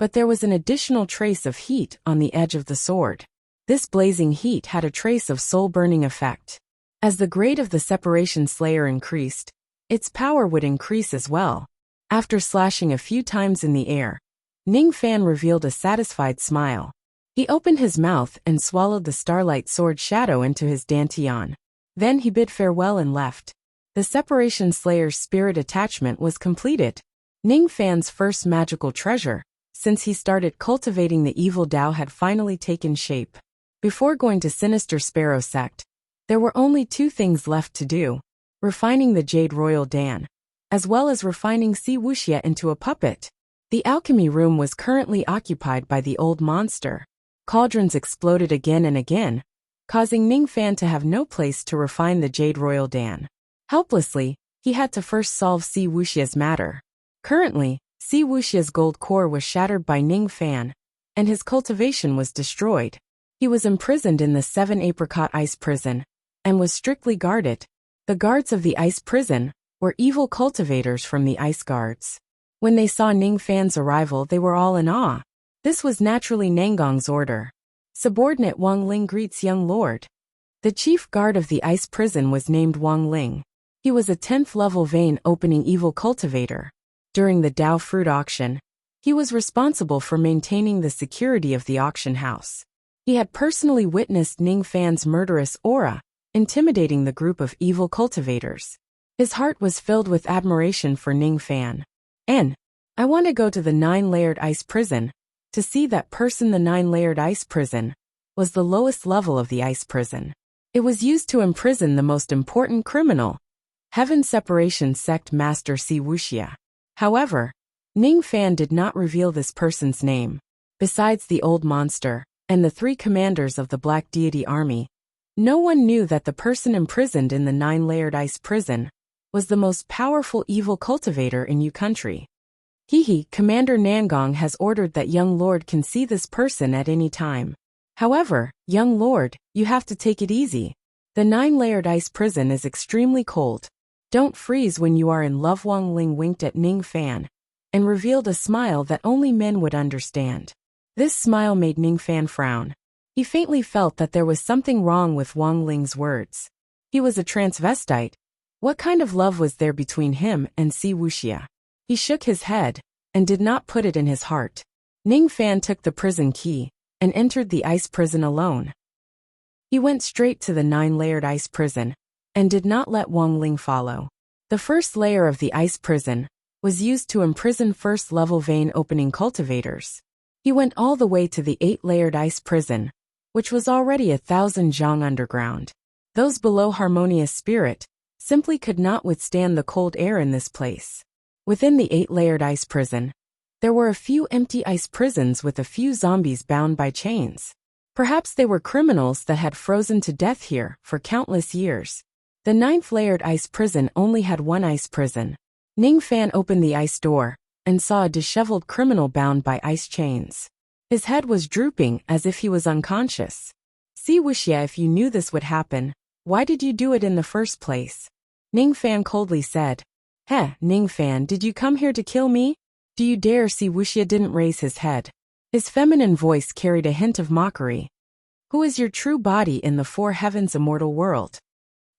but there was an additional trace of heat on the edge of the sword. This blazing heat had a trace of soul-burning effect. As the grade of the Separation Slayer increased, its power would increase as well. After slashing a few times in the air, Ning Fan revealed a satisfied smile. He opened his mouth and swallowed the starlight sword shadow into his dantian. Then he bid farewell and left. The Separation Slayer's spirit attachment was completed. Ning Fan's first magical treasure, since he started cultivating the evil Tao, had finally taken shape. Before going to Sinister Sparrow Sect, there were only two things left to do: refining the Jade Royal Dan, as well as refining Si Wuxia into a puppet. The alchemy room was currently occupied by the old monster. Cauldrons exploded again and again, causing Ning Fan to have no place to refine the Jade Royal Dan. Helplessly, he had to first solve Si Wuxia's matter. Currently, Si Wuxia's gold core was shattered by Ning Fan, and his cultivation was destroyed. He was imprisoned in the 7-apricot ice prison, and was strictly guarded. The guards of the ice prison were evil cultivators from the ice guards. When they saw Ning Fan's arrival, they were all in awe. This was naturally Nangong's order. Subordinate Wang Ling greets young lord. The chief guard of the ice prison was named Wang Ling. He was a 10th level vein opening evil cultivator. During the Tao fruit auction, he was responsible for maintaining the security of the auction house. He had personally witnessed Ning Fan's murderous aura, intimidating the group of evil cultivators. His heart was filled with admiration for Ning Fan. I want to go to the 9-layered ice prison. To see that person, the 9-layered ice prison was the lowest level of the ice prison. It was used to imprison the most important criminal, Heaven Separation Sect Master Si Wuxia. However, Ning Fan did not reveal this person's name. Besides the old monster and the 3 commanders of the Black Deity Army, no one knew that the person imprisoned in the 9-layered ice prison was the most powerful evil cultivator in Yu country. Commander Nangong has ordered that young lord can see this person at any time. However, young lord, you have to take it easy. The 9-layered ice prison is extremely cold. Don't freeze when you are in love. Wang Ling winked at Ning Fan and revealed a smile that only men would understand. This smile made Ning Fan frown. He faintly felt that there was something wrong with Wang Ling's words. He was a transvestite. What kind of love was there between him and Si Wuxia? He shook his head and did not put it in his heart. Ning Fan took the prison key and entered the ice prison alone. He went straight to the 9-layered ice prison and did not let Wang Ling follow. The first layer of the ice prison was used to imprison first-level vein opening cultivators. He went all the way to the 8-layered ice prison, which was already 1,000 zhang underground. Those below Harmonious Spirit simply could not withstand the cold air in this place. Within the 8-layered ice prison, there were a few empty ice prisons with a few zombies bound by chains. Perhaps they were criminals that had frozen to death here for countless years. The 9th-layered ice prison only had one ice prison. Ning Fan opened the ice door and saw a disheveled criminal bound by ice chains. His head was drooping as if he was unconscious. Si Wuxia, if you knew this would happen, why did you do it in the first place? Ning Fan coldly said. Ning Fan, did you come here to kill me? Do you dare? Si Wuxia didn't raise his head. His feminine voice carried a hint of mockery. Who is your true body in the 4 heavens immortal world?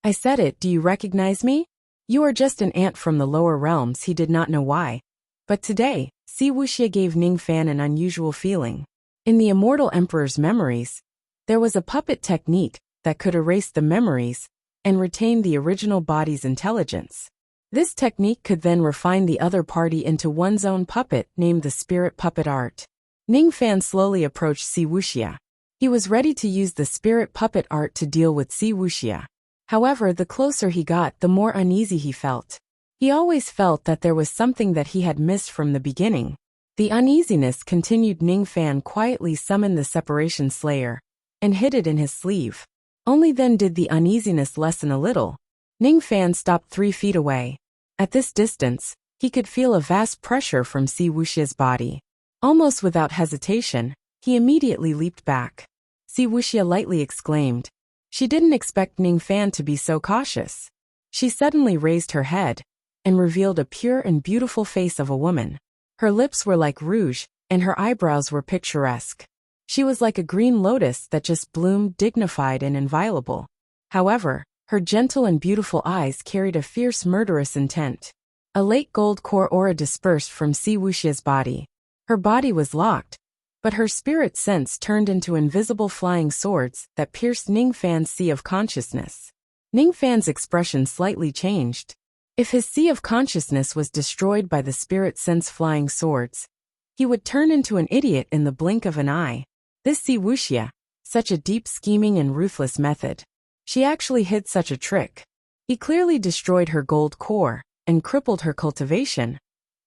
I said it, do you recognize me? You are just an ant from the lower realms. He did not know why. But today, Si Wuxia gave Ning Fan an unusual feeling. In the immortal emperor's memories, there was a puppet technique that could erase the memories and retain the original body's intelligence. This technique could then refine the other party into one's own puppet, named the spirit puppet art. Ning Fan slowly approached Si Wuxia. He was ready to use the spirit puppet art to deal with Si Wuxia. However, the closer he got, the more uneasy he felt. He always felt that there was something that he had missed from the beginning. The uneasiness continued. Ning Fan quietly summoned the Separation Slayer and hid it in his sleeve. Only then did the uneasiness lessen a little. Ning Fan stopped 3 feet away. At this distance, he could feel a vast pressure from Si Wuxia's body. Almost without hesitation, he immediately leaped back. Si Wuxia lightly exclaimed. She didn't expect Ning Fan to be so cautious. She suddenly raised her head and revealed a pure and beautiful face of a woman. Her lips were like rouge, and her eyebrows were picturesque. She was like a green lotus that just bloomed, dignified and inviolable. However, her gentle and beautiful eyes carried a fierce, murderous intent. A late gold core aura dispersed from Wuxia's body. Her body was locked, but her spirit sense turned into invisible flying swords that pierced Ningfan's sea of consciousness. Ningfan's expression slightly changed. If his sea of consciousness was destroyed by the spirit sense flying swords, he would turn into an idiot in the blink of an eye. This Wuxia, such a deep scheming and ruthless method. She actually hid such a trick. He clearly destroyed her gold core and crippled her cultivation,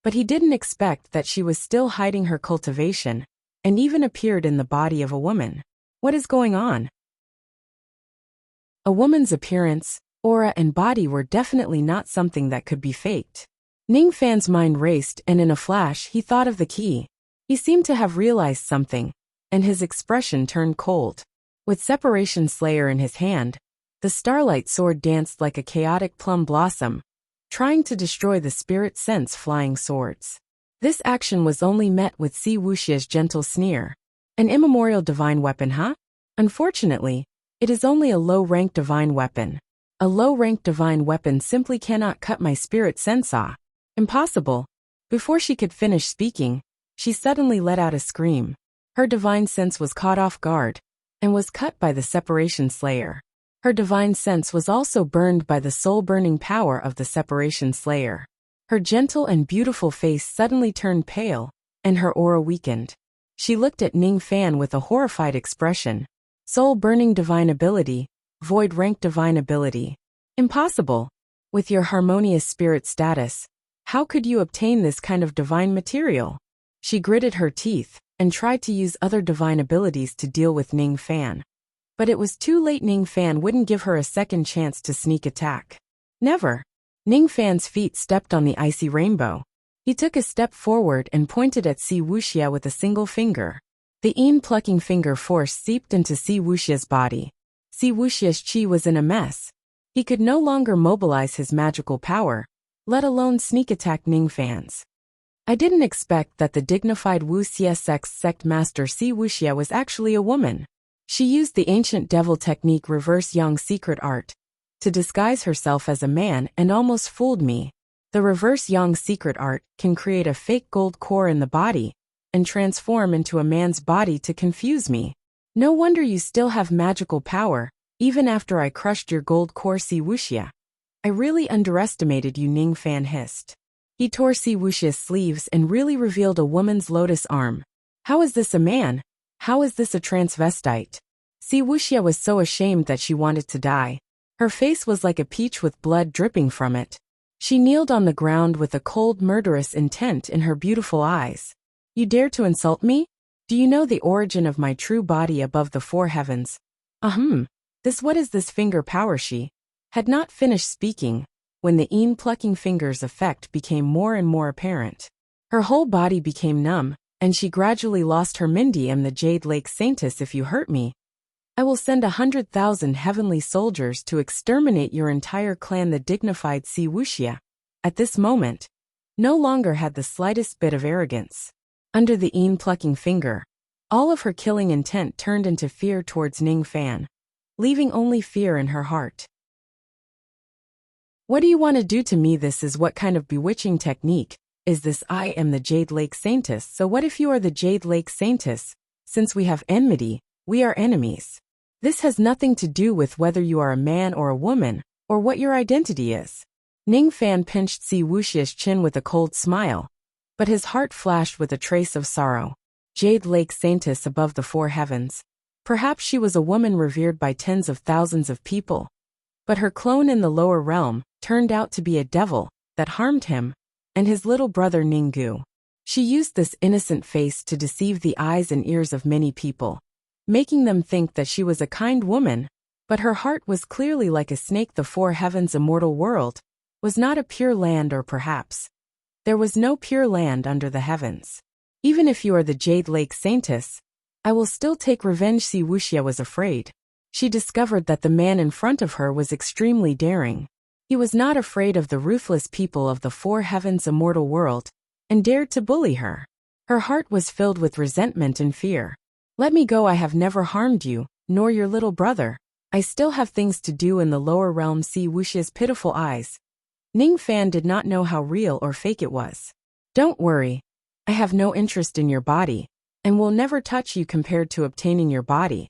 but he didn't expect that she was still hiding her cultivation and even appeared in the body of a woman. What is going on? A woman's appearance, aura and body were definitely not something that could be faked. Ningfan's mind raced, and in a flash he thought of the key. He seemed to have realized something, and his expression turned cold. With Separation Slayer in his hand, the starlight sword danced like a chaotic plum blossom, trying to destroy the spirit sense flying swords. This action was only met with Wuxia's gentle sneer. An immemorial divine weapon, huh? Unfortunately, it is only a low-rank divine weapon. A low-rank divine weapon simply cannot cut my spirit sense off. Impossible. Before she could finish speaking, she suddenly let out a scream. Her divine sense was caught off guard and was cut by the Separation Slayer. Her divine sense was also burned by the soul-burning power of the Separation Slayer. Her gentle and beautiful face suddenly turned pale, and her aura weakened. She looked at Ningfan with a horrified expression. Soul-burning divine ability, void-rank divine ability. Impossible. With your harmonious spirit status, how could you obtain this kind of divine material? She gritted her teeth and tried to use other divine abilities to deal with Ningfan. But it was too late. Ningfan wouldn't give her a second chance to sneak attack. Never. Ningfan's feet stepped on the icy rainbow. He took a step forward and pointed at Wuxia with a single finger. The plucking finger force seeped into Wuxia's body. Wuxia's chi was in a mess. He could no longer mobilize his magical power, let alone sneak attack Ningfan's. I didn't expect that the dignified Wuxia sect master Wuxia was actually a woman. She used the ancient devil technique reverse yang secret art to disguise herself as a man and almost fooled me. The reverse yang secret art can create a fake gold core in the body and transform into a man's body to confuse me. No wonder you still have magical power, even after I crushed your gold core. Wuxia. I really underestimated you, Ningfan hissed. He tore Wuxia's sleeves and really revealed a woman's lotus arm. How is this a man? How is this a transvestite? Wuxia was so ashamed that she wanted to die. Her face was like a peach with blood dripping from it. She kneeled on the ground with a cold, murderous intent in her beautiful eyes. You dare to insult me? Do you know the origin of my true body above the four heavens? What is this finger power? She had not finished speaking when the plucking fingers effect became more and more apparent. Her whole body became numb, and she gradually lost her Mindy. Am the Jade Lake Saintess. If you hurt me, I will send 100,000 heavenly soldiers to exterminate your entire clan. The dignified Wuxia, at this moment, no longer had the slightest bit of arrogance. Under the plucking finger, all of her killing intent turned into fear towards Ningfan, leaving only fear in her heart. What do you want to do to me? This is what kind of bewitching technique is this? I am the Jade Lake Saintess. So what if you are the Jade Lake Saintess? Since we have enmity, we are enemies. This has nothing to do with whether you are a man or a woman, or what your identity is. Ningfan pinched Wuxia's chin with a cold smile, but his heart flashed with a trace of sorrow. Jade Lake Saintess above the four heavens. Perhaps she was a woman revered by tens of thousands of people. But her clone in the lower realm turned out to be a devil that harmed him and his little brother Ninggu. She used this innocent face to deceive the eyes and ears of many people, making them think that she was a kind woman, but her heart was clearly like a snake. The four heavens immortal world was not a pure land, or perhaps there was no pure land under the heavens. Even if you are the Jade Lake Saintess, I will still take revenge. Wuxia was afraid. She discovered that the man in front of her was extremely daring. He was not afraid of the ruthless people of the four heavens immortal world and dared to bully her. Her heart was filled with resentment and fear. "Let me go, I have never harmed you, nor your little brother. I still have things to do in the lower realm." See Wuxia's pitiful eyes. Ning Fan did not know how real or fake it was. "Don't worry. I have no interest in your body, and will never touch you compared to obtaining your body.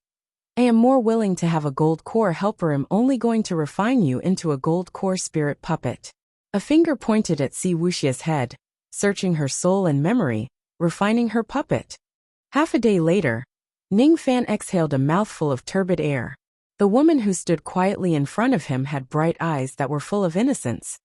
I am more willing to have a gold core helper. I'm only going to refine you into a gold core spirit puppet." A finger pointed at Si Wuxia's head, searching her soul and memory, refining her puppet. Half a day later, Ning Fan exhaled a mouthful of turbid air. The woman who stood quietly in front of him had bright eyes that were full of innocence,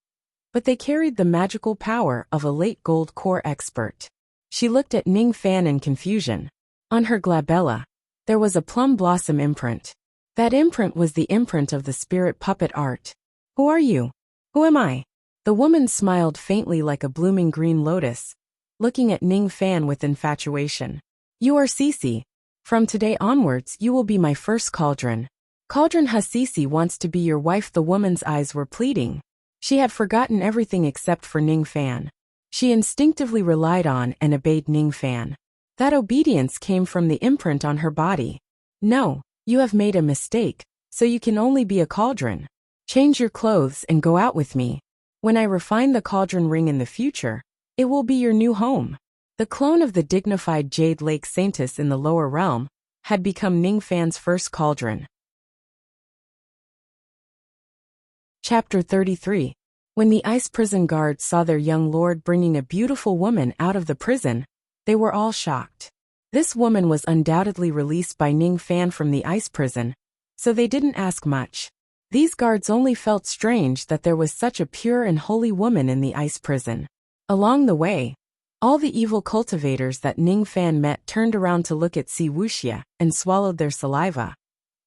but they carried the magical power of a late gold core expert. She looked at Ning Fan in confusion. On her glabella, there was a plum blossom imprint. That imprint was the imprint of the spirit puppet art. "Who are you? Who am I?" The woman smiled faintly like a blooming green lotus, looking at Ning Fan with infatuation. "You are Cici. From today onwards you will be my first cauldron. Cauldron Ha Cici wants to be your wife." The woman's eyes were pleading. She had forgotten everything except for Ning Fan. She instinctively relied on and obeyed Ning Fan. That obedience came from the imprint on her body. "No, you have made a mistake, so you can only be a cauldron. Change your clothes and go out with me. When I refine the cauldron ring in the future, it will be your new home." The clone of the dignified Jade Lake Saintess in the lower realm had become Ning Fan's first cauldron. Chapter 33. When the ice prison guards saw their young lord bringing a beautiful woman out of the prison, they were all shocked. This woman was undoubtedly released by Ning Fan from the ice prison, so they didn't ask much. These guards only felt strange that there was such a pure and holy woman in the ice prison. Along the way, all the evil cultivators that Ning Fan met turned around to look at Si Wuxia and swallowed their saliva.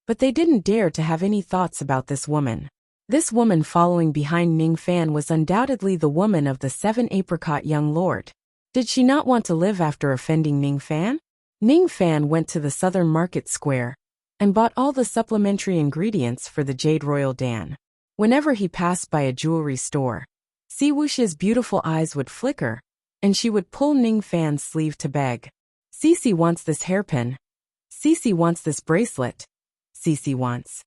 But they didn't dare to have any thoughts about this woman. This woman following behind Ning Fan was undoubtedly the woman of the 7-apricot young lord. Did she not want to live after offending Ning Fan? Ning Fan went to the southern market square and bought all the supplementary ingredients for the Jade Royal Dan. Whenever he passed by a jewelry store, Si Wuxia's beautiful eyes would flicker, and she would pull Ning Fan's sleeve to beg. "Cici wants this hairpin. Cici wants this bracelet. Cici wants."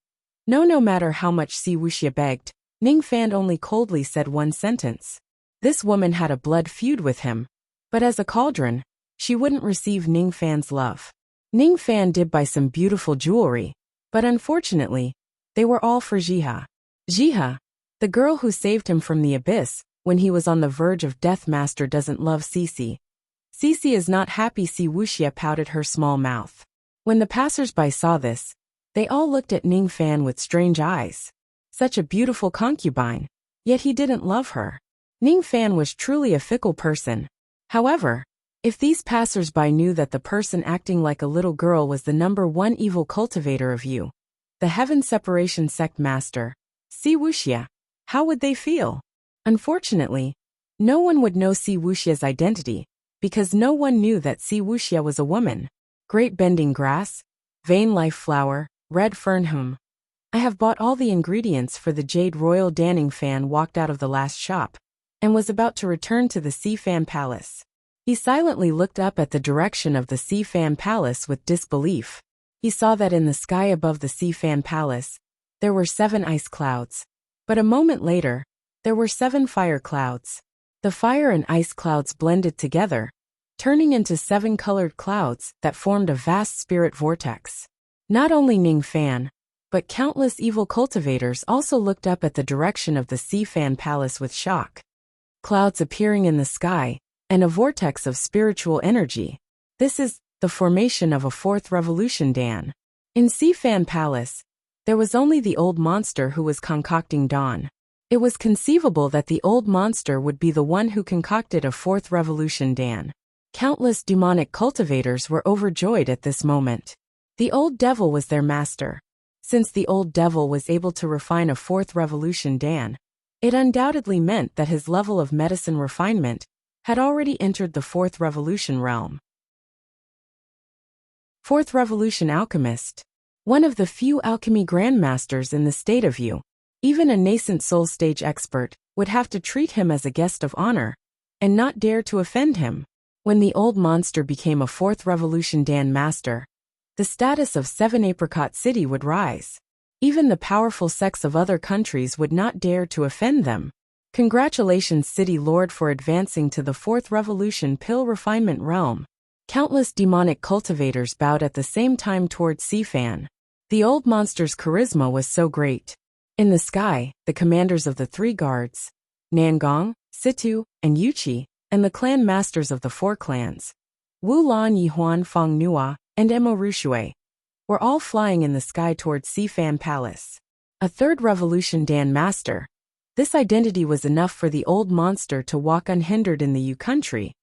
No matter how much Si Wuxia begged, Ning Fan only coldly said one sentence. This woman had a blood feud with him, but as a cauldron, she wouldn't receive Ning Fan's love. Ning Fan did buy some beautiful jewelry, but unfortunately, they were all for Jiha. Jiha, the girl who saved him from the abyss when he was on the verge of death, master doesn't love Cici. Cici is not happy. Si Wuxia pouted her small mouth. When the passers-by saw this, they all looked at Ning Fan with strange eyes. Such a beautiful concubine, yet he didn't love her. Ning Fan was truly a fickle person. However, if these passers-by knew that the person acting like a little girl was the #1 evil cultivator of you, the Heaven Separation Sect master, Si Wuxia, how would they feel? Unfortunately, no one would know Si Wuxia's identity, because no one knew that Si Wuxia was a woman. Great bending grass, vein life flower, red fern. I have bought all the ingredients for the Jade Royal Dan. Ning Fan walked out of the last shop and was about to return to the Si Fan Palace. He silently looked up at the direction of the Si Fan Palace with disbelief. He saw that in the sky above the Si Fan Palace, there were 7 ice clouds. But a moment later, there were 7 fire clouds. The fire and ice clouds blended together, turning into 7 colored clouds that formed a vast spirit vortex. Not only Ning Fan, but countless evil cultivators also looked up at the direction of the Si Fan Palace with shock. Clouds appearing in the sky, and a vortex of spiritual energy. This is the formation of a 4th revolution Dan. In Si Fan Palace, there was only the old monster who was concocting dawn. It was conceivable that the old monster would be the one who concocted a 4th revolution Dan. Countless demonic cultivators were overjoyed at this moment. The old devil was their master. Since the old devil was able to refine a 4th revolution Dan, it undoubtedly meant that his level of medicine refinement had already entered the 4th revolution realm. 4th revolution alchemist. One of the few alchemy grandmasters in the state of Yu. Even a nascent soul stage expert would have to treat him as a guest of honor and not dare to offend him. When the old monster became a fourth revolution Dan master, the status of Seven Apricot City would rise. Even the powerful sects of other countries would not dare to offend them. Congratulations, City Lord, for advancing to the fourth revolution pill refinement realm. Countless demonic cultivators bowed at the same time towards Sifan. The old monster's charisma was so great. In the sky, the commanders of the three guards, Nangong, Situ, and Yuchi, and the clan masters of the four clans, Wu Lan Yihuan Feng Nua, and Emo Rushui, were all flying in the sky towards Sifan Palace. A third revolution Dan master. This identity was enough for the old monster to walk unhindered in the U country.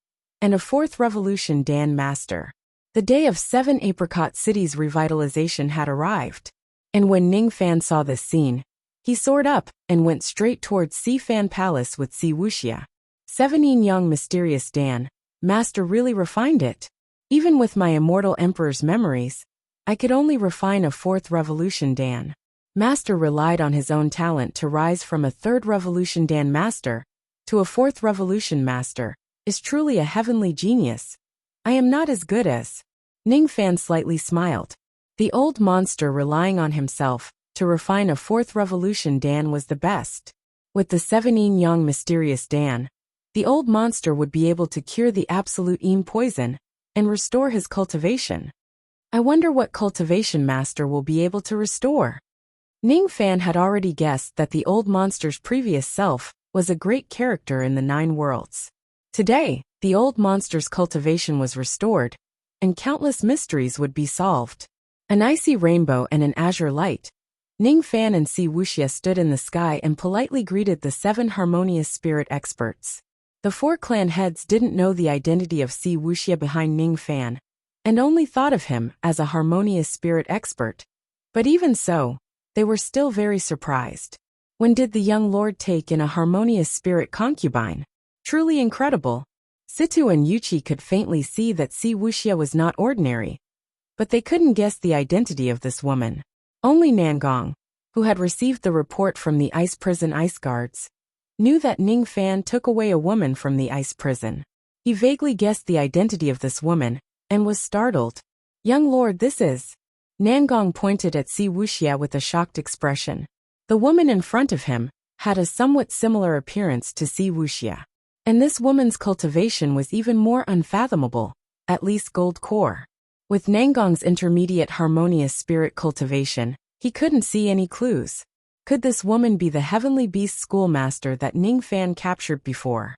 And a fourth revolution Dan master. The day of Seven Apricot City's revitalization had arrived. And when Ning Fan saw this scene, he soared up and went straight towards Sifan Palace with Wuxia. 17 young mysterious Dan, master really refined it. Even with my immortal emperor's memories, I could only refine a fourth revolution Dan. Master relied on his own talent to rise from a third revolution Dan master to a fourth revolution master, is truly a heavenly genius. I am not as good as. Ning Fan slightly smiled. The old monster relying on himself to refine a fourth revolution Dan was the best. With the 17 young mysterious Dan, the old monster would be able to cure the absolute poison and restore his cultivation. I wonder what cultivation master will be able to restore. Ning Fan had already guessed that the old monster's previous self was a great character in the 9 worlds. Today, the old monster's cultivation was restored, and countless mysteries would be solved. An icy rainbow and an azure light. Ning Fan and Wuxia stood in the sky and politely greeted the 7 harmonious spirit experts. The 4 clan heads didn't know the identity of Wuxia behind Ning Fan, and only thought of him as a harmonious spirit expert. But even so, they were still very surprised. When did the young lord take in a harmonious spirit concubine? Truly incredible. Situ and Yuchi could faintly see that Wuxia was not ordinary, but they couldn't guess the identity of this woman. Only Nangong, who had received the report from the ice prison ice guards, knew that Ning Fan took away a woman from the ice prison. He vaguely guessed the identity of this woman, and was startled. Young lord, this is. Nangong pointed at Wuxia with a shocked expression. The woman in front of him had a somewhat similar appearance to Wuxia. And this woman's cultivation was even more unfathomable, at least gold core. With Nangong's intermediate harmonious spirit cultivation, he couldn't see any clues. Could this woman be the heavenly beast schoolmaster that Ning Fan captured before?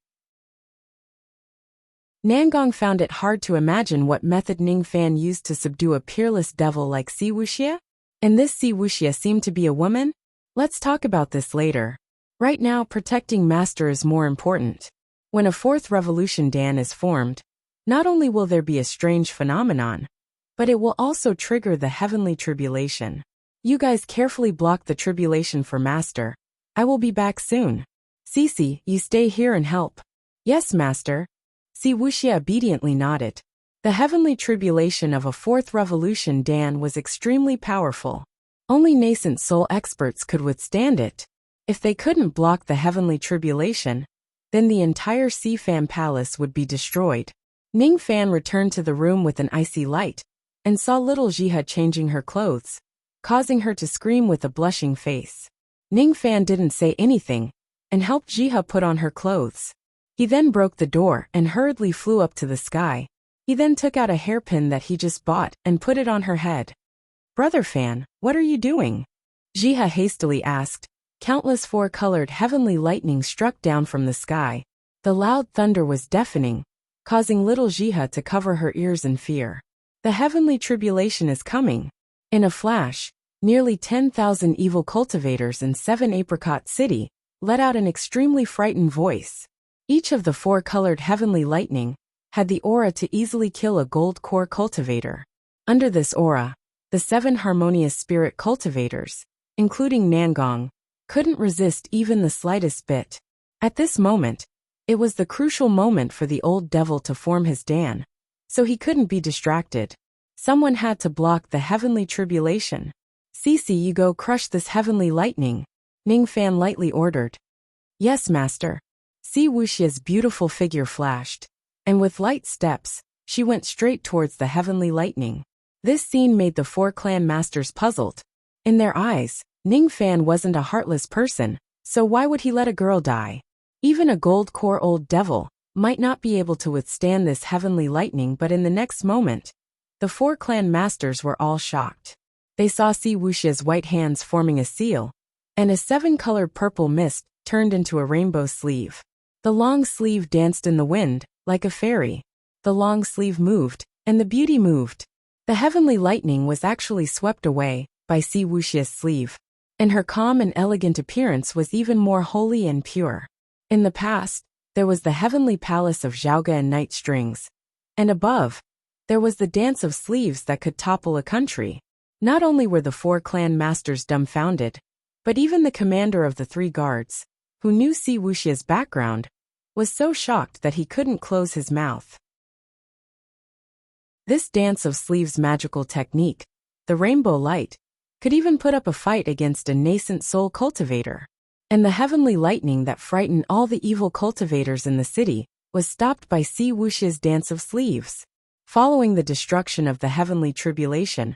Nangong found it hard to imagine what method Ning Fan used to subdue a peerless devil like Wuxia. And this Wuxia seemed to be a woman? Let's talk about this later. Right now, protecting master is more important. When a fourth revolution Dan is formed, not only will there be a strange phenomenon, but it will also trigger the heavenly tribulation. You guys carefully block the tribulation for master. I will be back soon. Cici, you stay here and help. Yes, master. Wuxia obediently nodded. The heavenly tribulation of a fourth revolution Dan was extremely powerful. Only nascent soul experts could withstand it. If they couldn't block the heavenly tribulation, then the entire Sifan Palace would be destroyed. Ning Fan returned to the room with an icy light, and saw little Jiha changing her clothes, causing her to scream with a blushing face. Ning Fan didn't say anything, and helped Jiha put on her clothes. He then broke the door and hurriedly flew up to the sky. He then took out a hairpin that he just bought and put it on her head. Brother Fan, what are you doing? Jiha hastily asked. Countless 4-colored heavenly lightning struck down from the sky. The loud thunder was deafening, causing little Jiha to cover her ears in fear. The heavenly tribulation is coming. In a flash, nearly 10,000 evil cultivators in 7 Apricot City let out an extremely frightened voice. Each of the 4-colored heavenly lightning had the aura to easily kill a gold core cultivator. Under this aura, the 7 harmonious spirit cultivators, including Nangong, couldn't resist even the slightest bit. At this moment, it was the crucial moment for the old devil to form his Dan, so he couldn't be distracted. Someone had to block the heavenly tribulation. Cici, you go crush this heavenly lightning, Ning Fan lightly ordered. Yes, master. Wuxia's beautiful figure flashed, and with light steps, she went straight towards the heavenly lightning. This scene made the four clan masters puzzled. In their eyes, Ning Fan wasn't a heartless person, so why would he let a girl die? Even a gold core old devil might not be able to withstand this heavenly lightning, but in the next moment, the four clan masters were all shocked. They saw Wuxia's white hands forming a seal, and a 7-colored purple mist turned into a rainbow sleeve. The long sleeve danced in the wind, like a fairy. The long sleeve moved, and the beauty moved. The heavenly lightning was actually swept away by Wuxia's sleeve, and her calm and elegant appearance was even more holy and pure. In the past, there was the heavenly palace of Zhaoga and night strings, and above, there was the dance of sleeves that could topple a country. Not only were the four clan masters dumbfounded, but even the commander of the 3 guards, who knew Wuxia's background, was so shocked that he couldn't close his mouth. This dance of sleeves' magical technique, the rainbow light, could even put up a fight against a nascent soul cultivator. And the heavenly lightning that frightened all the evil cultivators in the city was stopped by Wuxia's dance of sleeves. Following the destruction of the heavenly tribulation,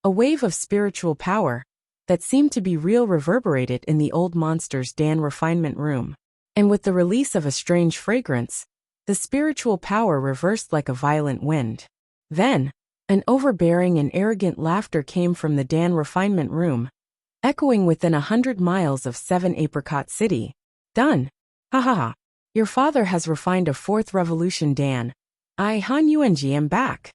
a wave of spiritual power that seemed to be real reverberated in the old monster's Dan refinement room. And with the release of a strange fragrance, the spiritual power reversed like a violent wind. Then, an overbearing and arrogant laughter came from the Dan refinement room, echoing within 100 miles of 7 Apricot City. Done. Ha ha ha. Your father has refined a 4th revolution, Dan. I, Han Yuanji, am back.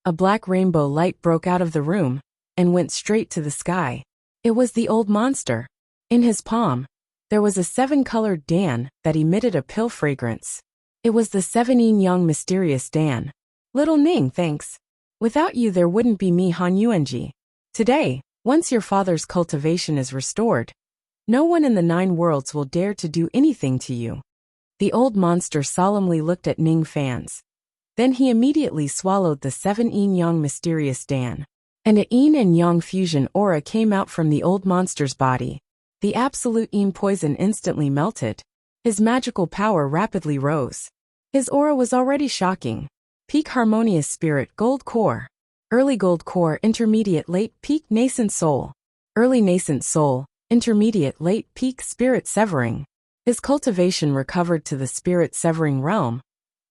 A black rainbow light broke out of the room and went straight to the sky. It was the old monster. In his palm, there was a 7-colored Dan that emitted a pill fragrance. It was the 7 young mysterious Dan. Little Ning, thanks. Without you there wouldn't be me, Han Yuanji. Today, once your father's cultivation is restored, no one in the 9 worlds will dare to do anything to you. The old monster solemnly looked at Ning Fans. Then he immediately swallowed the 7 young mysterious Dan. And a yin and yang fusion aura came out from the old monster's body. The absolute yin poison instantly melted. His magical power rapidly rose. His aura was already shocking. Peak harmonious spirit gold core. Early gold core, intermediate late peak nascent soul. Early nascent soul, intermediate late peak spirit severing. His cultivation recovered to the spirit severing realm,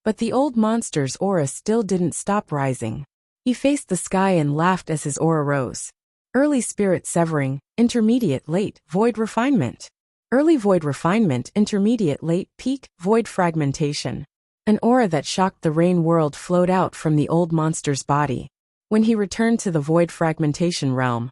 but the old monster's aura still didn't stop rising. He faced the sky and laughed as his aura rose. Early spirit severing, intermediate late void refinement. Early void refinement, intermediate late peak void fragmentation. An aura that shocked the rain world flowed out from the old monster's body. When he returned to the void fragmentation realm,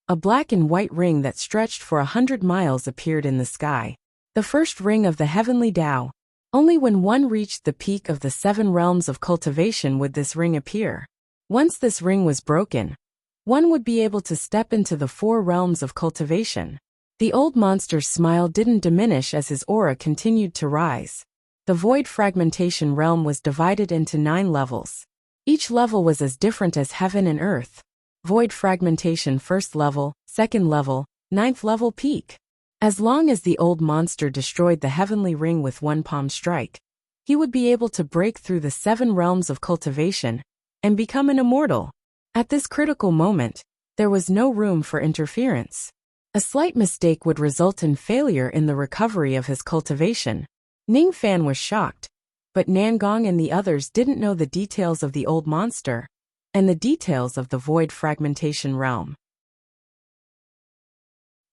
a black and white ring that stretched for 100 miles appeared in the sky. The first ring of the heavenly Tao. Only when one reached the peak of the 7 realms of cultivation would this ring appear. Once this ring was broken, one would be able to step into the 4 realms of cultivation. The old monster's smile didn't diminish as his aura continued to rise. The void fragmentation realm was divided into 9 levels. Each level was as different as heaven and earth. Void fragmentation 1st level, 2nd level, 9th level peak. As long as the old monster destroyed the heavenly ring with one palm strike, he would be able to break through the 7 realms of cultivation and become an immortal. At this critical moment, there was no room for interference. A slight mistake would result in failure in the recovery of his cultivation. Ning Fan was shocked, but Nangong and the others didn't know the details of the old monster and the details of the void fragmentation realm.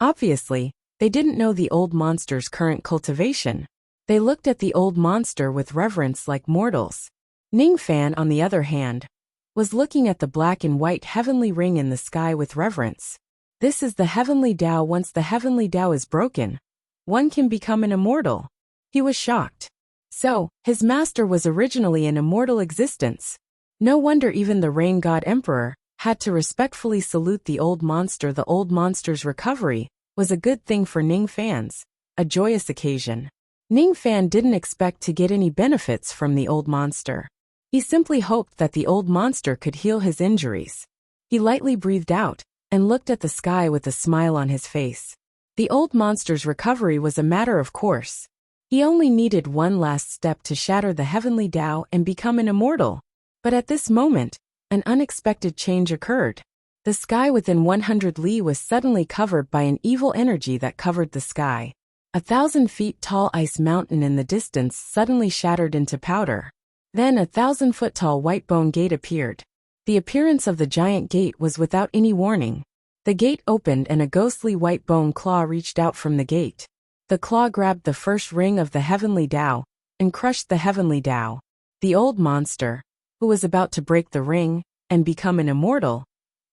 Obviously, they didn't know the old monster's current cultivation. They looked at the old monster with reverence like mortals. Ning Fan, on the other hand, was looking at the black and white heavenly ring in the sky with reverence. This is the heavenly Tao. Once the heavenly Tao is broken, one can become an immortal. He was shocked. So, his master was originally an immortal existence. No wonder even the Rain God Emperor had to respectfully salute the old monster. The old monster's recovery was a good thing for Ning Fans, a joyous occasion. Ning Fan didn't expect to get any benefits from the old monster. He simply hoped that the old monster could heal his injuries. He lightly breathed out and looked at the sky with a smile on his face. The old monster's recovery was a matter of course. He only needed one last step to shatter the heavenly Tao and become an immortal. But at this moment, an unexpected change occurred. The sky within 100 li was suddenly covered by an evil energy that covered the sky. 1,000 feet tall ice mountain in the distance suddenly shattered into powder. Then a 1,000-foot tall white bone gate appeared. The appearance of the giant gate was without any warning. The gate opened and a ghostly white bone claw reached out from the gate. The claw grabbed the first ring of the heavenly Tao and crushed the heavenly Tao. The old monster, who was about to break the ring and become an immortal,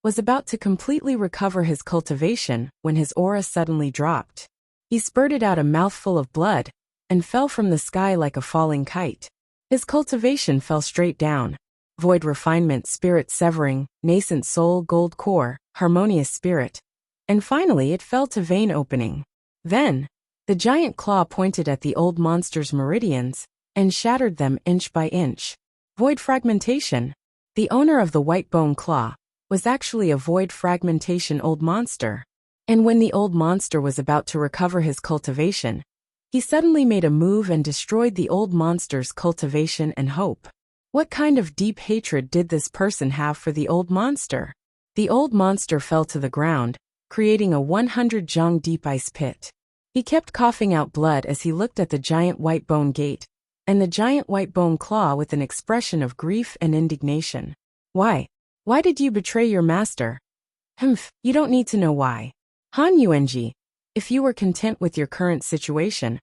was about to completely recover his cultivation when his aura suddenly dropped. He spurted out a mouthful of blood and fell from the sky like a falling kite. His cultivation fell straight down. Void refinement, spirit severing, nascent soul, gold core, harmonious spirit. And finally it fell to vein opening. Then, the giant claw pointed at the old monster's meridians and shattered them inch by inch. Void fragmentation. The owner of the white bone claw was actually a void fragmentation old monster. And when the old monster was about to recover his cultivation, he suddenly made a move and destroyed the old monster's cultivation and hope. What kind of deep hatred did this person have for the old monster? The old monster fell to the ground, creating a 100 jong deep ice pit. He kept coughing out blood as he looked at the giant white bone gate and the giant white bone claw with an expression of grief and indignation. Why? Why did you betray your master? You don't need to know why. Han Yuanji, if you were content with your current situation,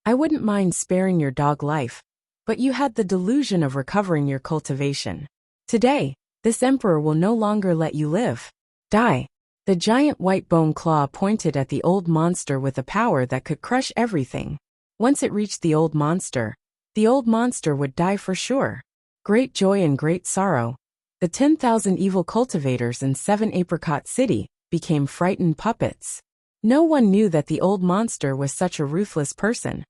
I wouldn't mind sparing your dog life, but you had the delusion of recovering your cultivation. Today, this emperor will no longer let you live. Die. The giant white bone claw pointed at the old monster with a power that could crush everything. Once it reached the old monster would die for sure. Great joy and great sorrow. The 10,000 evil cultivators in 7 Apricot City became frightened puppets. No one knew that the old monster was such a ruthless person.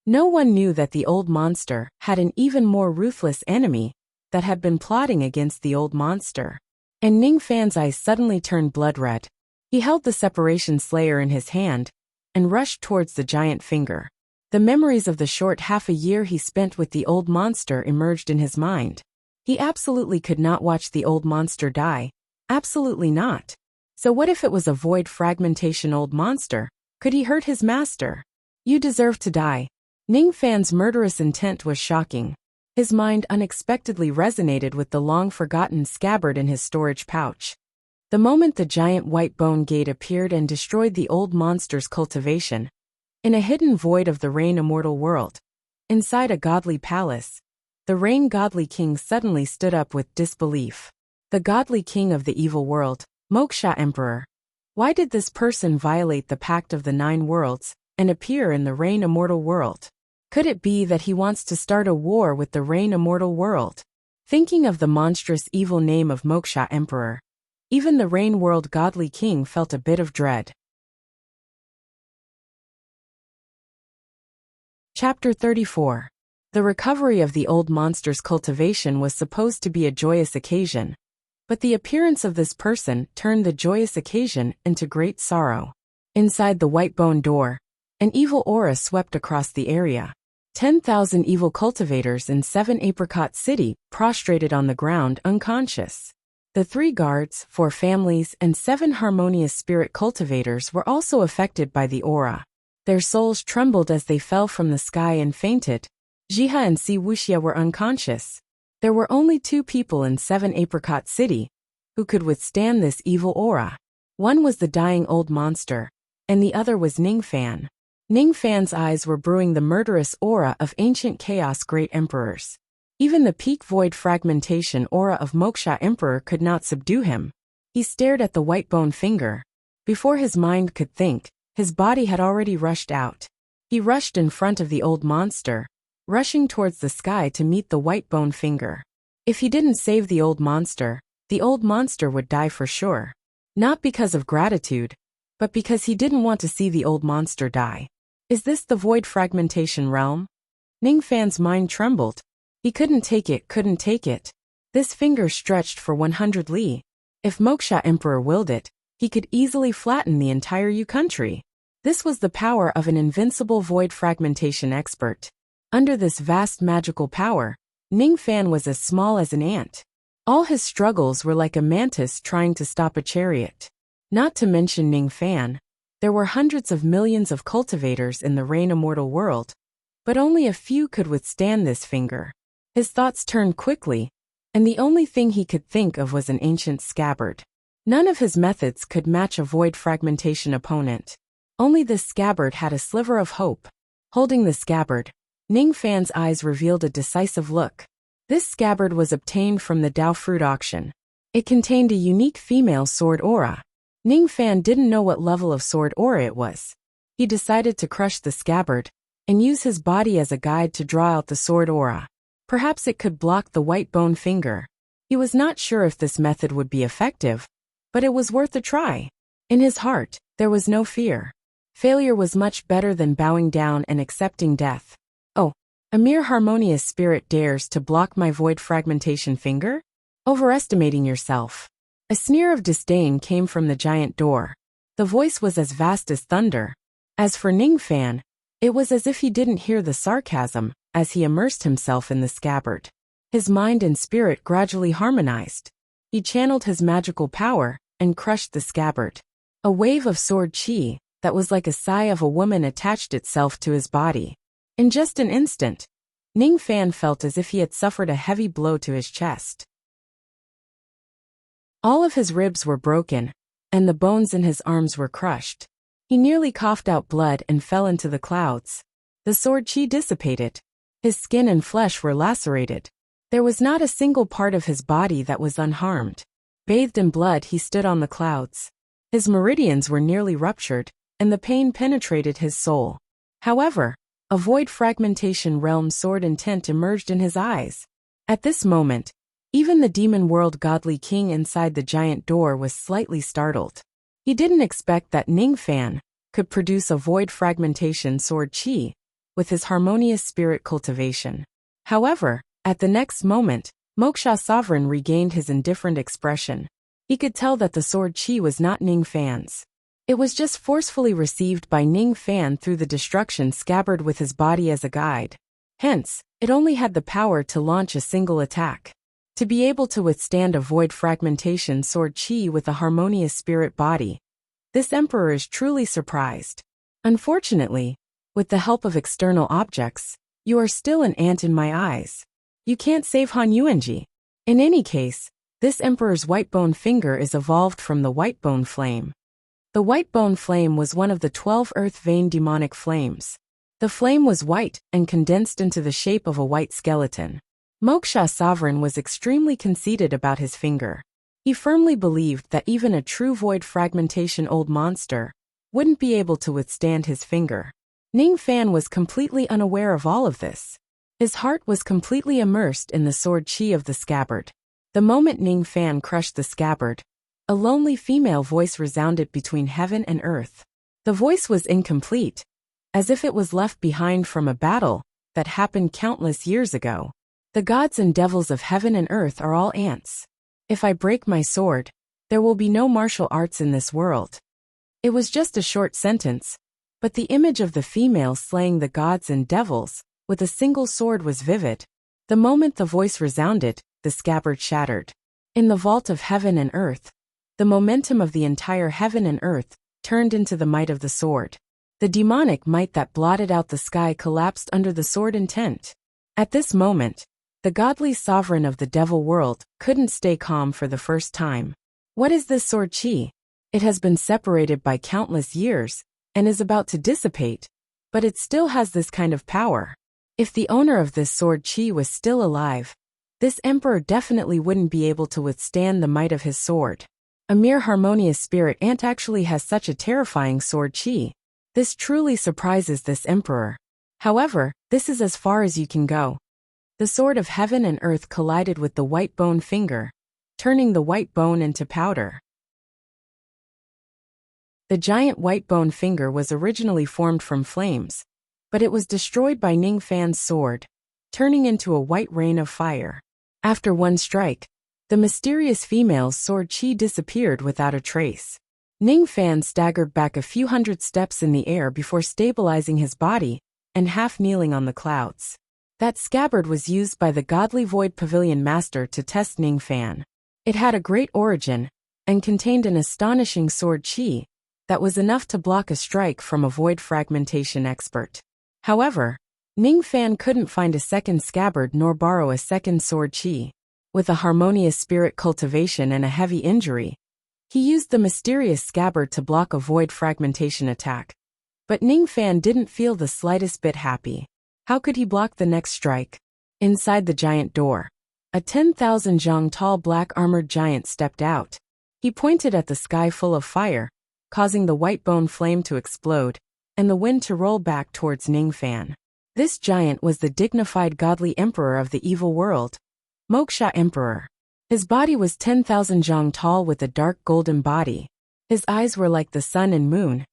No one knew that the old monster had an even more ruthless enemy that had been plotting against the old monster. And Ning Fan's eyes suddenly turned blood red. He held the separation slayer in his hand and rushed towards the giant finger. The memories of the short half a year he spent with the old monster emerged in his mind. He absolutely could not watch the old monster die. Absolutely not. So what if it was a void fragmentation old monster? Could he hurt his master? You deserve to die. Ning Fan's murderous intent was shocking. His mind unexpectedly resonated with the long-forgotten scabbard in his storage pouch. The moment the giant white bone gate appeared and destroyed the old monster's cultivation, in a hidden void of the Rain Immortal world, inside a godly palace, the Rain Godly King suddenly stood up with disbelief. The godly king of the evil world, Moksha Emperor. Why did this person violate the Pact of the 9 Worlds and appear in the Rain Immortal world? Could it be that he wants to start a war with the Rain Immortal world? Thinking of the monstrous evil name of Moksha Emperor, even the Rain World Godly King felt a bit of dread. Chapter 34. The recovery of the old monster's cultivation was supposed to be a joyous occasion, but the appearance of this person turned the joyous occasion into great sorrow. Inside the white bone door, an evil aura swept across the area. 10,000 evil cultivators in 7 Apricot City prostrated on the ground unconscious. The 3 guards, 4 families, and 7 harmonious spirit cultivators were also affected by the aura. Their souls trembled as they fell from the sky and fainted. Jiha and Si Wuxia were unconscious. There were only 2 people in 7 Apricot City who could withstand this evil aura. One was the dying old monster, and the other was Ning Fan. Ning Fan's eyes were brewing the murderous aura of ancient chaos great emperors. Even the peak void fragmentation aura of Moksha Emperor could not subdue him. He stared at the white bone finger. Before his mind could think, his body had already rushed out. He rushed in front of the old monster, rushing towards the sky to meet the white bone finger. If he didn't save the old monster would die for sure. Not because of gratitude, but because he didn't want to see the old monster die. Is this the void fragmentation realm? Ning Fan's mind trembled. He couldn't take it. This finger stretched for 100 li. If Moksha Emperor willed it, he could easily flatten the entire Yu country. This was the power of an invincible void fragmentation expert. Under this vast magical power, Ning Fan was as small as an ant. All his struggles were like a mantis trying to stop a chariot. Not to mention Ning Fan, there were hundreds of millions of cultivators in the Rain Immortal world, but only a few could withstand this finger. His thoughts turned quickly, and the only thing he could think of was an ancient scabbard. None of his methods could match a void fragmentation opponent. Only this scabbard had a sliver of hope. Holding the scabbard, Ning Fan's eyes revealed a decisive look. This scabbard was obtained from the Dao Fruit auction. It contained a unique female sword aura. Ning Fan didn't know what level of sword aura it was. He decided to crush the scabbard and use his body as a guide to draw out the sword aura. Perhaps it could block the white bone finger. He was not sure if this method would be effective, but it was worth a try. In his heart, there was no fear. Failure was much better than bowing down and accepting death. Oh, a mere harmonious spirit dares to block my void fragmentation finger? Overestimating yourself. A sneer of disdain came from the giant door. The voice was as vast as thunder. As for Ning Fan, it was as if he didn't hear the sarcasm as he immersed himself in the scabbard. His mind and spirit gradually harmonized. He channeled his magical power and crushed the scabbard. A wave of sword chi that was like a sigh of a woman attached itself to his body. In just an instant, Ning Fan felt as if he had suffered a heavy blow to his chest. All of his ribs were broken, and the bones in his arms were crushed. He nearly coughed out blood and fell into the clouds. The sword chi dissipated. His skin and flesh were lacerated. There was not a single part of his body that was unharmed. Bathed in blood, he stood on the clouds. His meridians were nearly ruptured, and the pain penetrated his soul. However, a void fragmentation realm sword intent emerged in his eyes. At this moment, even the demon world godly king inside the giant door was slightly startled. He didn't expect that Ning Fan could produce a void fragmentation sword chi with his harmonious spirit cultivation. However, at the next moment, Wuxia Sovereign regained his indifferent expression. He could tell that the sword chi was not Ning Fan's. It was just forcefully received by Ning Fan through the destruction scabbard with his body as a guide. Hence, it only had the power to launch a single attack. To be able to withstand a void fragmentation sword chi with a harmonious spirit body, this emperor is truly surprised. Unfortunately, with the help of external objects, you are still an ant in my eyes. You can't save Han Yuanji. In any case, this emperor's white bone finger is evolved from the white bone flame. The white bone flame was one of the 12 earth vein demonic flames. The flame was white and condensed into the shape of a white skeleton. Wuxia Sovereign was extremely conceited about his finger. He firmly believed that even a true void fragmentation old monster wouldn't be able to withstand his finger. Ning Fan was completely unaware of all of this. His heart was completely immersed in the sword chi of the scabbard. The moment Ning Fan crushed the scabbard, a lonely female voice resounded between heaven and earth. The voice was incomplete, as if it was left behind from a battle that happened countless years ago. The gods and devils of heaven and earth are all ants. If I break my sword, there will be no martial arts in this world. It was just a short sentence, but the image of the female slaying the gods and devils with a single sword was vivid. The moment the voice resounded, the scabbard shattered. In the vault of heaven and earth, the momentum of the entire heaven and earth turned into the might of the sword. The demonic might that blotted out the sky collapsed under the sword intent. At this moment, the godly sovereign of the devil world couldn't stay calm for the first time. What is this sword chi? It has been separated by countless years and is about to dissipate, but it still has this kind of power. If the owner of this sword chi was still alive, this emperor definitely wouldn't be able to withstand the might of his sword. A mere harmonious spirit ant actually has such a terrifying sword chi. This truly surprises this emperor. However, this is as far as you can go. The sword of heaven and earth collided with the white bone finger, turning the white bone into powder. The giant white bone finger was originally formed from flames, but it was destroyed by Ning Fan's sword, turning into a white rain of fire. After one strike, the mysterious female's sword chi disappeared without a trace. Ning Fan staggered back a few hundred steps in the air before stabilizing his body and half kneeling on the clouds. That scabbard was used by the godly Void Pavilion Master to test Ning Fan. It had a great origin and contained an astonishing sword chi that was enough to block a strike from a void fragmentation expert. However, Ning Fan couldn't find a second scabbard nor borrow a second sword chi. With a harmonious spirit cultivation and a heavy injury, he used the mysterious scabbard to block a void fragmentation attack. But Ning Fan didn't feel the slightest bit happy. How could he block the next strike? Inside the giant door, a 10,000 zhang tall black-armored giant stepped out. He pointed at the sky full of fire, causing the white bone flame to explode, and the wind to roll back towards Ning Fan. This giant was the dignified godly emperor of the evil world, Wuxia Emperor. His body was 10,000 zhang tall with a dark golden body. His eyes were like the sun and moon,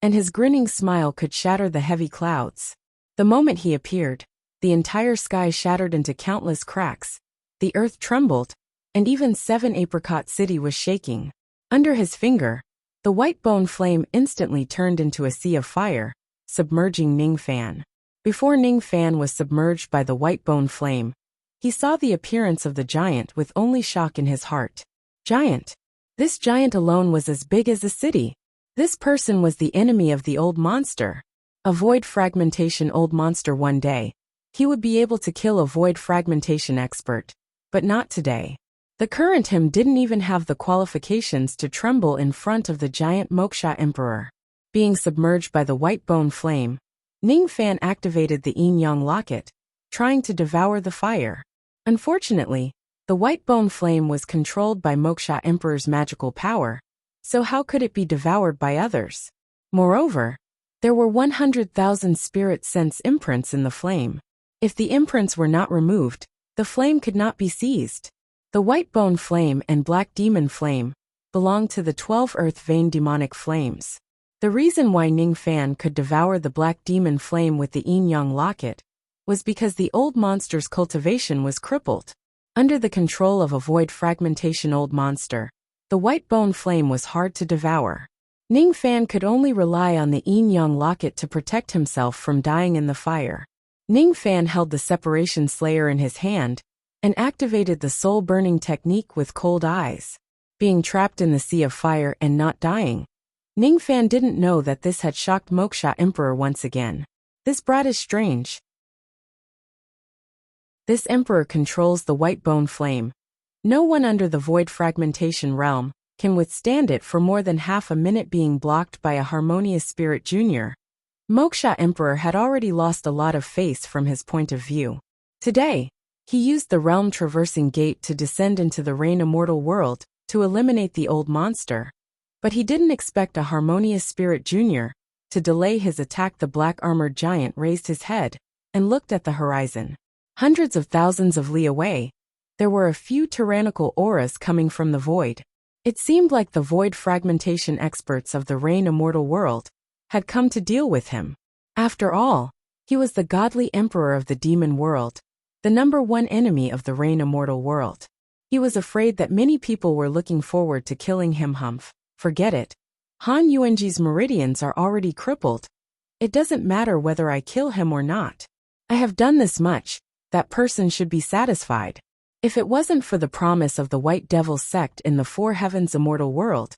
and his grinning smile could shatter the heavy clouds. The moment he appeared, the entire sky shattered into countless cracks, the earth trembled, and even 7 Apricot City was shaking. Under his finger, the white bone flame instantly turned into a sea of fire, submerging Ning Fan. Before Ning Fan was submerged by the white bone flame, he saw the appearance of the giant with only shock in his heart. Giant. This giant alone was as big as a city. This person was the enemy of the old monster. A void fragmentation old monster one day. He would be able to kill a void fragmentation expert. But not today. The current him didn't even have the qualifications to tremble in front of the giant Wuxia Emperor. Being submerged by the white bone flame, Ning Fan activated the yin-yang locket, trying to devour the fire. Unfortunately, the white bone flame was controlled by Wuxia Emperor's magical power, so how could it be devoured by others? Moreover, there were 100,000 spirit sense imprints in the flame. If the imprints were not removed, the flame could not be seized. The white bone flame and black demon flame belonged to the 12 earth vein demonic flames. The reason why Ning Fan could devour the black demon flame with the yin-yang locket was because the old monster's cultivation was crippled. Under the control of a void fragmentation old monster, the white bone flame was hard to devour. Ning Fan could only rely on the yin-yang locket to protect himself from dying in the fire. Ning Fan held the separation slayer in his hand and activated the soul burning technique with cold eyes. Being trapped in the sea of fire and not dying, Ning Fan didn't know that this had shocked Wuxia Emperor once again. This brat is strange. This emperor controls the white bone flame. No one under the void fragmentation realm can withstand it for more than half a minute being blocked by a harmonious spirit junior. Wuxia Emperor had already lost a lot of face from his point of view. Today, he used the realm traversing gate to descend into the Rain Immortal world to eliminate the old monster. But he didn't expect a harmonious spirit junior to delay his attack. The black armored giant raised his head and looked at the horizon. Hundreds of thousands of li away, there were a few tyrannical auras coming from the void. It seemed like the void fragmentation experts of the Rain Immortal world had come to deal with him. After all, he was the godly emperor of the demon world, the #1 enemy of the Rain Immortal world. He was afraid that many people were looking forward to killing him. Forget it. Han Yuanji's meridians are already crippled. It doesn't matter whether I kill him or not. I have done this much. That person should be satisfied. If it wasn't for the promise of the White Devil sect in the Four Heavens Immortal world,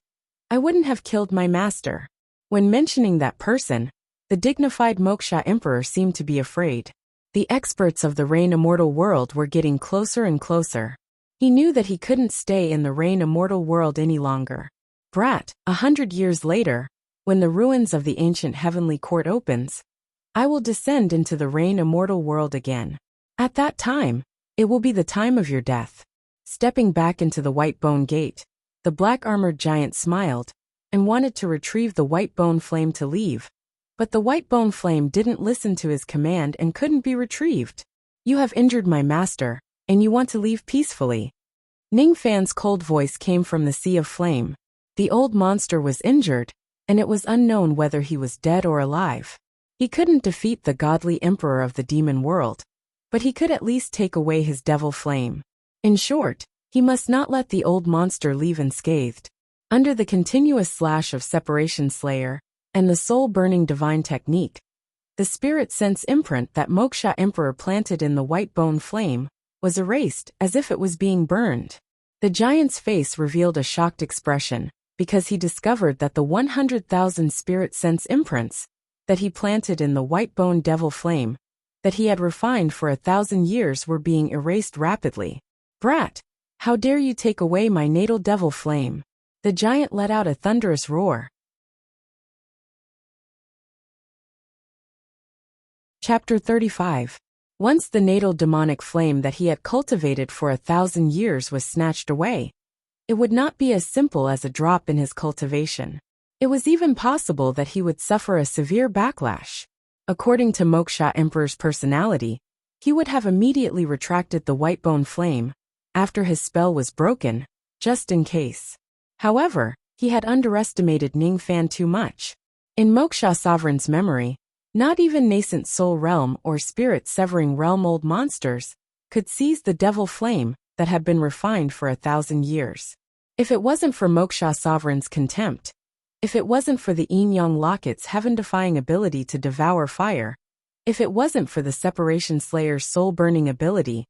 I wouldn't have killed my master. When mentioning that person, the dignified Wuxia Emperor seemed to be afraid. The experts of the Rain Immortal world were getting closer and closer. He knew that he couldn't stay in the Rain Immortal world any longer. Brat, 100 years later, when the ruins of the ancient heavenly court opens, I will descend into the Rain Immortal world again. At that time, it will be the time of your death. Stepping back into the white bone gate, the black armored giant smiled and wanted to retrieve the white bone flame to leave. But the white bone flame didn't listen to his command and couldn't be retrieved. You have injured my master, and you want to leave peacefully. Ning Fan's cold voice came from the sea of flame. The old monster was injured, and it was unknown whether he was dead or alive. He couldn't defeat the godly emperor of the demon world, but he could at least take away his devil flame. In short, he must not let the old monster leave unscathed. Under the continuous slash of Separation Slayer and the soul-burning divine technique, the spirit sense imprint that Moksha Emperor planted in the white bone flame was erased as if it was being burned. The giant's face revealed a shocked expression, because he discovered that the 100,000 spirit sense imprints that he planted in the white bone devil flame that he had refined for 1,000 years were being erased rapidly. "Brat! How dare you take away my natal devil flame?" The giant let out a thunderous roar. Chapter 35. Once the natal demonic flame that he had cultivated for 1,000 years was snatched away, it would not be as simple as a drop in his cultivation. It was even possible that he would suffer a severe backlash. According to Moksha Emperor's personality, he would have immediately retracted the white bone flame after his spell was broken, just in case. However, he had underestimated Ningfan too much. In Moksha Sovereign's memory, not even nascent soul realm or spirit-severing realm old monsters could seize the devil flame that had been refined for 1,000 years. If it wasn't for Moksha Sovereign's contempt, if it wasn't for the Yin-Yang Locket's heaven-defying ability to devour fire, if it wasn't for the Separation Slayer's soul-burning ability,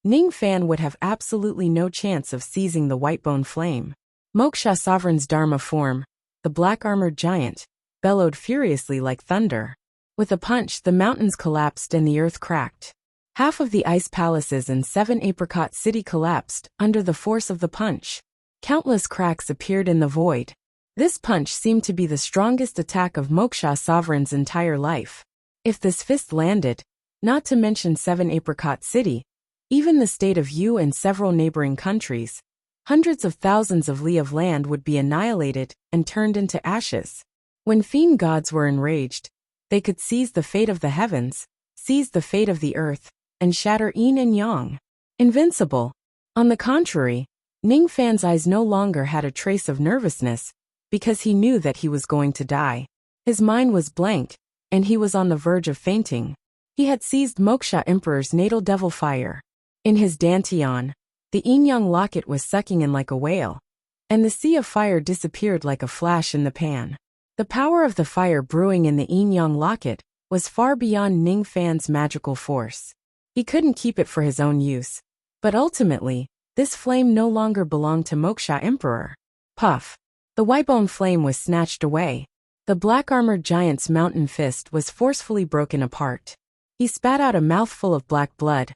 Ningfan would have absolutely no chance of seizing the whitebone flame. Moksha Sovereign's Dharma form, the black-armored giant, bellowed furiously like thunder. With a punch, the mountains collapsed and the earth cracked. Half of the ice palaces in 7 Apricot City collapsed under the force of the punch. Countless cracks appeared in the void. This punch seemed to be the strongest attack of Moksha Sovereign's entire life. If this fist landed, not to mention 7 Apricot City, even the state of Yu and several neighboring countries, hundreds of thousands of li of land would be annihilated and turned into ashes. When fiend gods were enraged, they could seize the fate of the heavens, seize the fate of the earth, and shatter yin and yang. Invincible. On the contrary, Ningfan's eyes no longer had a trace of nervousness, because he knew that he was going to die. His mind was blank, and he was on the verge of fainting. He had seized Moksha Emperor's natal devil fire. In his dantian, the yin-yang locket was sucking in like a whale, and the sea of fire disappeared like a flash in the pan. The power of the fire brewing in the yin-yang locket was far beyond Ningfan's magical force. He couldn't keep it for his own use. But ultimately, this flame no longer belonged to Moksha Emperor. Puff! The whitebone flame was snatched away. The black-armored giant's mountain fist was forcefully broken apart. He spat out a mouthful of black blood,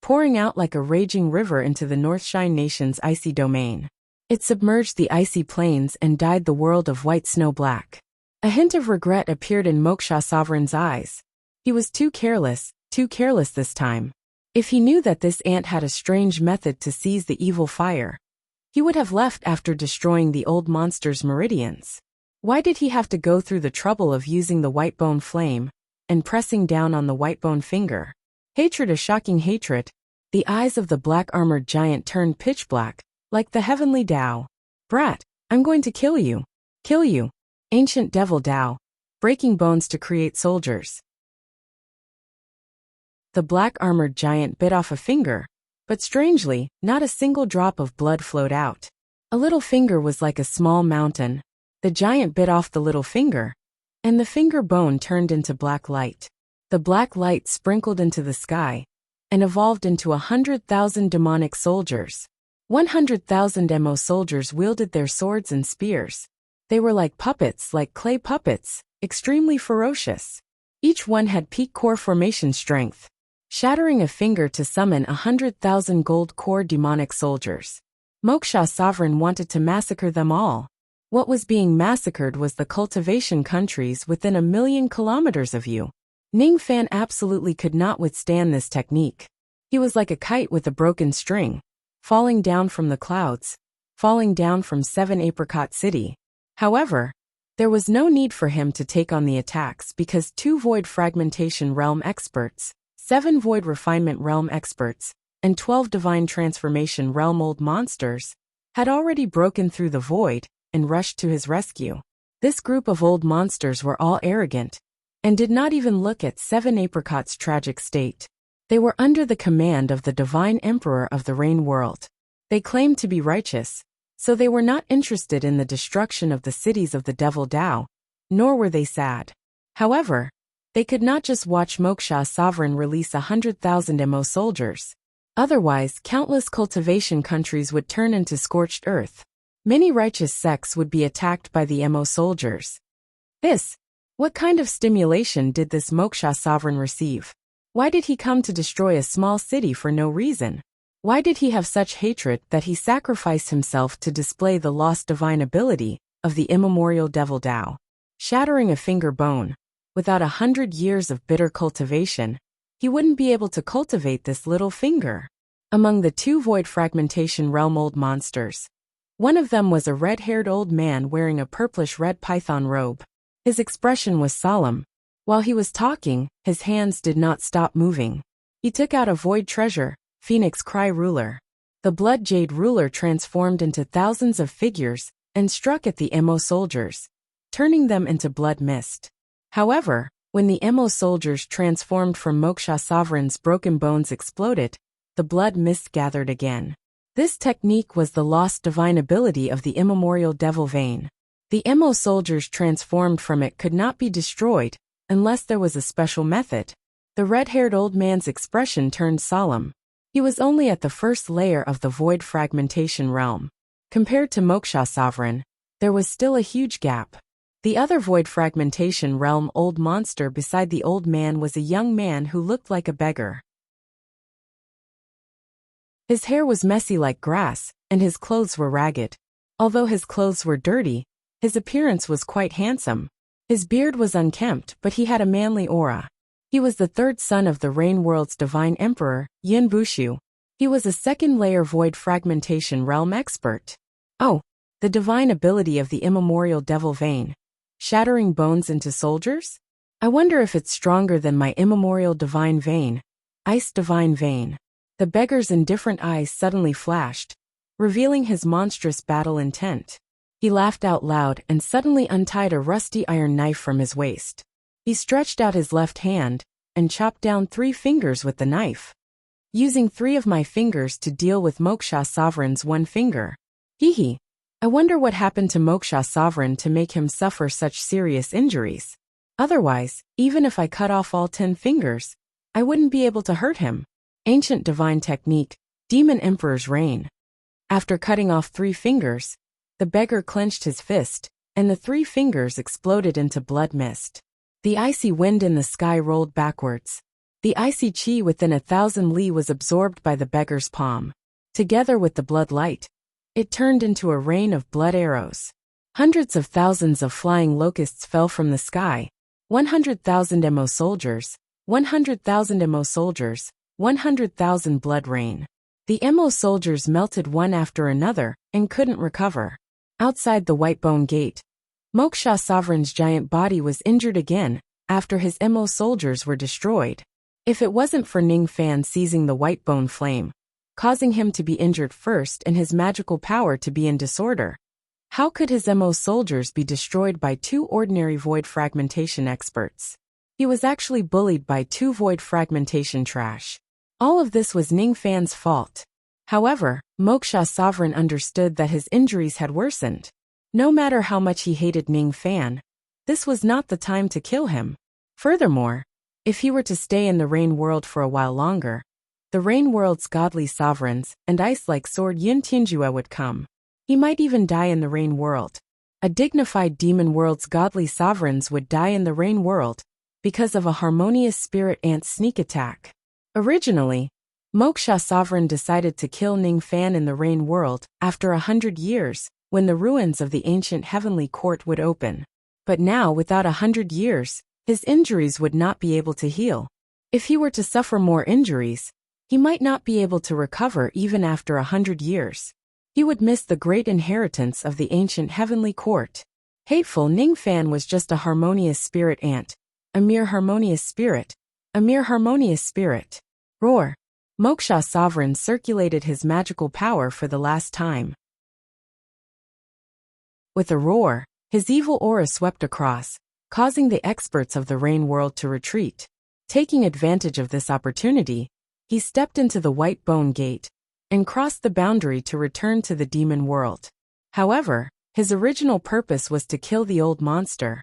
pouring out like a raging river into the Northshine Nation's icy domain. It submerged the icy plains and dyed the world of white snow black. A hint of regret appeared in Moksha Sovereign's eyes. He was too careless this time. If he knew that this ant had a strange method to seize the evil fire, he would have left after destroying the old monster's meridians. Why did he have to go through the trouble of using the whitebone flame and pressing down on the whitebone finger? Hatred, a shocking hatred. The eyes of the black-armored giant turned pitch black, like the heavenly Tao. "Brat, I'm going to kill you. Kill you. Ancient devil Tao. Breaking bones to create soldiers." The black-armored giant bit off a finger, but strangely, not a single drop of blood flowed out. A little finger was like a small mountain. The giant bit off the little finger, and the finger bone turned into black light. The black light sprinkled into the sky and evolved into 100,000 demonic soldiers. 100,000 Mo soldiers wielded their swords and spears. They were like puppets, like clay puppets, extremely ferocious. Each one had peak core formation strength, shattering a finger to summon 100,000 gold core demonic soldiers. Moksha Sovereign wanted to massacre them all. What was being massacred was the cultivation countries within 1,000,000 kilometers of you. Ningfan absolutely could not withstand this technique. He was like a kite with a broken string, falling down from the clouds, falling down from 7 Apricot City. However, there was no need for him to take on the attacks because 2 Void Fragmentation Realm experts, 7 Void Refinement Realm experts, and 12 Divine Transformation Realm old monsters had already broken through the void and rushed to his rescue. This group of old monsters were all arrogant and did not even look at 7 Apricot's tragic state. They were under the command of the Divine Emperor of the Rain World. They claimed to be righteous, So they were not interested in the destruction of the cities of the Devil Dao, nor were they sad. However, they could not just watch Moksha sovereign release 100,000 Mo soldiers. Otherwise, countless cultivation countries would turn into scorched earth. Many righteous sects would be attacked by the Mo soldiers. What kind of stimulation did this Moksha sovereign receive? Why did he come to destroy a small city for no reason? Why did he have such hatred that he sacrificed himself to display the lost divine ability of the immemorial Devil Dao? Shattering a finger bone. Without 100 years of bitter cultivation, he wouldn't be able to cultivate this little finger. Among the two void fragmentation realm old monsters, one of them was a red-haired old man wearing a purplish-red python robe. His expression was solemn. While he was talking, his hands did not stop moving. He took out a void treasure, Phoenix Cry Ruler. The Blood Jade Ruler transformed into thousands of figures and struck at the Mo soldiers, turning them into blood mist. However, when the Mo soldiers transformed from Moksha Sovereign's broken bones exploded, the blood mist gathered again. This technique was the lost divine ability of the immemorial Devil Vein. The Mo soldiers transformed from it could not be destroyed unless there was a special method. The red-haired old man's expression turned solemn. He was only at the first layer of the void fragmentation realm. Compared to Moksha Sovereign, there was still a huge gap. The other void fragmentation realm old monster beside the old man was a young man who looked like a beggar. His hair was messy like grass, and his clothes were ragged. Although his clothes were dirty, his appearance was quite handsome. His beard was unkempt, but he had a manly aura. He was the third son of the Rain World's divine emperor, Yin Bushu. He was a second-layer void fragmentation realm expert. Oh, the divine ability of the immemorial Devil Vein. Shattering bones into soldiers? I wonder if it's stronger than my immemorial divine vein, Ice Divine Vein. The beggar's indifferent eyes suddenly flashed, revealing his monstrous battle intent. He laughed out loud and suddenly untied a rusty iron knife from his waist. He stretched out his left hand and chopped down 3 fingers with the knife. Using 3 of my fingers to deal with Moksha Sovereign's 1 finger. Hee. I wonder what happened to Moksha Sovereign to make him suffer such serious injuries. Otherwise, even if I cut off all 10 fingers, I wouldn't be able to hurt him. Ancient divine technique, Demon Emperor's Reign. After cutting off 3 fingers, the beggar clenched his fist, and the 3 fingers exploded into blood mist. The icy wind in the sky rolled backwards. The icy chi within 1,000 li was absorbed by the beggar's palm. Together with the blood light, it turned into a rain of blood arrows. Hundreds of thousands of flying locusts fell from the sky. 100,000 Mo soldiers, 100,000 Mo soldiers, 100,000 blood rain. The Mo soldiers melted one after another and couldn't recover. Outside the White Bone Gate, Moksha Sovereign's giant body was injured again after his Mo soldiers were destroyed. If it wasn't for Ning Fan seizing the White Bone Flame, causing him to be injured first and his magical power to be in disorder, how could his Mo soldiers be destroyed by 2 ordinary void fragmentation experts? He was actually bullied by 2 void fragmentation trash. All of this was Ning Fan's fault. However, Moksha Sovereign understood that his injuries had worsened. No matter how much he hated Ning Fan, this was not the time to kill him. Furthermore, if he were to stay in the Rain World for a while longer, the Rain World's godly sovereigns and ice-like sword Yin Tianjue would come. He might even die in the Rain World. A dignified demon world's godly sovereigns would die in the Rain World because of a harmonious spirit ant sneak attack. Originally, Moksha Sovereign decided to kill Ning Fan in the Rain World after 100 years, when the ruins of the ancient heavenly court would open. But now, without 100 years, his injuries would not be able to heal. If he were to suffer more injuries, he might not be able to recover even after 100 years. He would miss the great inheritance of the ancient heavenly court. Hateful Ning Fan was just a harmonious spirit ant. A mere harmonious spirit. A mere harmonious spirit. Roar. Moksha Sovereign circulated his magical power for the last time. With a roar, his evil aura swept across, causing the experts of the Rain World to retreat. Taking advantage of this opportunity, he stepped into the White Bone Gate and crossed the boundary to return to the demon world. However, his original purpose was to kill the old monster,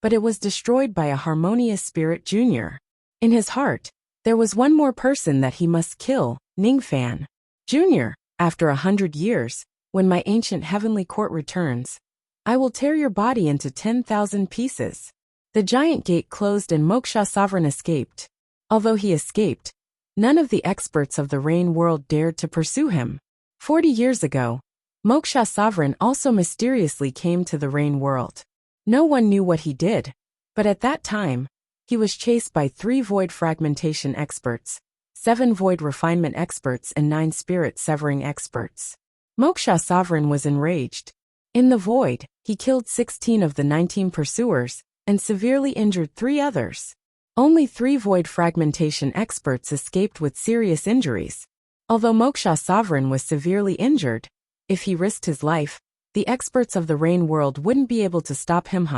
but it was destroyed by a harmonious spirit junior. In his heart, there was one more person that he must kill, Ningfan. Junior, after 100 years, when my ancient heavenly court returns, I will tear your body into 10,000 pieces. The giant gate closed and Moksha Sovereign escaped. Although he escaped, none of the experts of the Rain world dared to pursue him. 40 years ago, Moksha Sovereign also mysteriously came to the Rain world. No one knew what he did, but at that time, he was chased by 3 void fragmentation experts, 7 void refinement experts and 9 spirit severing experts. Moksha Sovereign was enraged. In the void, he killed 16 of the 19 pursuers and severely injured 3 others. Only 3 void fragmentation experts escaped with serious injuries. Although Moksha Sovereign was severely injured, if he risked his life, the experts of the Rain world wouldn't be able to stop him.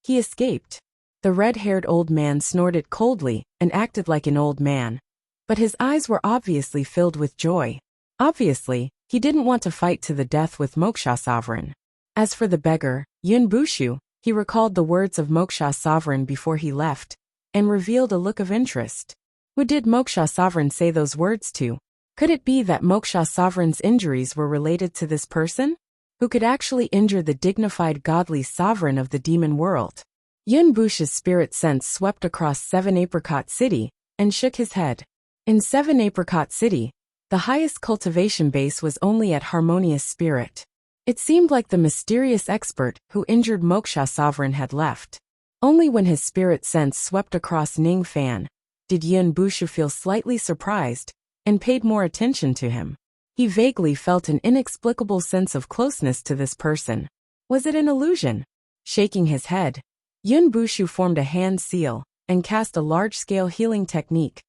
He escaped. The red-haired old man snorted coldly and acted like an old man, but his eyes were obviously filled with joy. Obviously, he didn't want to fight to the death with Moksha Sovereign. As for the beggar, Yun Bushu, he recalled the words of Moksha Sovereign before he left, and revealed a look of interest. Who did Moksha Sovereign say those words to? Could it be that Moksha Sovereign's injuries were related to this person? Who could actually injure the dignified godly sovereign of the demon world? Yun Bushu's spirit sense swept across 7 Apricot City, and shook his head. In 7 Apricot City, the highest cultivation base was only at Harmonious Spirit. It seemed like the mysterious expert who injured Moksha Sovereign had left. Only when his spirit sense swept across Ningfan did Yun Bushu feel slightly surprised and paid more attention to him. He vaguely felt an inexplicable sense of closeness to this person. Was it an illusion? Shaking his head, Yun Bushu formed a hand seal and cast a large-scale healing technique,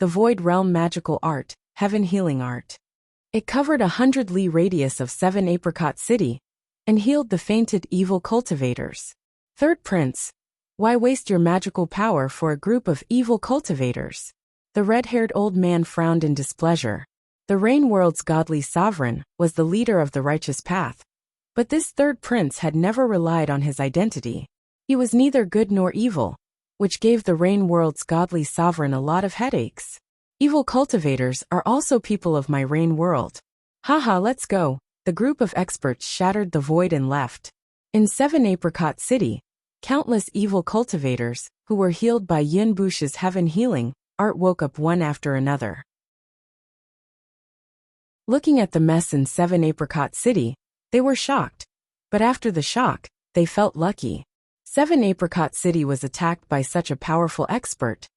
the Void Realm Magical Art, Heaven Healing Art. It covered 100 li radius of 7 Apricot City and healed the fainted evil cultivators. Third Prince, why waste your magical power for a group of evil cultivators? The red-haired old man frowned in displeasure. The Rain world's godly sovereign was the leader of the righteous path, but this third prince had never relied on his identity. He was neither good nor evil, which gave the Rain world's godly sovereign a lot of headaches. Evil cultivators are also people of my Rain world. Haha, let's go. The group of experts shattered the void and left. In 7 Apricot City, countless evil cultivators, who were healed by Yun Bushu's heaven healing art, woke up one after another. Looking at the mess in 7 Apricot City, they were shocked. But after the shock, they felt lucky. 7 Apricot City was attacked by such a powerful expert,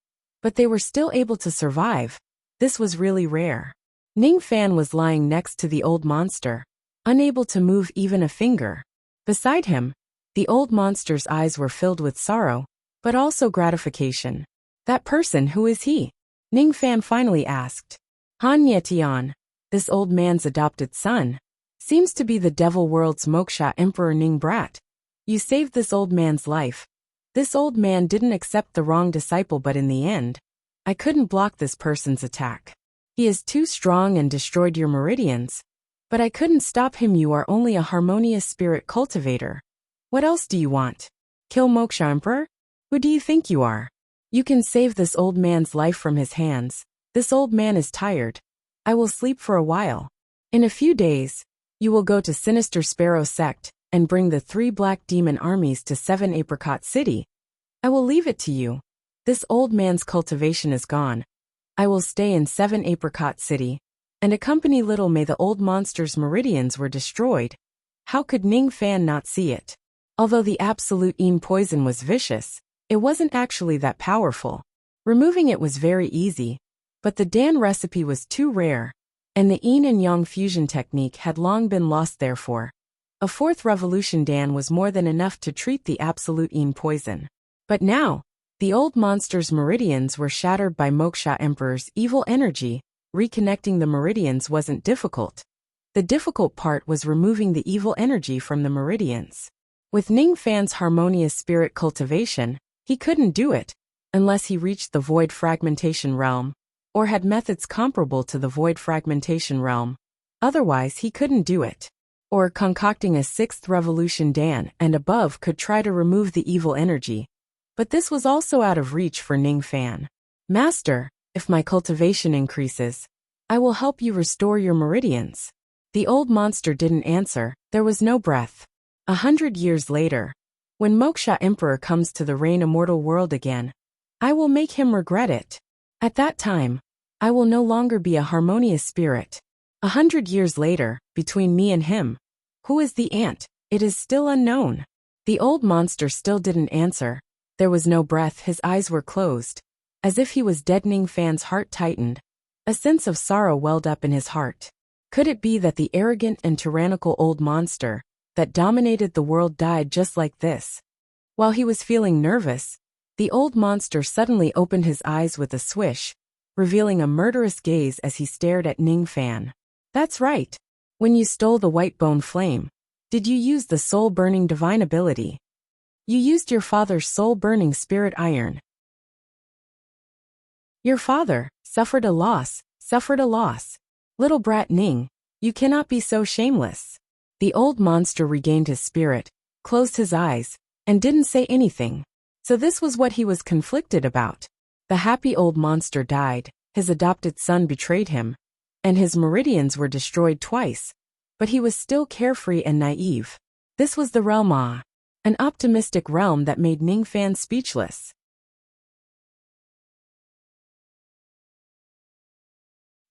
but they were still able to survive. This was really rare. Ningfan was lying next to the old monster, unable to move even a finger. Beside him, the old monster's eyes were filled with sorrow, but also gratification. That person, who is he? Ningfan finally asked. Han Yetian, this old man's adopted son, seems to be the devil world's Moksha Emperor Ningbrat. You saved this old man's life. This old man didn't accept the wrong disciple, but in the end, I couldn't block this person's attack. He is too strong and destroyed your meridians, but I couldn't stop him. You are only a harmonious spirit cultivator. What else do you want? Kill Moksha Emperor? Who do you think you are? You can save this old man's life from his hands. This old man is tired. I will sleep for a while. In a few days, you will go to Sinister Sparrow Sect and bring the 3 black demon armies to 7 Apricot City. I will leave it to you. This old man's cultivation is gone. I will stay in 7 Apricot City and accompany Little May. The old monster's meridians were destroyed. How could Ningfan not see it? Although the absolute Yin poison was vicious, it wasn't actually that powerful. Removing it was very easy, but the Dan recipe was too rare, and the Yin and Yang fusion technique had long been lost. Therefore, a 4th revolution Dan was more than enough to treat the absolute Yin poison. But now, the old monster's meridians were shattered by Moksha Emperor's evil energy. Reconnecting the meridians wasn't difficult. The difficult part was removing the evil energy from the meridians. With Ningfan's harmonious spirit cultivation, he couldn't do it, unless he reached the void fragmentation realm, or had methods comparable to the void fragmentation realm. Otherwise, he couldn't do it. or concocting a sixth revolution Dan and above could try to remove the evil energy. But this was also out of reach for Ning Fan. Master, if my cultivation increases, I will help you restore your meridians. The old monster didn't answer, there was no breath. 100 years later, when Moksha Emperor comes to the Rain Immortal world again, I will make him regret it. At that time, I will no longer be a harmonious spirit. 100 years later, between me and him, who is the ant? It is still unknown. The old monster still didn't answer. There was no breath, his eyes were closed. As if he was dead, Ning Fan's heart tightened. A sense of sorrow welled up in his heart. Could it be that the arrogant and tyrannical old monster that dominated the world died just like this? While he was feeling nervous, the old monster suddenly opened his eyes with a swish, revealing a murderous gaze as he stared at Ning Fan. That's right. When you stole the white bone flame, did you use the soul-burning divine ability? You used your father's soul-burning spirit iron. Your father suffered a loss. Little brat Ning, you cannot be so shameless. The old monster regained his spirit, closed his eyes, and didn't say anything. So this was what he was conflicted about. The happy old monster died, his adopted son betrayed him, and his meridians were destroyed twice. But he was still carefree and naive. This was the realm an optimistic realm that made Ning Fan speechless.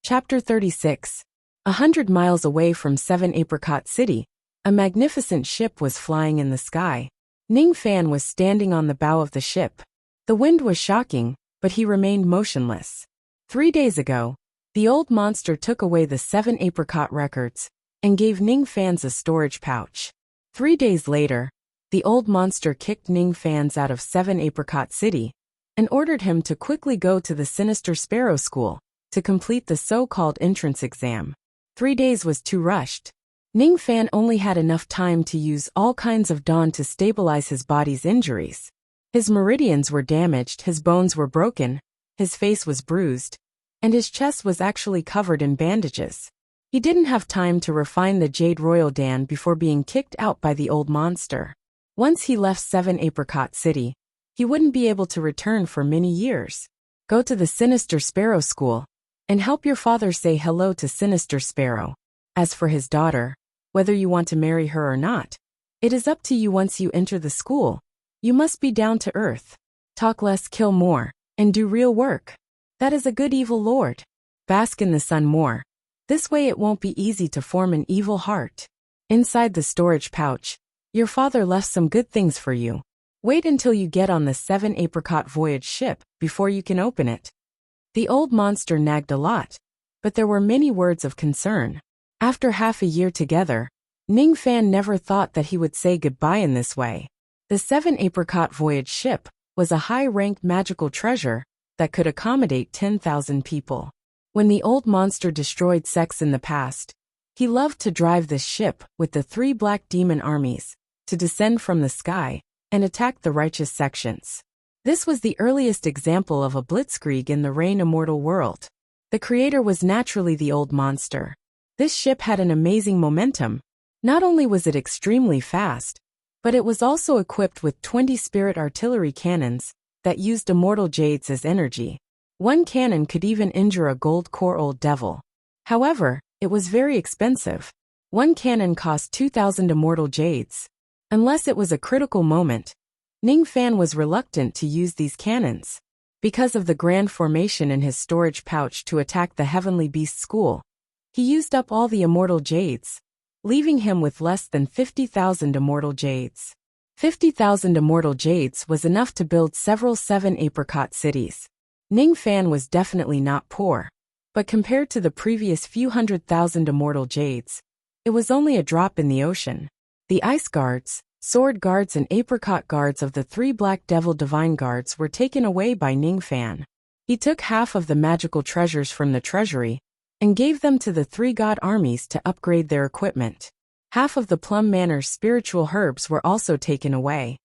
Chapter 36. 100 miles away from Seven Apricot City, a magnificent ship was flying in the sky. Ning Fan was standing on the bow of the ship. The wind was shocking, but he remained motionless. 3 days ago, the old monster took away the 7 apricot records and gave Ning Fan's a storage pouch. 3 days later, the old monster kicked Ning Fan's out of 7 Apricot City and ordered him to quickly go to the Sinister Sparrow School to complete the so-called entrance exam. 3 days was too rushed. Ning Fan only had enough time to use all kinds of dawn to stabilize his body's injuries. His meridians were damaged, his bones were broken, his face was bruised, and his chest was actually covered in bandages. He didn't have time to refine the Jade Royal Dan before being kicked out by the old monster. Once he left 7 Apricot City, he wouldn't be able to return for many years. Go to the Sinister Sparrow School and help your father say hello to Sinister Sparrow. As for his daughter, whether you want to marry her or not, it is up to you. Once you enter the school, you must be down to earth. Talk less, kill more, and do real work. That is a good evil lord. Bask in the sun more. This way it won't be easy to form an evil heart. Inside the storage pouch, your father left some good things for you. Wait until you get on the 7 Apricot voyage ship before you can open it. The old monster nagged a lot, but there were many words of concern. After half a year together, Ning Fan never thought that he would say goodbye in this way. The 7 Apricot voyage ship was a high-ranked magical treasure that could accommodate 10,000 people. When the old monster destroyed sex in the past, he loved to drive this ship with the 3 black demon armies to descend from the sky and attack the righteous sections. This was the earliest example of a blitzkrieg in the Rain Immortal world. The creator was naturally the old monster. This ship had an amazing momentum. Not only was it extremely fast, but it was also equipped with 20 spirit artillery cannons that used immortal jades as energy. One cannon could even injure a gold core old devil. However, it was very expensive. One cannon cost 2,000 immortal jades. Unless it was a critical moment, Ning Fan was reluctant to use these cannons. Because of the grand formation in his storage pouch to attack the Heavenly Beast School, he used up all the immortal jades, leaving him with less than 50,000 immortal jades. 50,000 immortal jades was enough to build several 7 Apricot cities. Ning Fan was definitely not poor, but compared to the previous few 100,000 immortal jades, it was only a drop in the ocean. The ice guards, sword guards and apricot guards of the 3 black devil divine guards were taken away by Ning Fan. He took half of the magical treasures from the treasury and gave them to the 3 god armies to upgrade their equipment. Half of the Plum Manor's spiritual herbs were also taken away.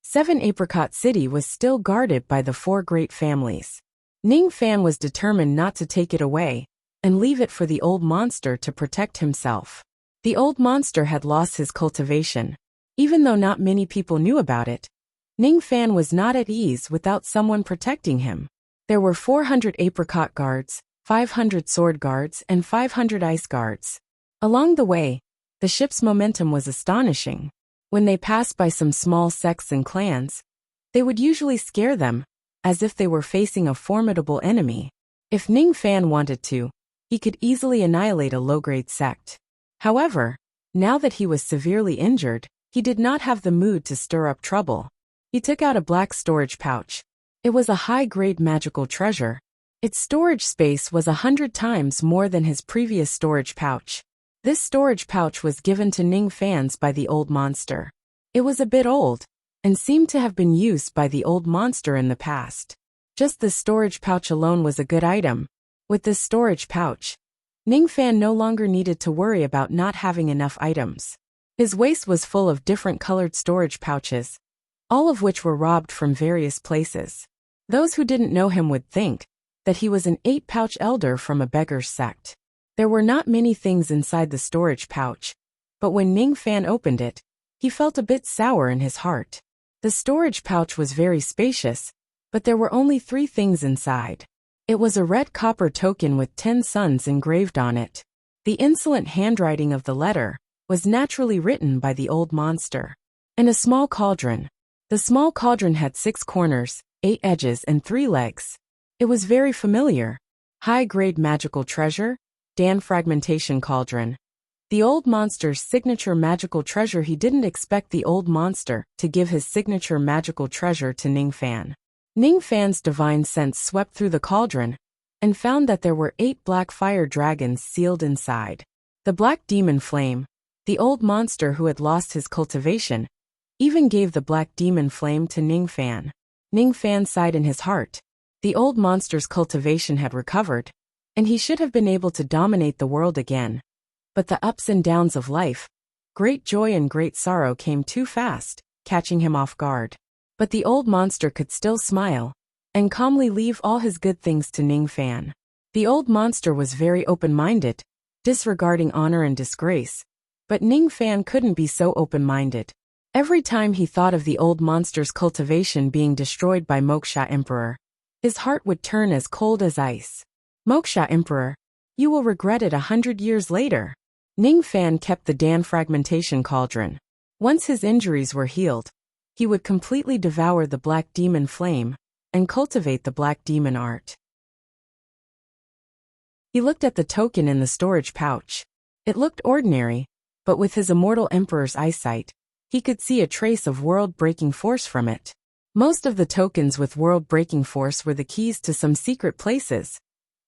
7 Apricot City was still guarded by the 4 great families. Ning Fan was determined not to take it away, and leave it for the old monster to protect himself. The old monster had lost his cultivation. Even though not many people knew about it, Ning Fan was not at ease without someone protecting him. There were 400 apricot guards, 500 sword guards, and 500 ice guards. Along the way, the ship's momentum was astonishing. When they passed by some small sects and clans, they would usually scare them, as if they were facing a formidable enemy. If Ning Fan wanted to, he could easily annihilate a low-grade sect. However, now that he was severely injured, he did not have the mood to stir up trouble. He took out a black storage pouch. It was a high-grade magical treasure. Its storage space was 100 times more than his previous storage pouch. This storage pouch was given to Ning Fan by the old monster. It was a bit old, and seemed to have been used by the old monster in the past. Just the storage pouch alone was a good item. With this storage pouch, Ning Fan no longer needed to worry about not having enough items. His waist was full of different colored storage pouches, all of which were robbed from various places. Those who didn't know him would think that he was an 8-pouch elder from a beggar's sect. There were not many things inside the storage pouch, but when Ning Fan opened it, he felt a bit sour in his heart. The storage pouch was very spacious, but there were only 3 things inside. It was a red copper token with 10 suns engraved on it. The insolent handwriting of the letter was naturally written by the old monster. And a small cauldron. The small cauldron had 6 corners, 8 edges, and 3 legs. It was very familiar. High-grade magical treasure, Dan Fragmentation Cauldron. The old monster's signature magical treasure. He didn't expect the old monster to give his signature magical treasure to Ning Fan. Ning Fan's divine sense swept through the cauldron and found that there were 8 black fire dragons sealed inside. The black demon flame, the old monster who had lost his cultivation, even gave the black demon flame to Ning Fan. Ning Fan sighed in his heart. The old monster's cultivation had recovered, and he should have been able to dominate the world again. But the ups and downs of life, great joy and great sorrow, came too fast, catching him off guard. But the old monster could still smile and calmly leave all his good things to Ning Fan. The old monster was very open-minded, disregarding honor and disgrace, but Ning Fan couldn't be so open-minded. Every time he thought of the old monster's cultivation being destroyed by Wuxia Emperor, his heart would turn as cold as ice. Wuxia Emperor, you will regret it 100 years later. Ning Fan kept the Dan Fragmentation Cauldron. Once his injuries were healed, he would completely devour the black demon flame and cultivate the black demon art. He looked at the token in the storage pouch. It looked ordinary, but with his immortal emperor's eyesight, he could see a trace of world-breaking force from it. Most of the tokens with world-breaking force were the keys to some secret places,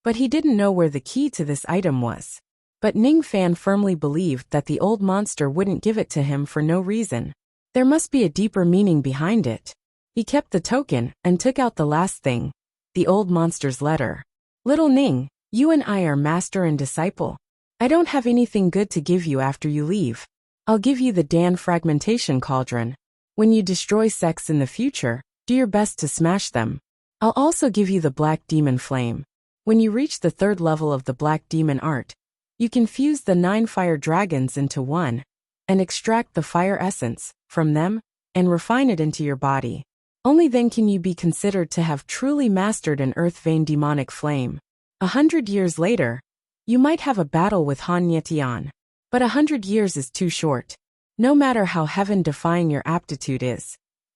but he didn't know where the key to this item was. But Ning Fan firmly believed that the old monster wouldn't give it to him for no reason. There must be a deeper meaning behind it. He kept the token and took out the last thing, the old monster's letter. Little Ning, you and I are master and disciple. I don't have anything good to give you after you leave. I'll give you the Dan Fragmentation Cauldron. When you destroy sects in the future, do your best to smash them. I'll also give you the Black Demon Flame. When you reach the 3rd level of the Black Demon art, you can fuse the 9 fire dragons into one, and extract the fire essence from them, and refine it into your body. Only then can you be considered to have truly mastered an earth vein demonic flame. 100 years later, you might have a battle with Han Yetian. But 100 years is too short. No matter how heaven-defying your aptitude is,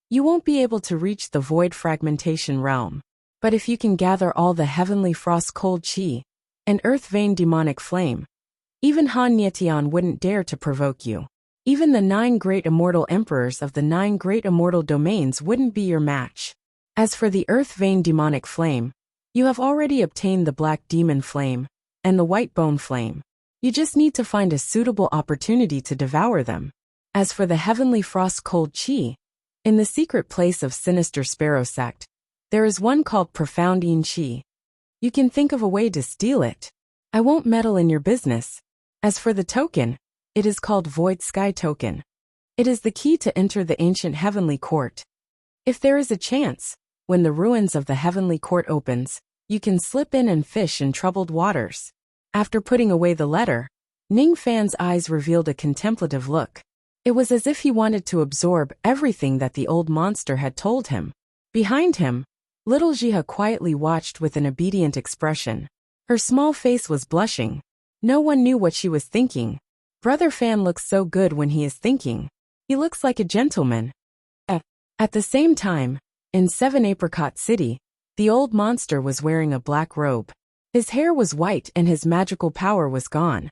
you won't be able to reach the void fragmentation realm. But if you can gather all the heavenly frost cold chi and earth vein demonic flame, even Han Yetian wouldn't dare to provoke you. Even the 9 great immortal emperors of the 9 great immortal domains wouldn't be your match. As for the earth vein demonic flame, you have already obtained the black demon flame and the white bone flame. You just need to find a suitable opportunity to devour them. As for the heavenly frost cold chi, in the secret place of Sinister Sparrow Sect, there is one called Profound Yin Chi. You can think of a way to steal it. I won't meddle in your business. As for the token, it is called Void Sky Token. It is the key to enter the ancient heavenly court. If there is a chance, when the ruins of the heavenly court opens, you can slip in and fish in troubled waters. After putting away the letter, Ning Fan's eyes revealed a contemplative look. It was as if he wanted to absorb everything that the old monster had told him. Behind him, little Jiha quietly watched with an obedient expression. Her small face was blushing. No one knew what she was thinking. Brother Fan looks so good when he is thinking. He looks like a gentleman. At the same time, in 7 Apricot City, the old monster was wearing a black robe. His hair was white and his magical power was gone,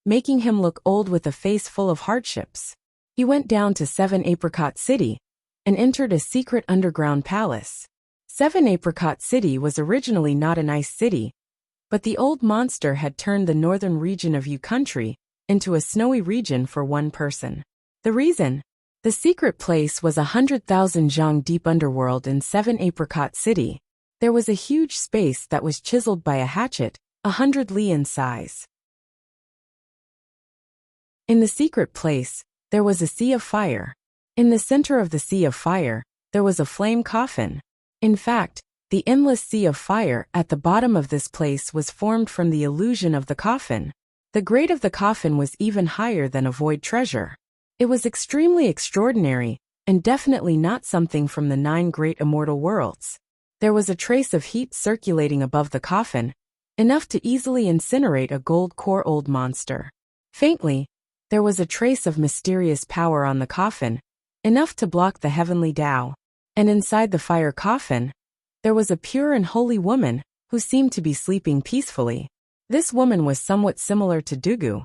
making him look old with a face full of hardships. He went down to 7 Apricot City and entered a secret underground palace. 7 Apricot City was originally not a nice city, but the old monster had turned the northern region of Yu country into a snowy region for one person. The reason? The secret place was 100,000 zhang deep underworld in 7 Apricot City. There was a huge space that was chiseled by a hatchet, 100 li in size. In the secret place, there was a sea of fire. In the center of the sea of fire, there was a flame coffin. In fact, the endless sea of fire at the bottom of this place was formed from the illusion of the coffin. The grade of the coffin was even higher than a void treasure. It was extremely extraordinary, and definitely not something from the 9 great immortal worlds. There was a trace of heat circulating above the coffin, enough to easily incinerate a gold core old monster. Faintly, there was a trace of mysterious power on the coffin, enough to block the heavenly Tao. And inside the fire coffin, there was a pure and holy woman who seemed to be sleeping peacefully. This woman was somewhat similar to Dugu,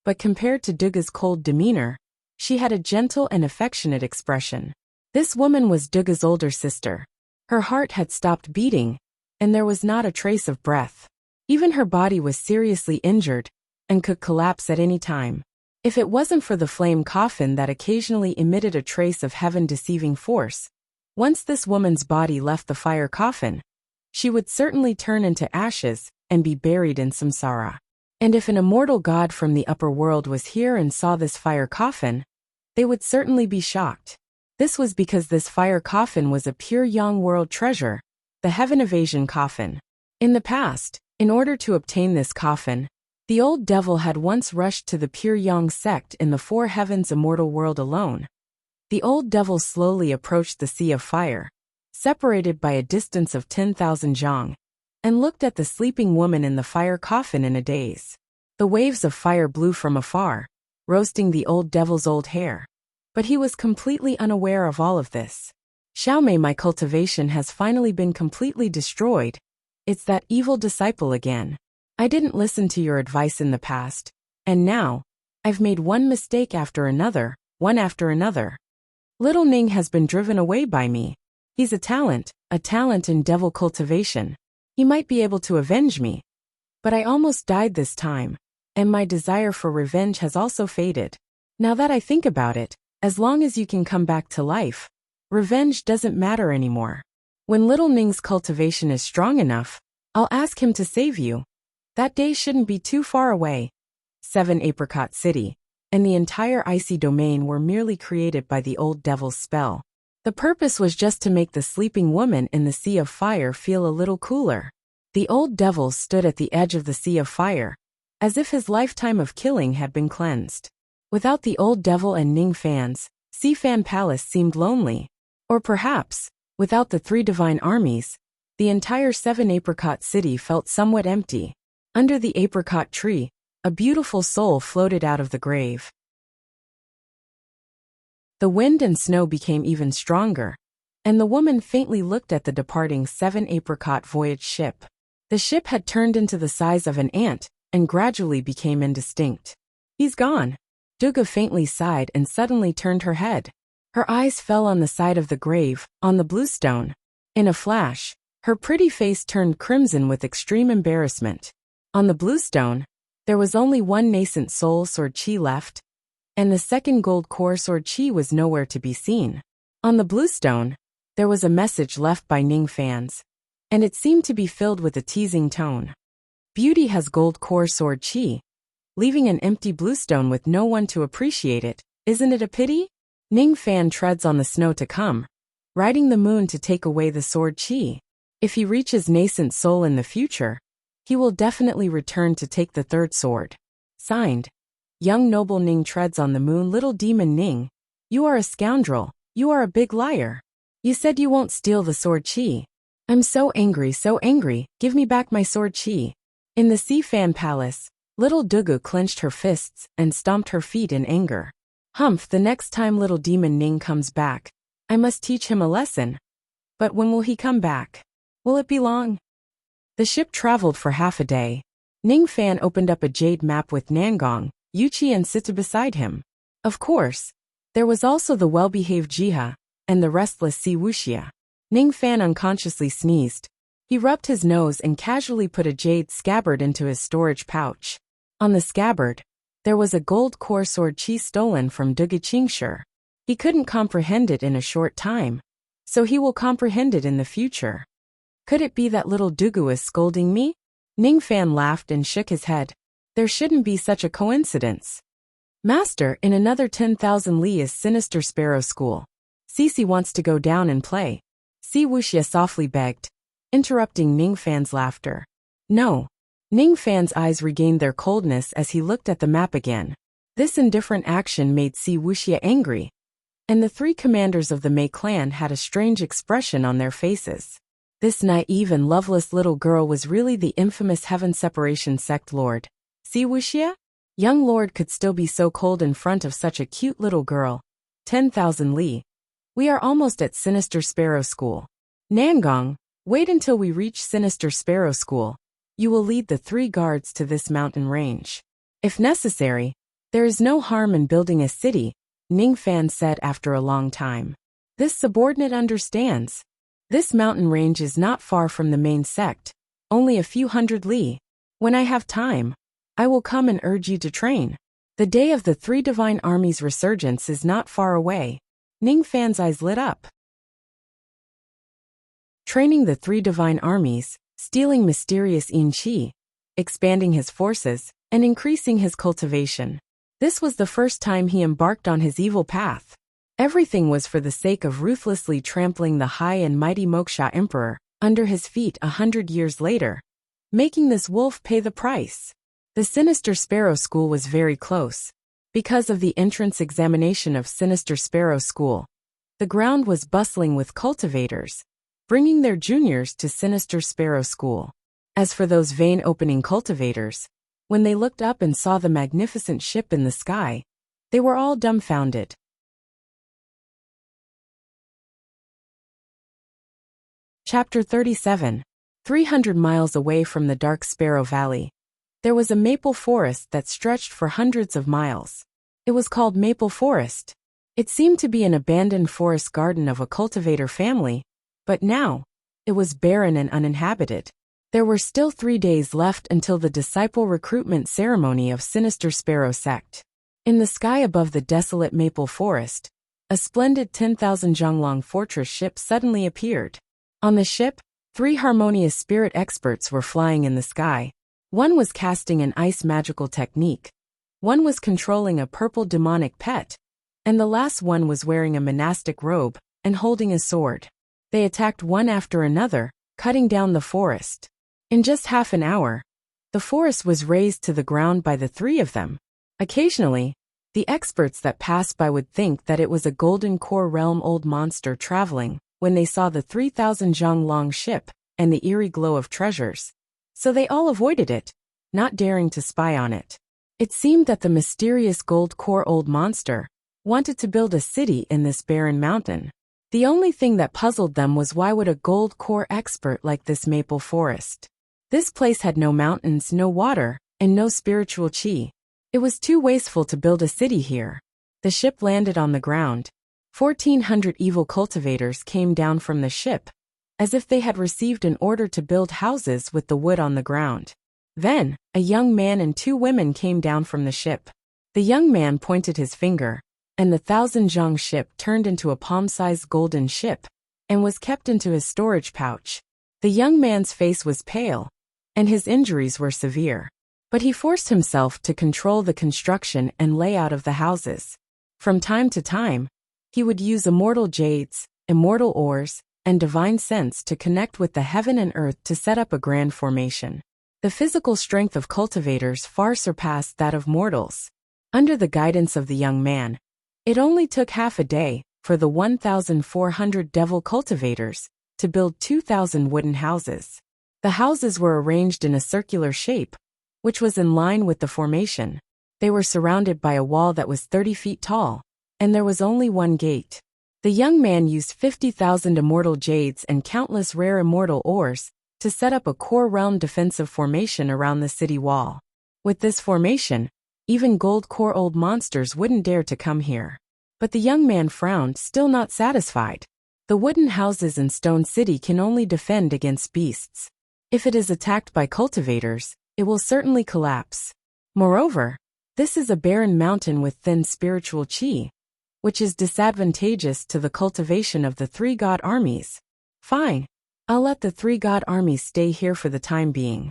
but compared to Dugu's cold demeanor, she had a gentle and affectionate expression. This woman was Dugu's older sister. Her heart had stopped beating, and there was not a trace of breath. Even her body was seriously injured and could collapse at any time. If it wasn't for the flame coffin that occasionally emitted a trace of heaven-deceiving force, once this woman's body left the fire coffin, she would certainly turn into ashes and be buried in samsara. And if an immortal god from the upper world was here and saw this fire coffin, they would certainly be shocked. This was because this fire coffin was a pure Yang world treasure, the Heaven Evasion coffin. In the past, in order to obtain this coffin, the old devil had once rushed to the pure Yang sect in the 4 heavens immortal world alone. The old devil slowly approached the sea of fire, separated by a distance of 10,000 zhang, and looked at the sleeping woman in the fire coffin in a daze. The waves of fire blew from afar, roasting the old devil's old hair. But he was completely unaware of all of this. Xiaomei, my cultivation has finally been completely destroyed. It's that evil disciple again. I didn't listen to your advice in the past, and now, I've made one mistake after another, one after another. Little Ning has been driven away by me. He's a talent in devil cultivation. He might be able to avenge me. But I almost died this time, and my desire for revenge has also faded. Now that I think about it, as long as you can come back to life, revenge doesn't matter anymore. When Little Ning's cultivation is strong enough, I'll ask him to save you. That day shouldn't be too far away. 7 Apricot City, and the entire icy domain were merely created by the old devil's spell. The purpose was just to make the sleeping woman in the sea of fire feel a little cooler. The old devil stood at the edge of the sea of fire, as if his lifetime of killing had been cleansed. Without the old devil and Ning Fans, Sea Fan Palace seemed lonely. Or perhaps, without the 3 divine armies, the entire 7 Apricot City felt somewhat empty. Under the apricot tree, a beautiful soul floated out of the grave. The wind and snow became even stronger, and the woman faintly looked at the departing 7 Apricot voyage ship. The ship had turned into the size of an ant and gradually became indistinct. He's gone. Duga faintly sighed and suddenly turned her head. Her eyes fell on the side of the grave, on the blue stone. In a flash, her pretty face turned crimson with extreme embarrassment. On the blue stone, there was only one nascent soul sword chi left, and the second gold core sword chi was nowhere to be seen. On the blue stone, there was a message left by Ning Fans, and it seemed to be filled with a teasing tone. Beauty has gold core sword chi, leaving an empty blue stone with no one to appreciate it. Isn't it a pity? Ning Fan treads on the snow to come, riding the moon to take away the sword chi. If he reaches nascent soul in the future, He will definitely return to take the third sword. Signed, Young Noble Ning treads on the moon. Little Demon Ning, you are a scoundrel, you are a big liar. You said you won't steal the sword Qi. I'm so angry, give me back my sword Qi. In the Sea Fan Palace, Little Dugu clenched her fists and stomped her feet in anger. Humph, the next time Little Demon Ning comes back, I must teach him a lesson. But when will he come back? Will it be long? The ship traveled for half a day. Ning Fan opened up a jade map with Nangong, Yuchi and Sita beside him. Of course, there was also the well-behaved Jiha and the restless Sea Wuxia. Ning Fan unconsciously sneezed. He rubbed his nose and casually put a jade scabbard into his storage pouch. On the scabbard, there was a gold core sword Qi stolen from Dugu Qingshi. He couldn't comprehend it in a short time, so he will comprehend it in the future. Could it be that Little Dugu is scolding me? Ning Fan laughed and shook his head. There shouldn't be such a coincidence. Master, in another 10,000 li is Sinister Sparrow School. Cece wants to go down and play. Sea Wuxia softly begged, interrupting Ning Fan's laughter. No. Ning Fan's eyes regained their coldness as he looked at the map again. This indifferent action made Sea Wuxia angry, and the three commanders of the Mei clan had a strange expression on their faces. This naive and loveless little girl was really the infamous Heaven Separation Sect Lord. Sea Wuxia? Young Lord could still be so cold in front of such a cute little girl. 10,000 li. We are almost at Sinister Sparrow School. Nangong, wait until we reach Sinister Sparrow School. You will lead the 3 guards to this mountain range. If necessary, there is no harm in building a city, Ning Fan said after a long time. This subordinate understands. This mountain range is not far from the main sect, only a few hundred li. When I have time, I will come and urge you to train. The day of the 3 divine armies' resurgence is not far away. Ning Fan's eyes lit up. Training the 3 divine armies, stealing mysterious Yin Qi, expanding his forces, and increasing his cultivation. This was the first time he embarked on his evil path. Everything was for the sake of ruthlessly trampling the high and mighty Moksha Emperor under his feet 100 years later, making this wolf pay the price. The Sinister Sparrow School was very close. Because of the entrance examination of Sinister Sparrow School, the ground was bustling with cultivators, bringing their juniors to Sinister Sparrow School. As for those vein-opening cultivators, when they looked up and saw the magnificent ship in the sky, they were all dumbfounded. Chapter 37. 300 miles away from the Dark Sparrow Valley, there was a maple forest that stretched for hundreds of miles. It was called Maple Forest. It seemed to be an abandoned forest garden of a cultivator family, but now, it was barren and uninhabited. There were still 3 days left until the disciple recruitment ceremony of Sinister Sparrow Sect. In the sky above the desolate maple forest, a splendid 10,000 Zhonglong fortress ship suddenly appeared. On the ship, 3 harmonious spirit experts were flying in the sky. One was casting an ice magical technique, one was controlling a purple demonic pet, and the last one was wearing a monastic robe and holding a sword. They attacked one after another, cutting down the forest. In just half an hour, the forest was razed to the ground by the 3 of them. Occasionally, the experts that passed by would think that it was a golden core realm old monster traveling when they saw the 3,000 Zhonglong ship and the eerie glow of treasures. So they all avoided it, not daring to spy on it. It seemed that the mysterious gold core old monster wanted to build a city in this barren mountain. The only thing that puzzled them was why would a gold core expert like this maple forest? This place had no mountains, no water, and no spiritual qi. It was too wasteful to build a city here. The ship landed on the ground. 1,400 evil cultivators came down from the ship, as if they had received an order to build houses with the wood on the ground. Then, a young man and 2 women came down from the ship. The young man pointed his finger, and the 1,000 zhong ship turned into a palm-sized golden ship, and was kept into his storage pouch. The young man's face was pale, and his injuries were severe. But he forced himself to control the construction and layout of the houses. From time to time, he would use immortal jades, immortal ores, and divine sense to connect with the heaven and earth to set up a grand formation. The physical strength of cultivators far surpassed that of mortals. Under the guidance of the young man, it only took half a day for the 1,400 devil cultivators to build 2,000 wooden houses. The houses were arranged in a circular shape, which was in line with the formation. They were surrounded by a wall that was 30 feet tall, and there was only one gate. The young man used 50,000 immortal jades and countless rare immortal ores to set up a core realm defensive formation around the city wall. With this formation, even gold core old monsters wouldn't dare to come here. But the young man frowned, still not satisfied. The wooden houses in Stone City can only defend against beasts. If it is attacked by cultivators, it will certainly collapse. Moreover, this is a barren mountain with thin spiritual chi, which is disadvantageous to the cultivation of the three god armies. Fine, I'll let the three god armies stay here for the time being.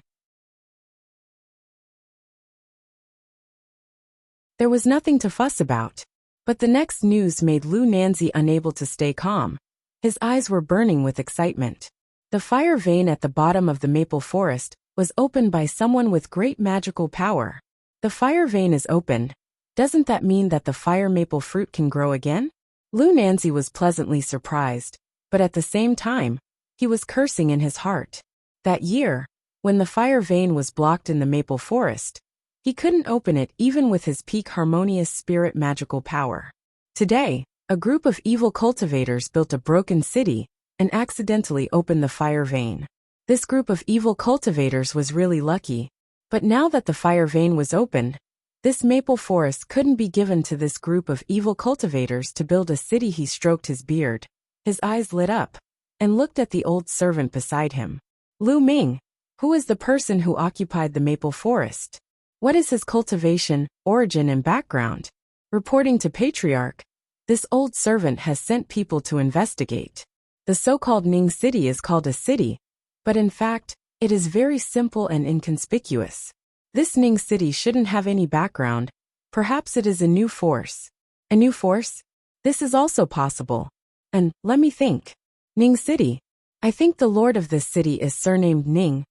There was nothing to fuss about. But the next news made Lu Nanzi unable to stay calm. His eyes were burning with excitement. The fire vein at the bottom of the maple forest was opened by someone with great magical power. The fire vein is opened. Doesn't that mean that the fire maple fruit can grow again? Lu Nanzi was pleasantly surprised, but at the same time, he was cursing in his heart. That year, when the fire vein was blocked in the maple forest, he couldn't open it even with his peak harmonious spirit magical power. Today, a group of evil cultivators built a broken city and accidentally opened the fire vein. This group of evil cultivators was really lucky, but now that the fire vein was opened, this maple forest couldn't be given to this group of evil cultivators to build a city. He stroked his beard. His eyes lit up and looked at the old servant beside him. Lu Ming, who is the person who occupied the maple forest? What is his cultivation, origin and background? Reporting to Patriarch, this old servant has sent people to investigate. The so-called Ning City is called a city, but in fact, it is very simple and inconspicuous. This Ning City shouldn't have any background. Perhaps it is a new force. A new force? This is also possible. And, let me think. Ning City. I think the lord of this city is surnamed Ning,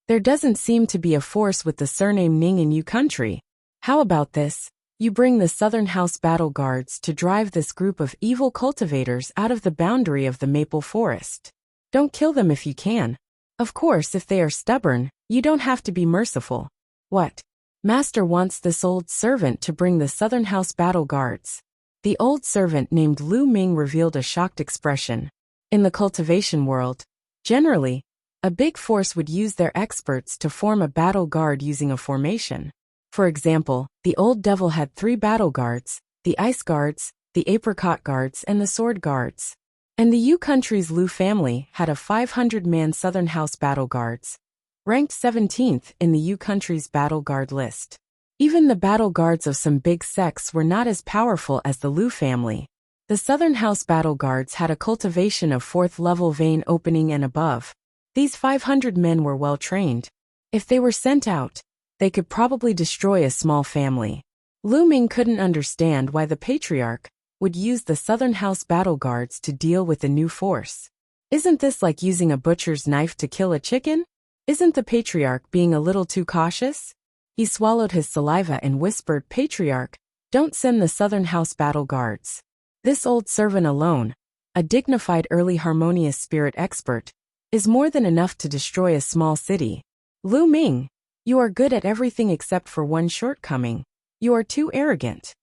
There doesn't seem to be a force with the surname Ning in Yu country. How about this? You bring the Southern House Battle Guards to drive this group of evil cultivators out of the boundary of the maple forest. Don't kill them if you can. Of course, if they are stubborn, you don't have to be merciful. What? Master wants this old servant to bring the Southern House Battle Guards. The old servant named Lu Ming revealed a shocked expression. In the cultivation world, generally, a big force would use their experts to form a battle guard using a formation. For example, the old devil had 3 battle guards, the ice guards, the apricot guards and the sword guards. And the Yu country's Lu family had a 500-man Southern House battle guards, ranked 17th in the Yu country's battle guard list. Even the battle guards of some big sects were not as powerful as the Lu family. The Southern House battle guards had a cultivation of 4th level vein opening and above. These 500 men were well trained. If they were sent out, they could probably destroy a small family. Lu Ming couldn't understand why the Patriarch would use the Southern House battle guards to deal with a new force. Isn't this like using a butcher's knife to kill a chicken? Isn't the Patriarch being a little too cautious? He swallowed his saliva and whispered, Patriarch, don't send the Southern House battle guards. This old servant alone, a dignified early harmonious spirit expert, is more than enough to destroy a small city. Lu Ming, you are good at everything except for one shortcoming. You are too arrogant.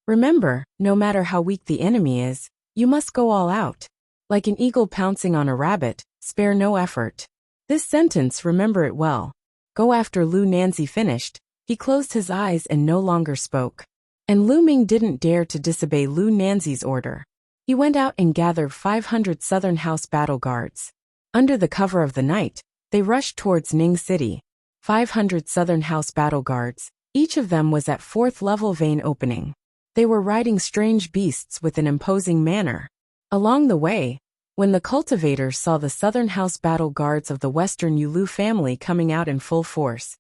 Remember, no matter how weak the enemy is, you must go all out. Like an eagle pouncing on a rabbit, spare no effort. This sentence, remember it well. Go after Lu Nanzi finished, he closed his eyes and no longer spoke. And Lu Ming didn't dare to disobey Lu Nanzi's order. He went out and gathered 500 Southern House battle guards. Under the cover of the night, they rushed towards Ning City. 500 Southern House battle guards, each of them was at 4th level vein opening. They were riding strange beasts with an imposing manner. Along the way, when the cultivators saw the Southern House battle guards of the Western Yulu family coming out in full force,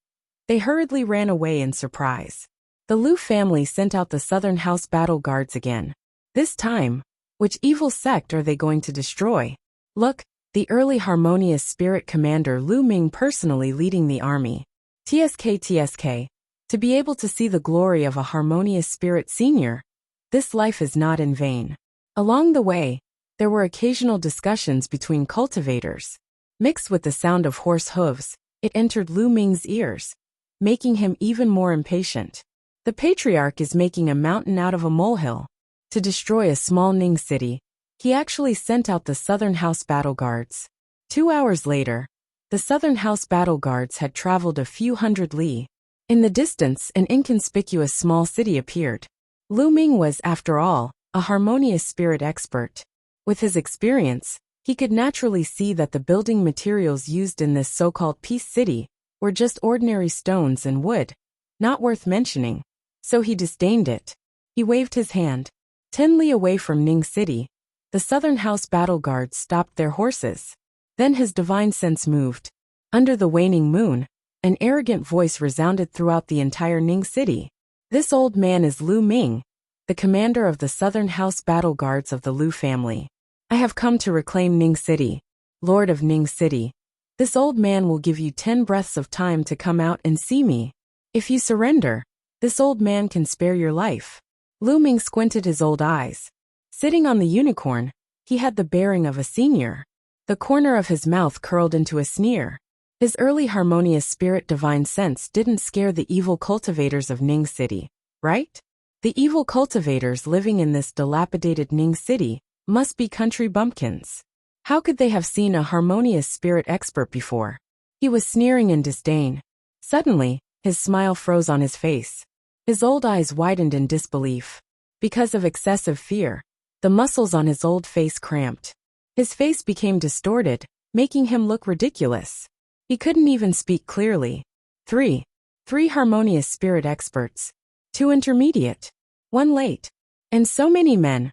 they hurriedly ran away in surprise. The Lu family sent out the Southern House battle guards again. This time, which evil sect are they going to destroy? Look, the early harmonious spirit commander Lu Ming personally leading the army. TSK. To be able to see the glory of a harmonious spirit senior, this life is not in vain. Along the way, there were occasional discussions between cultivators. Mixed with the sound of horse hooves, it entered Lu Ming's ears, making him even more impatient. The patriarch is making a mountain out of a molehill. To destroy a small Ning city, he actually sent out the Southern House Battle Guards. 2 hours later, the Southern House Battle Guards had traveled a few hundred li. In the distance, an inconspicuous small city appeared. Lu Ming was, after all, a harmonious spirit expert. With his experience, he could naturally see that the building materials used in this so-called peace city were just ordinary stones and wood, not worth mentioning, so he disdained it. He waved his hand. 10 li away from Ning City, the Southern House Battle Guards stopped their horses. Then his divine sense moved. Under the waning moon, an arrogant voice resounded throughout the entire Ning City. This old man is Lu Ming, the commander of the Southern House Battle Guards of the Lu family. I have come to reclaim Ning City, Lord of Ning City. This old man will give you 10 breaths of time to come out and see me. If you surrender, this old man can spare your life. Lu Ming squinted his old eyes. Sitting on the unicorn, he had the bearing of a senior. The corner of his mouth curled into a sneer. His early harmonious spirit divine sense didn't scare the evil cultivators of Ning City, right? The evil cultivators living in this dilapidated Ning City must be country bumpkins. How could they have seen a harmonious spirit expert before? He was sneering in disdain. Suddenly, his smile froze on his face. His old eyes widened in disbelief. Because of excessive fear, the muscles on his old face cramped. His face became distorted, making him look ridiculous. He couldn't even speak clearly. Three harmonious spirit experts. 2 intermediate. 1 late. And so many men.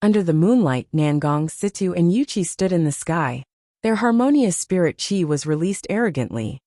Under the moonlight, Nangong, Situ and Yuchi stood in the sky. Their harmonious spirit chi was released arrogantly.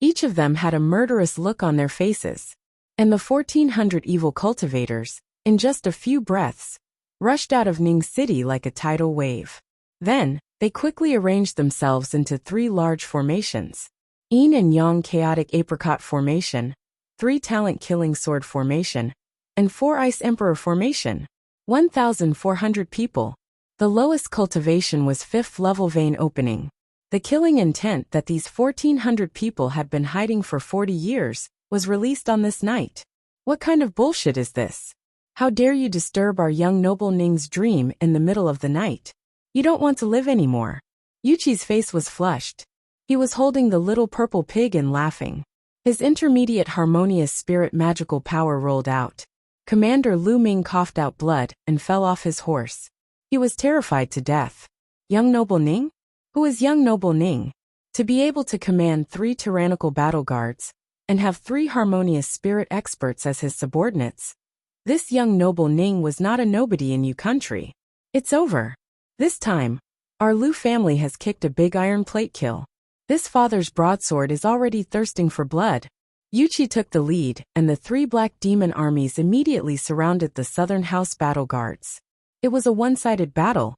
Each of them had a murderous look on their faces. And the 1,400 evil cultivators, in just a few breaths, rushed out of Ning City like a tidal wave. Then, they quickly arranged themselves into 3 large formations. Yin and Yang Chaotic Apricot Formation, 3 Talent Killing Sword Formation, and 4 Ice Emperor Formation. 1,400 people. The lowest cultivation was 5th level vein opening. The killing intent that these 1,400 people had been hiding for 40 years was released on this night. What kind of bullshit is this? How dare you disturb our young noble Ning's dream in the middle of the night? You don't want to live anymore. Yuchi's face was flushed. He was holding the little purple pig and laughing. His intermediate harmonious spirit magical power rolled out. Commander Lu Ming coughed out blood and fell off his horse. He was terrified to death. Young noble Ning? Who is young noble Ning? To be able to command 3 tyrannical battle guards and have 3 harmonious spirit experts as his subordinates. This young noble Ning was not a nobody in Yu country. It's over. This time, our Lu family has kicked a big iron plate kill. This father's broadsword is already thirsting for blood. Yuchi took the lead, and the 3 black demon armies immediately surrounded the Southern House Battle Guards. It was a one-sided battle.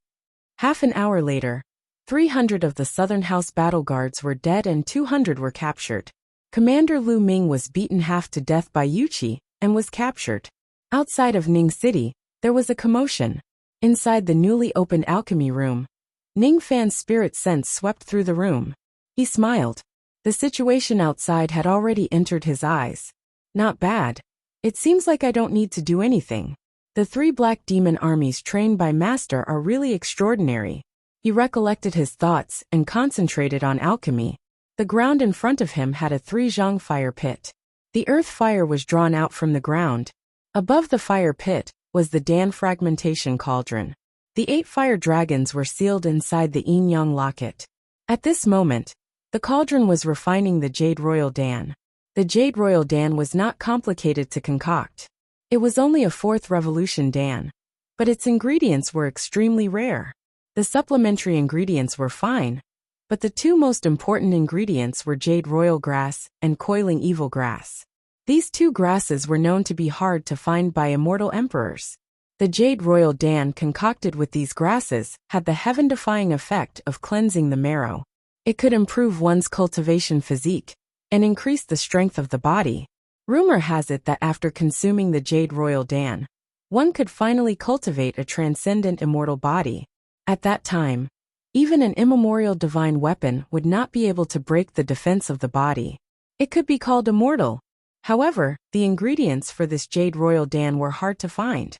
Half an hour later, 300 of the Southern House Battle Guards were dead and 200 were captured. Commander Lu Ming was beaten half to death by Yuchi and was captured. Outside of Ning City, there was a commotion. Inside the newly opened alchemy room, Ning Fan's spirit sense swept through the room. He smiled. The situation outside had already entered his eyes. Not bad. It seems like I don't need to do anything. The 3 black demon armies trained by Master are really extraordinary. He recollected his thoughts and concentrated on alchemy. The ground in front of him had a 3-zhang fire pit. The earth fire was drawn out from the ground. Above the fire pit was the Dan fragmentation cauldron. The 8 fire dragons were sealed inside the yin-yang locket. At this moment, the cauldron was refining the Jade Royal Dan. The Jade Royal Dan was not complicated to concoct. It was only a 4th revolution Dan, but its ingredients were extremely rare. The supplementary ingredients were fine, but the 2 most important ingredients were Jade Royal Grass and Coiling Evil Grass. These 2 grasses were known to be hard to find by immortal emperors. The jade royal dan concocted with these grasses had the heaven-defying effect of cleansing the marrow. It could improve one's cultivation physique and increase the strength of the body. Rumor has it that after consuming the jade royal dan, one could finally cultivate a transcendent immortal body. At that time, even an immemorial divine weapon would not be able to break the defense of the body. It could be called immortal. However, the ingredients for this jade royal dan were hard to find.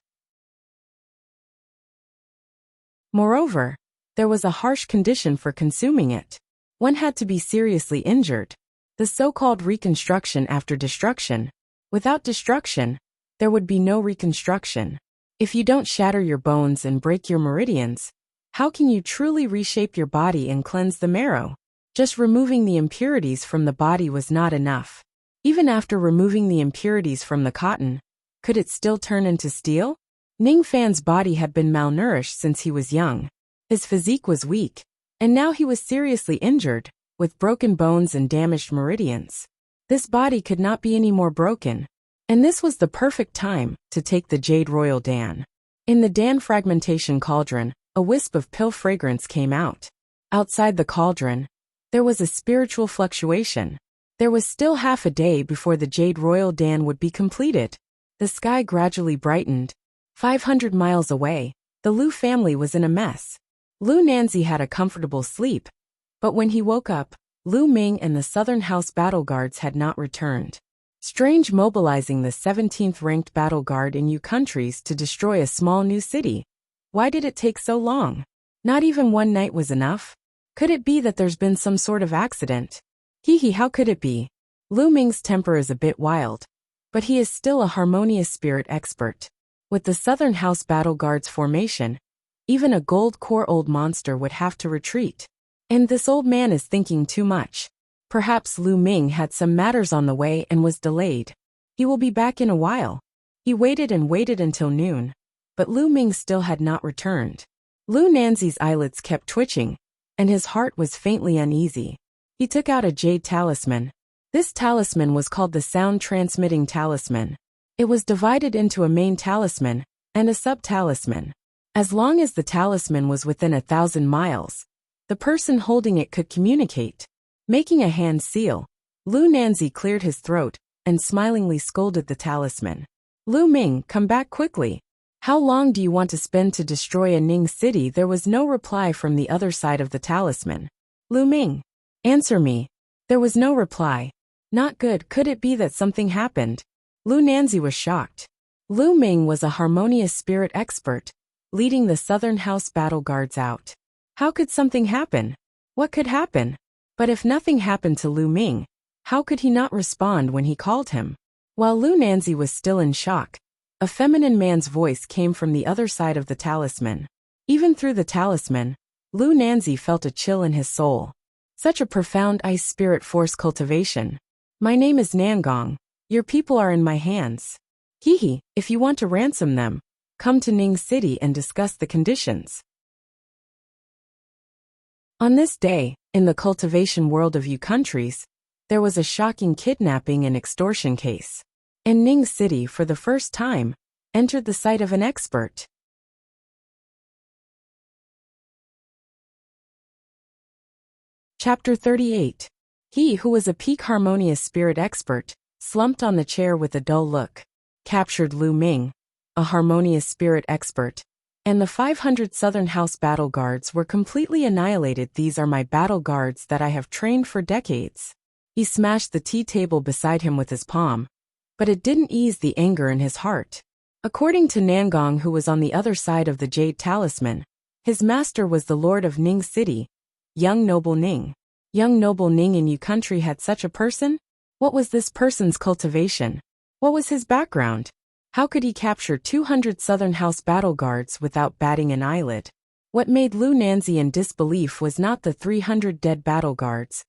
Moreover, there was a harsh condition for consuming it. One had to be seriously injured. The so-called reconstruction after destruction. Without destruction, there would be no reconstruction. If you don't shatter your bones and break your meridians, how can you truly reshape your body and cleanse the marrow? Just removing the impurities from the body was not enough. Even after removing the impurities from the cotton, could it still turn into steel? Ning Fan's body had been malnourished since he was young. His physique was weak, and now he was seriously injured, with broken bones and damaged meridians. This body could not be any more broken, and this was the perfect time to take the jade royal dan. In the dan fragmentation cauldron, a wisp of pill fragrance came out. Outside the cauldron, there was a spiritual fluctuation. There was still half a day before the jade royal dan would be completed. The sky gradually brightened. 500 miles away, the Lu family was in a mess. Lu Nanzi had a comfortable sleep, but when he woke up, Lu Ming and the Southern House battle guards had not returned. Strange, mobilizing the 17th ranked battle guard in U countries to destroy a small new city. Why did it take so long? Not even one night was enough? Could it be that there's been some sort of accident? How could it be? Lu Ming's temper is a bit wild, but he is still a harmonious spirit expert. With the Southern House battle guard's formation, even a gold core old monster would have to retreat. And this old man is thinking too much. Perhaps Lu Ming had some matters on the way and was delayed. He will be back in a while. He waited and waited until noon, but Lu Ming still had not returned. Lu Nanzi's eyelids kept twitching, and his heart was faintly uneasy. He took out a jade talisman. This talisman was called the sound-transmitting talisman. It was divided into a main talisman and a sub-talisman. As long as the talisman was within 1,000 miles, the person holding it could communicate. Making a hand seal, Lu Nanzi cleared his throat and smilingly scolded the talisman. Lu Ming, come back quickly. How long do you want to spend to destroy a Ning city? There was no reply from the other side of the talisman. Lu Ming, answer me. There was no reply. Not good. Could it be that something happened? Lu Nanzi was shocked. Lu Ming was a harmonious spirit expert, leading the Southern House battle guards out. How could something happen? What could happen? But if nothing happened to Lu Ming, how could he not respond when he called him? While Lu Nanzi was still in shock, a feminine man's voice came from the other side of the talisman. Even through the talisman, Lu Nanzi felt a chill in his soul. Such a profound ice spirit force cultivation. My name is Nangong. Your people are in my hands. If you want to ransom them, come to Ning City and discuss the conditions. On this day, in the cultivation world of U countries, there was a shocking kidnapping and extortion case. And Ning City, for the first time, entered the sight of an expert. Chapter 38. He who was a peak harmonious spirit expert, slumped on the chair with a dull look. Captured Lu Ming, a harmonious spirit expert, and the 500 Southern House battle guards were completely annihilated. These are my battle guards that I have trained for decades. He smashed the tea table beside him with his palm, but it didn't ease the anger in his heart. According to Nangong, who was on the other side of the jade talisman, his master was the lord of Ning City, young noble Ning. Young noble Ning in U country had such a person? What was this person's cultivation? What was his background? How could he capture 200 Southern House battle guards without batting an eyelid? What made Lu Nanzi in disbelief was not the 300 dead battle guards,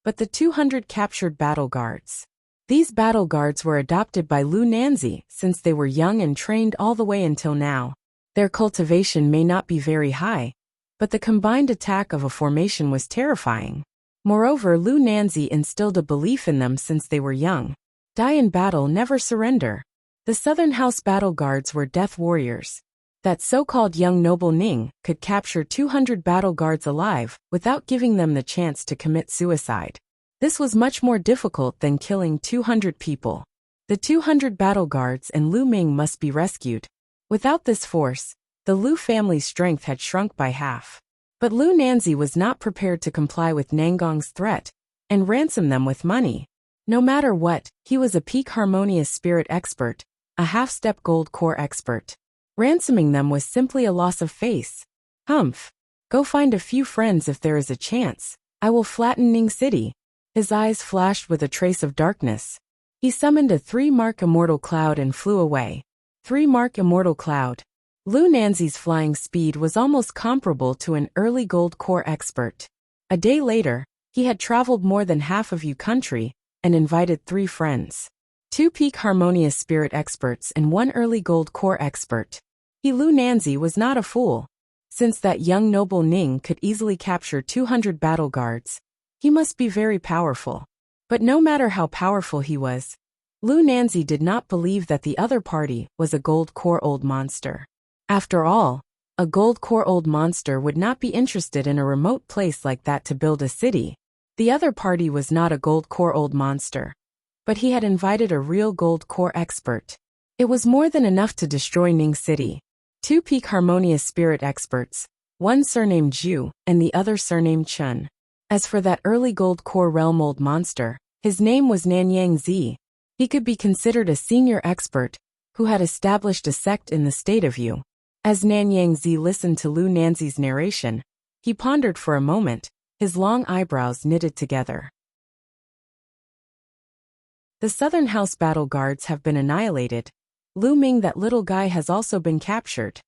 but the 200 captured battle guards. These battle guards were adopted by Lu Nanzi since they were young and trained all the way until now. Their cultivation may not be very high, but the combined attack of a formation was terrifying. Moreover, Lu Nanzi instilled a belief in them since they were young. Die in battle, never surrender. The Southern House battle guards were death warriors. That so-called young noble Ning could capture 200 battle guards alive without giving them the chance to commit suicide. This was much more difficult than killing 200 people. The 200 battle guards and Lu Ming must be rescued. Without this force, the Lu family's strength had shrunk by half. But Lu Nanzi was not prepared to comply with Nangong's threat and ransom them with money. No matter what, he was a peak harmonious spirit expert, a half-step gold core expert. Ransoming them was simply a loss of face. Humph. Go find a few friends if there is a chance. I will flatten Ning City. His eyes flashed with a trace of darkness. He summoned a 3-mark immortal cloud and flew away. 3-mark immortal cloud. Lu Nanzi's flying speed was almost comparable to an early gold core expert. A day later, he had traveled more than half of Yu country and invited 3 friends. 2 peak harmonious spirit experts and 1 early gold core expert. Lu Nanzi was not a fool. Since that young noble Ning could easily capture 200 battle guards, he must be very powerful. But no matter how powerful he was, Lu Nanzi did not believe that the other party was a gold core old monster. After all, a gold core old monster would not be interested in a remote place like that to build a city. The other party was not a gold core old monster, but he had invited a real gold core expert. It was more than enough to destroy Ning City. 2 peak harmonious spirit experts, one surnamed Zhu and the other surnamed Chun. As for that early gold core realm old monster, his name was Nanyang Zi. He could be considered a senior expert who had established a sect in the state of Yu. As Nanyang Zi listened to Lu Nanzi's narration, he pondered for a moment, his long eyebrows knitted together. The Southern House battle guards have been annihilated. Lu Ming, that little guy, has also been captured.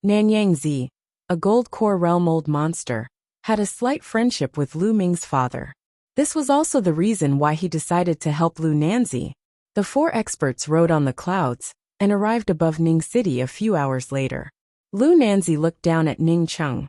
Nanyang Zi, a gold core realm old monster, had a slight friendship with Lu Ming's father. This was also the reason why he decided to help Lu Nanzi. The 4 experts rode on the clouds and arrived above Ning City a few hours later. Lu Nanzi looked down at Ning Chung.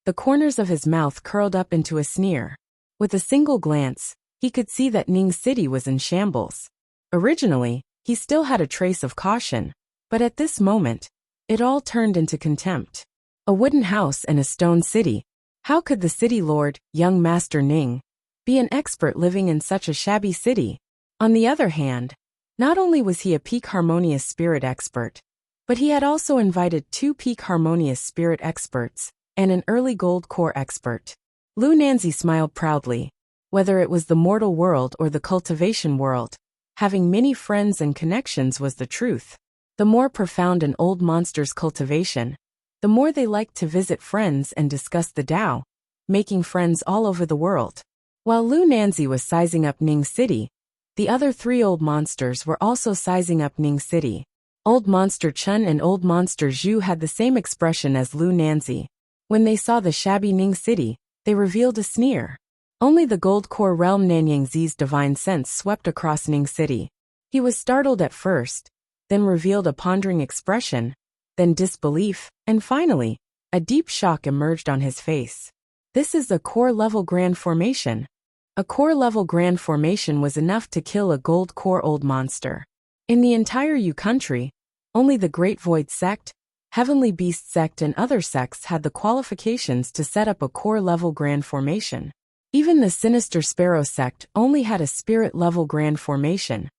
The corners of his mouth curled up into a sneer. With a single glance, he could see that Ning City was in shambles. Originally, he still had a trace of caution, but at this moment, it all turned into contempt. A wooden house and a stone city. How could the city lord, young Master Ning, be an expert living in such a shabby city? On the other hand, not only was he a peak harmonious spirit expert, but he had also invited 2 peak harmonious spirit experts and an early gold core expert. Lu Nanzi smiled proudly. Whether it was the mortal world or the cultivation world, having many friends and connections was the truth. The more profound an old monster's cultivation, the more they liked to visit friends and discuss the Tao, making friends all over the world. While Lu Nanzi was sizing up Ning City, the other 3 old monsters were also sizing up Ning City. Old Monster Chun and Old Monster Zhu had the same expression as Lu Nanzi. When they saw the shabby Ning City, they revealed a sneer. Only the gold core realm Nanyang Zi's divine sense swept across Ning City. He was startled at first, then revealed a pondering expression, then disbelief, and finally, a deep shock emerged on his face. This is a core-level grand formation. A core-level grand formation was enough to kill a gold core old monster. In the entire Yu country, only the Great Void sect, Heavenly Beast sect and other sects had the qualifications to set up a core-level grand formation. Even the Sinister Sparrow sect only had a spirit-level grand formation,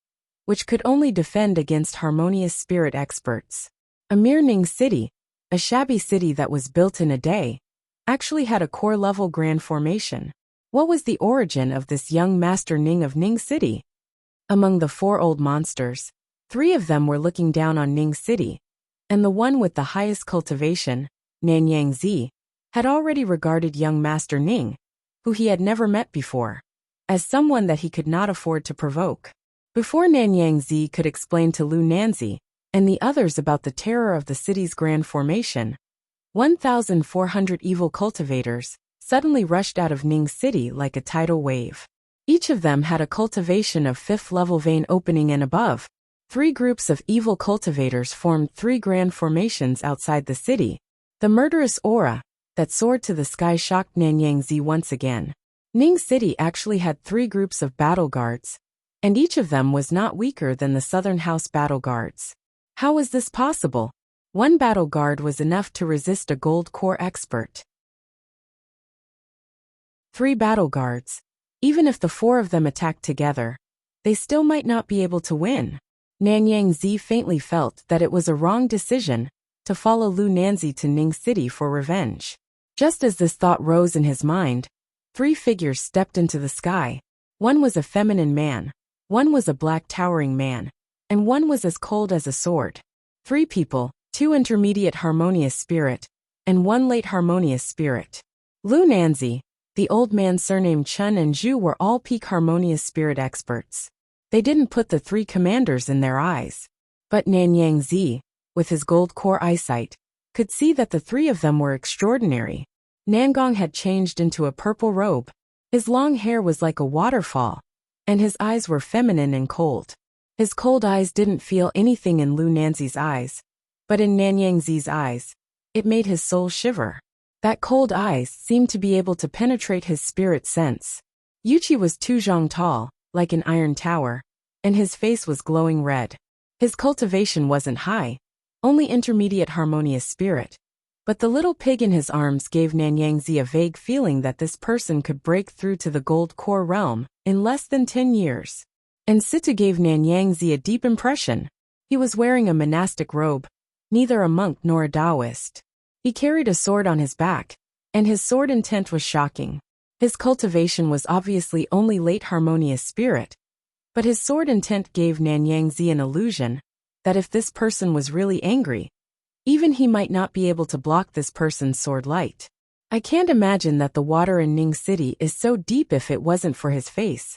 which could only defend against harmonious spirit experts. A mere Ning City, a shabby city that was built in a day, actually had a core-level grand formation. What was the origin of this young Master Ning of Ning City? Among the 4 old monsters, 3 of them were looking down on Ning City, and the one with the highest cultivation, Nanyang Zi, had already regarded young Master Ning, who he had never met before, as someone that he could not afford to provoke. Before Nanyang Zi could explain to Lu Nanzi and the others about the terror of the city's grand formation, 1,400 evil cultivators suddenly rushed out of Ning City like a tidal wave. Each of them had a cultivation of 5th-level vein opening and above. 3 groups of evil cultivators formed 3 grand formations outside the city. The murderous aura that soared to the sky shocked Nanyang Zi once again. Ning City actually had 3 groups of battle guards, and each of them was not weaker than the Southern House battle guards. How was this possible? One battle guard was enough to resist a gold core expert. 3 battle guards. Even if the 4 of them attacked together, they still might not be able to win. Nanyang Zi faintly felt that it was a wrong decision to follow Lu Nanzi to Ning City for revenge. Just as this thought rose in his mind, 3 figures stepped into the sky. One was a feminine man, one was a black towering man, and one was as cold as a sword. 3 people, 2 intermediate harmonious spirit, and 1 late harmonious spirit. Lu Nanzi, the old man surnamed Chun, and Zhu were all peak harmonious spirit experts. They didn't put the 3 commanders in their eyes. But Nanyang Zi, with his gold core eyesight, could see that the 3 of them were extraordinary. Nangong had changed into a purple robe. His long hair was like a waterfall, and his eyes were feminine and cold. His cold eyes didn't feel anything in Lu Nanzi's eyes, but in Nanyang Zi's eyes, it made his soul shiver. That cold eyes seemed to be able to penetrate his spirit sense. Yuchi was 2 zhang tall, like an iron tower, and his face was glowing red. His cultivation wasn't high, only intermediate harmonious spirit. But the little pig in his arms gave Nanyang Zi a vague feeling that this person could break through to the gold core realm in less than 10 years. And Situ gave Nanyang Zi a deep impression. He was wearing a monastic robe, neither a monk nor a Taoist. He carried a sword on his back, and his sword intent was shocking. His cultivation was obviously only late harmonious spirit, but his sword intent gave Nanyang Zi an illusion that if this person was really angry, even he might not be able to block this person's sword light. I can't imagine that the water in Ning City is so deep. If it wasn't for his face,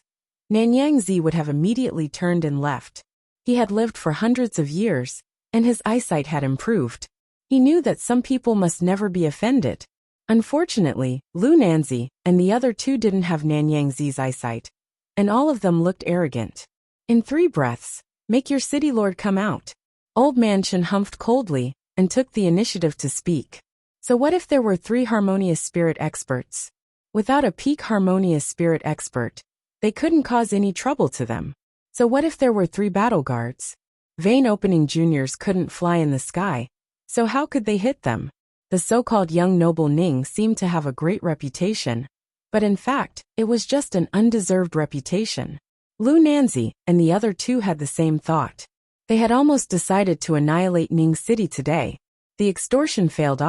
Nanyang Zi would have immediately turned and left. He had lived for hundreds of years, and his eyesight had improved. He knew that some people must never be offended. Unfortunately, Lu Nanzi and the other 2 didn't have Nanyang Zi's eyesight, and all of them looked arrogant. In 3 breaths, make your city lord come out. Old man Chen humphed coldly and took the initiative to speak. So what if there were 3 harmonious spirit experts? Without a peak harmonious spirit expert, they couldn't cause any trouble to them. So what if there were 3 battle guards? Vein opening juniors couldn't fly in the sky, so how could they hit them? The so-called young noble Ning seemed to have a great reputation, but in fact, it was just an undeserved reputation. Lu Nanzi and the other 2 had the same thought. They had almost decided to annihilate Ning City today. The extortion failed.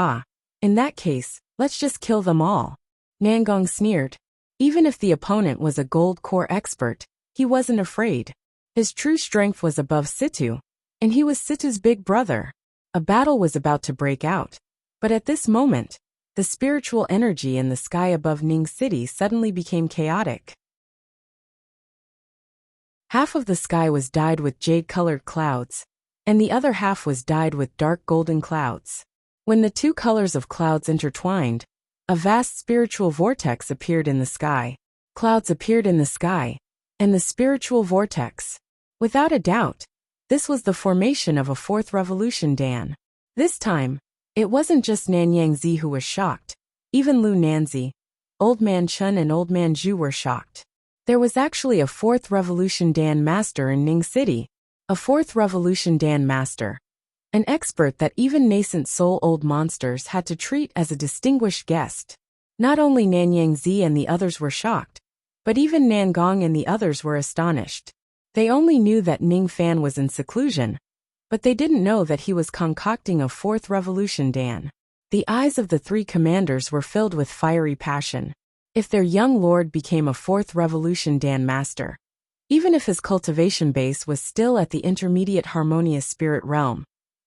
In that case, let's just kill them all. Nangong sneered. Even if the opponent was a gold core expert, he wasn't afraid. His true strength was above Situ, and he was Situ's big brother. A battle was about to break out. But at this moment, the spiritual energy in the sky above Ning City suddenly became chaotic. Half of the sky was dyed with jade-colored clouds, and the other half was dyed with dark golden clouds. When the 2 colors of clouds intertwined, a vast spiritual vortex appeared in the sky. Clouds appeared in the sky, and the spiritual vortex. Without a doubt, this was the formation of a 4th revolution Dan. This time, it wasn't just Nanyang Zi who was shocked. Even Lu Nanzi, Old Man Chun and Old Man Zhu were shocked. There was actually a 4th Revolution Dan Master in Ning City. A 4th Revolution Dan Master. An expert that even nascent soul old monsters had to treat as a distinguished guest. Not only Nanyang Zi and the others were shocked, but even Nangong and the others were astonished. They only knew that Ning Fan was in seclusion, but they didn't know that he was concocting a 4th Revolution Dan. The eyes of the 3 commanders were filled with fiery passion. If their young lord became a 4th Revolution Dan Master, even if his cultivation base was still at the intermediate harmonious spirit realm,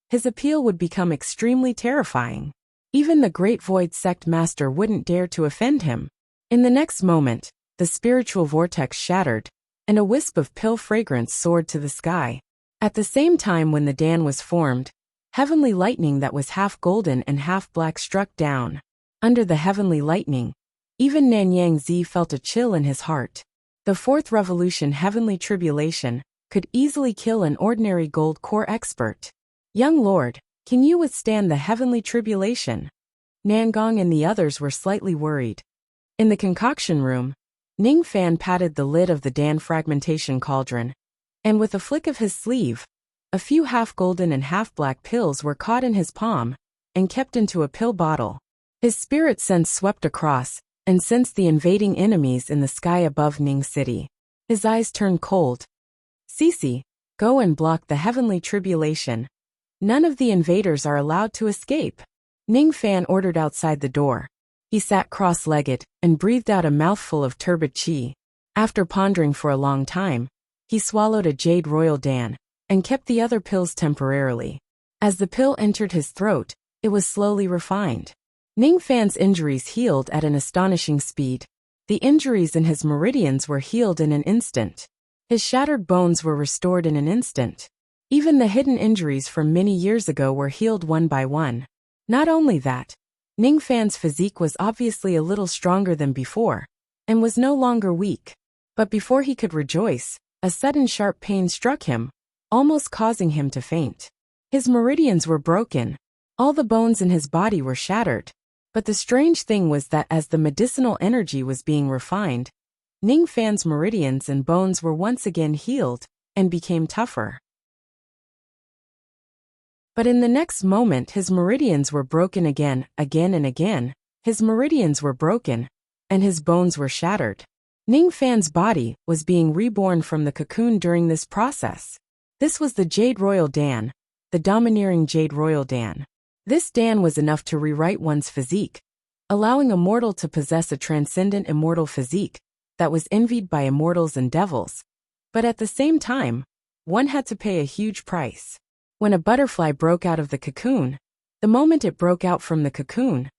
his appeal would become extremely terrifying. Even the Great Void Sect Master wouldn't dare to offend him. In the next moment, the spiritual vortex shattered, and a wisp of pill fragrance soared to the sky. At the same time when the Dan was formed, heavenly lightning that was half golden and half black struck down. Under the heavenly lightning, even Nanyang Zi felt a chill in his heart. The 4th Revolution Heavenly Tribulation could easily kill an ordinary gold core expert. Young Lord, can you withstand the Heavenly Tribulation? Nangong and the others were slightly worried. In the concoction room, Ning Fan patted the lid of the Dan fragmentation cauldron, and with a flick of his sleeve, A few half-golden and half-black pills were caught in his palm and kept into a pill bottle. His spirit sense swept across and sensed the invading enemies in the sky above Ning City. His eyes turned cold. Cece, go and block the heavenly tribulation. None of the invaders are allowed to escape. Ning Fan ordered outside the door. He sat cross-legged and breathed out a mouthful of turbid qi. After pondering for a long time, he swallowed a jade royal dan and kept the other pills temporarily. As the pill entered his throat, it was slowly refined. Ning Fan's injuries healed at an astonishing speed. The injuries in his meridians were healed in an instant. His shattered bones were restored in an instant. Even the hidden injuries from many years ago were healed one by one. Not only that, Ning Fan's physique was obviously a little stronger than before, and was no longer weak. But before he could rejoice, a sudden sharp pain struck him, almost causing him to faint. His meridians were broken. All the bones in his body were shattered. But the strange thing was that as the medicinal energy was being refined, Ning Fan's meridians and bones were once again healed and became tougher. But in the next moment his meridians were broken again and again. His meridians were broken, and his bones were shattered. Ning Fan's body was being reborn from the cocoon during this process. This was the Jade Royal Dan, the domineering Jade Royal Dan. This Dan was enough to rewrite one's physique, allowing a mortal to possess a transcendent immortal physique that was envied by immortals and devils. But at the same time, one had to pay a huge price. When a butterfly broke out of the cocoon, the moment it broke out from the cocoon,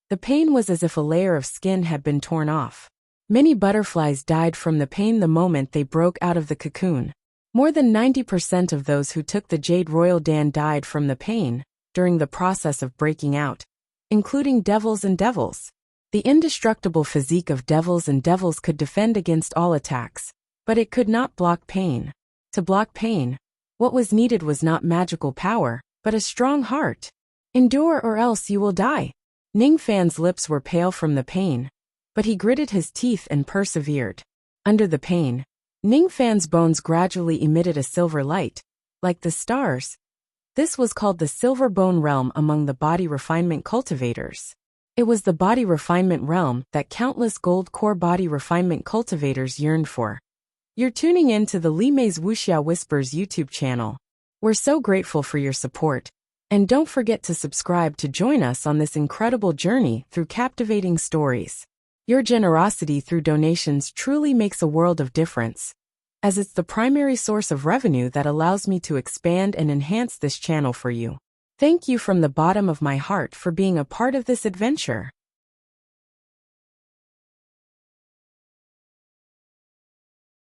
the pain was as if a layer of skin had been torn off. Many butterflies died from the pain the moment they broke out of the cocoon. More than 90% of those who took the Jade Royal Dan died from the pain during the process of breaking out, including devils and devils. The indestructible physique of devils and devils could defend against all attacks, but it could not block pain. To block pain, what was needed was not magical power, but a strong heart. Endure or else you will die. Ning Fan's lips were pale from the pain, but he gritted his teeth and persevered. Under the pain, Ning Fan's bones gradually emitted a silver light, like the stars. This was called the Silver Bone Realm among the body refinement cultivators. It was the body refinement realm that countless gold core body refinement cultivators yearned for. You're tuning in to the Li Mei's Wuxia Whispers YouTube channel. We're so grateful for your support, and don't forget to subscribe to join us on this incredible journey through captivating stories. Your generosity through donations truly makes a world of difference, as it's the primary source of revenue that allows me to expand and enhance this channel for you. Thank you from the bottom of my heart for being a part of this adventure.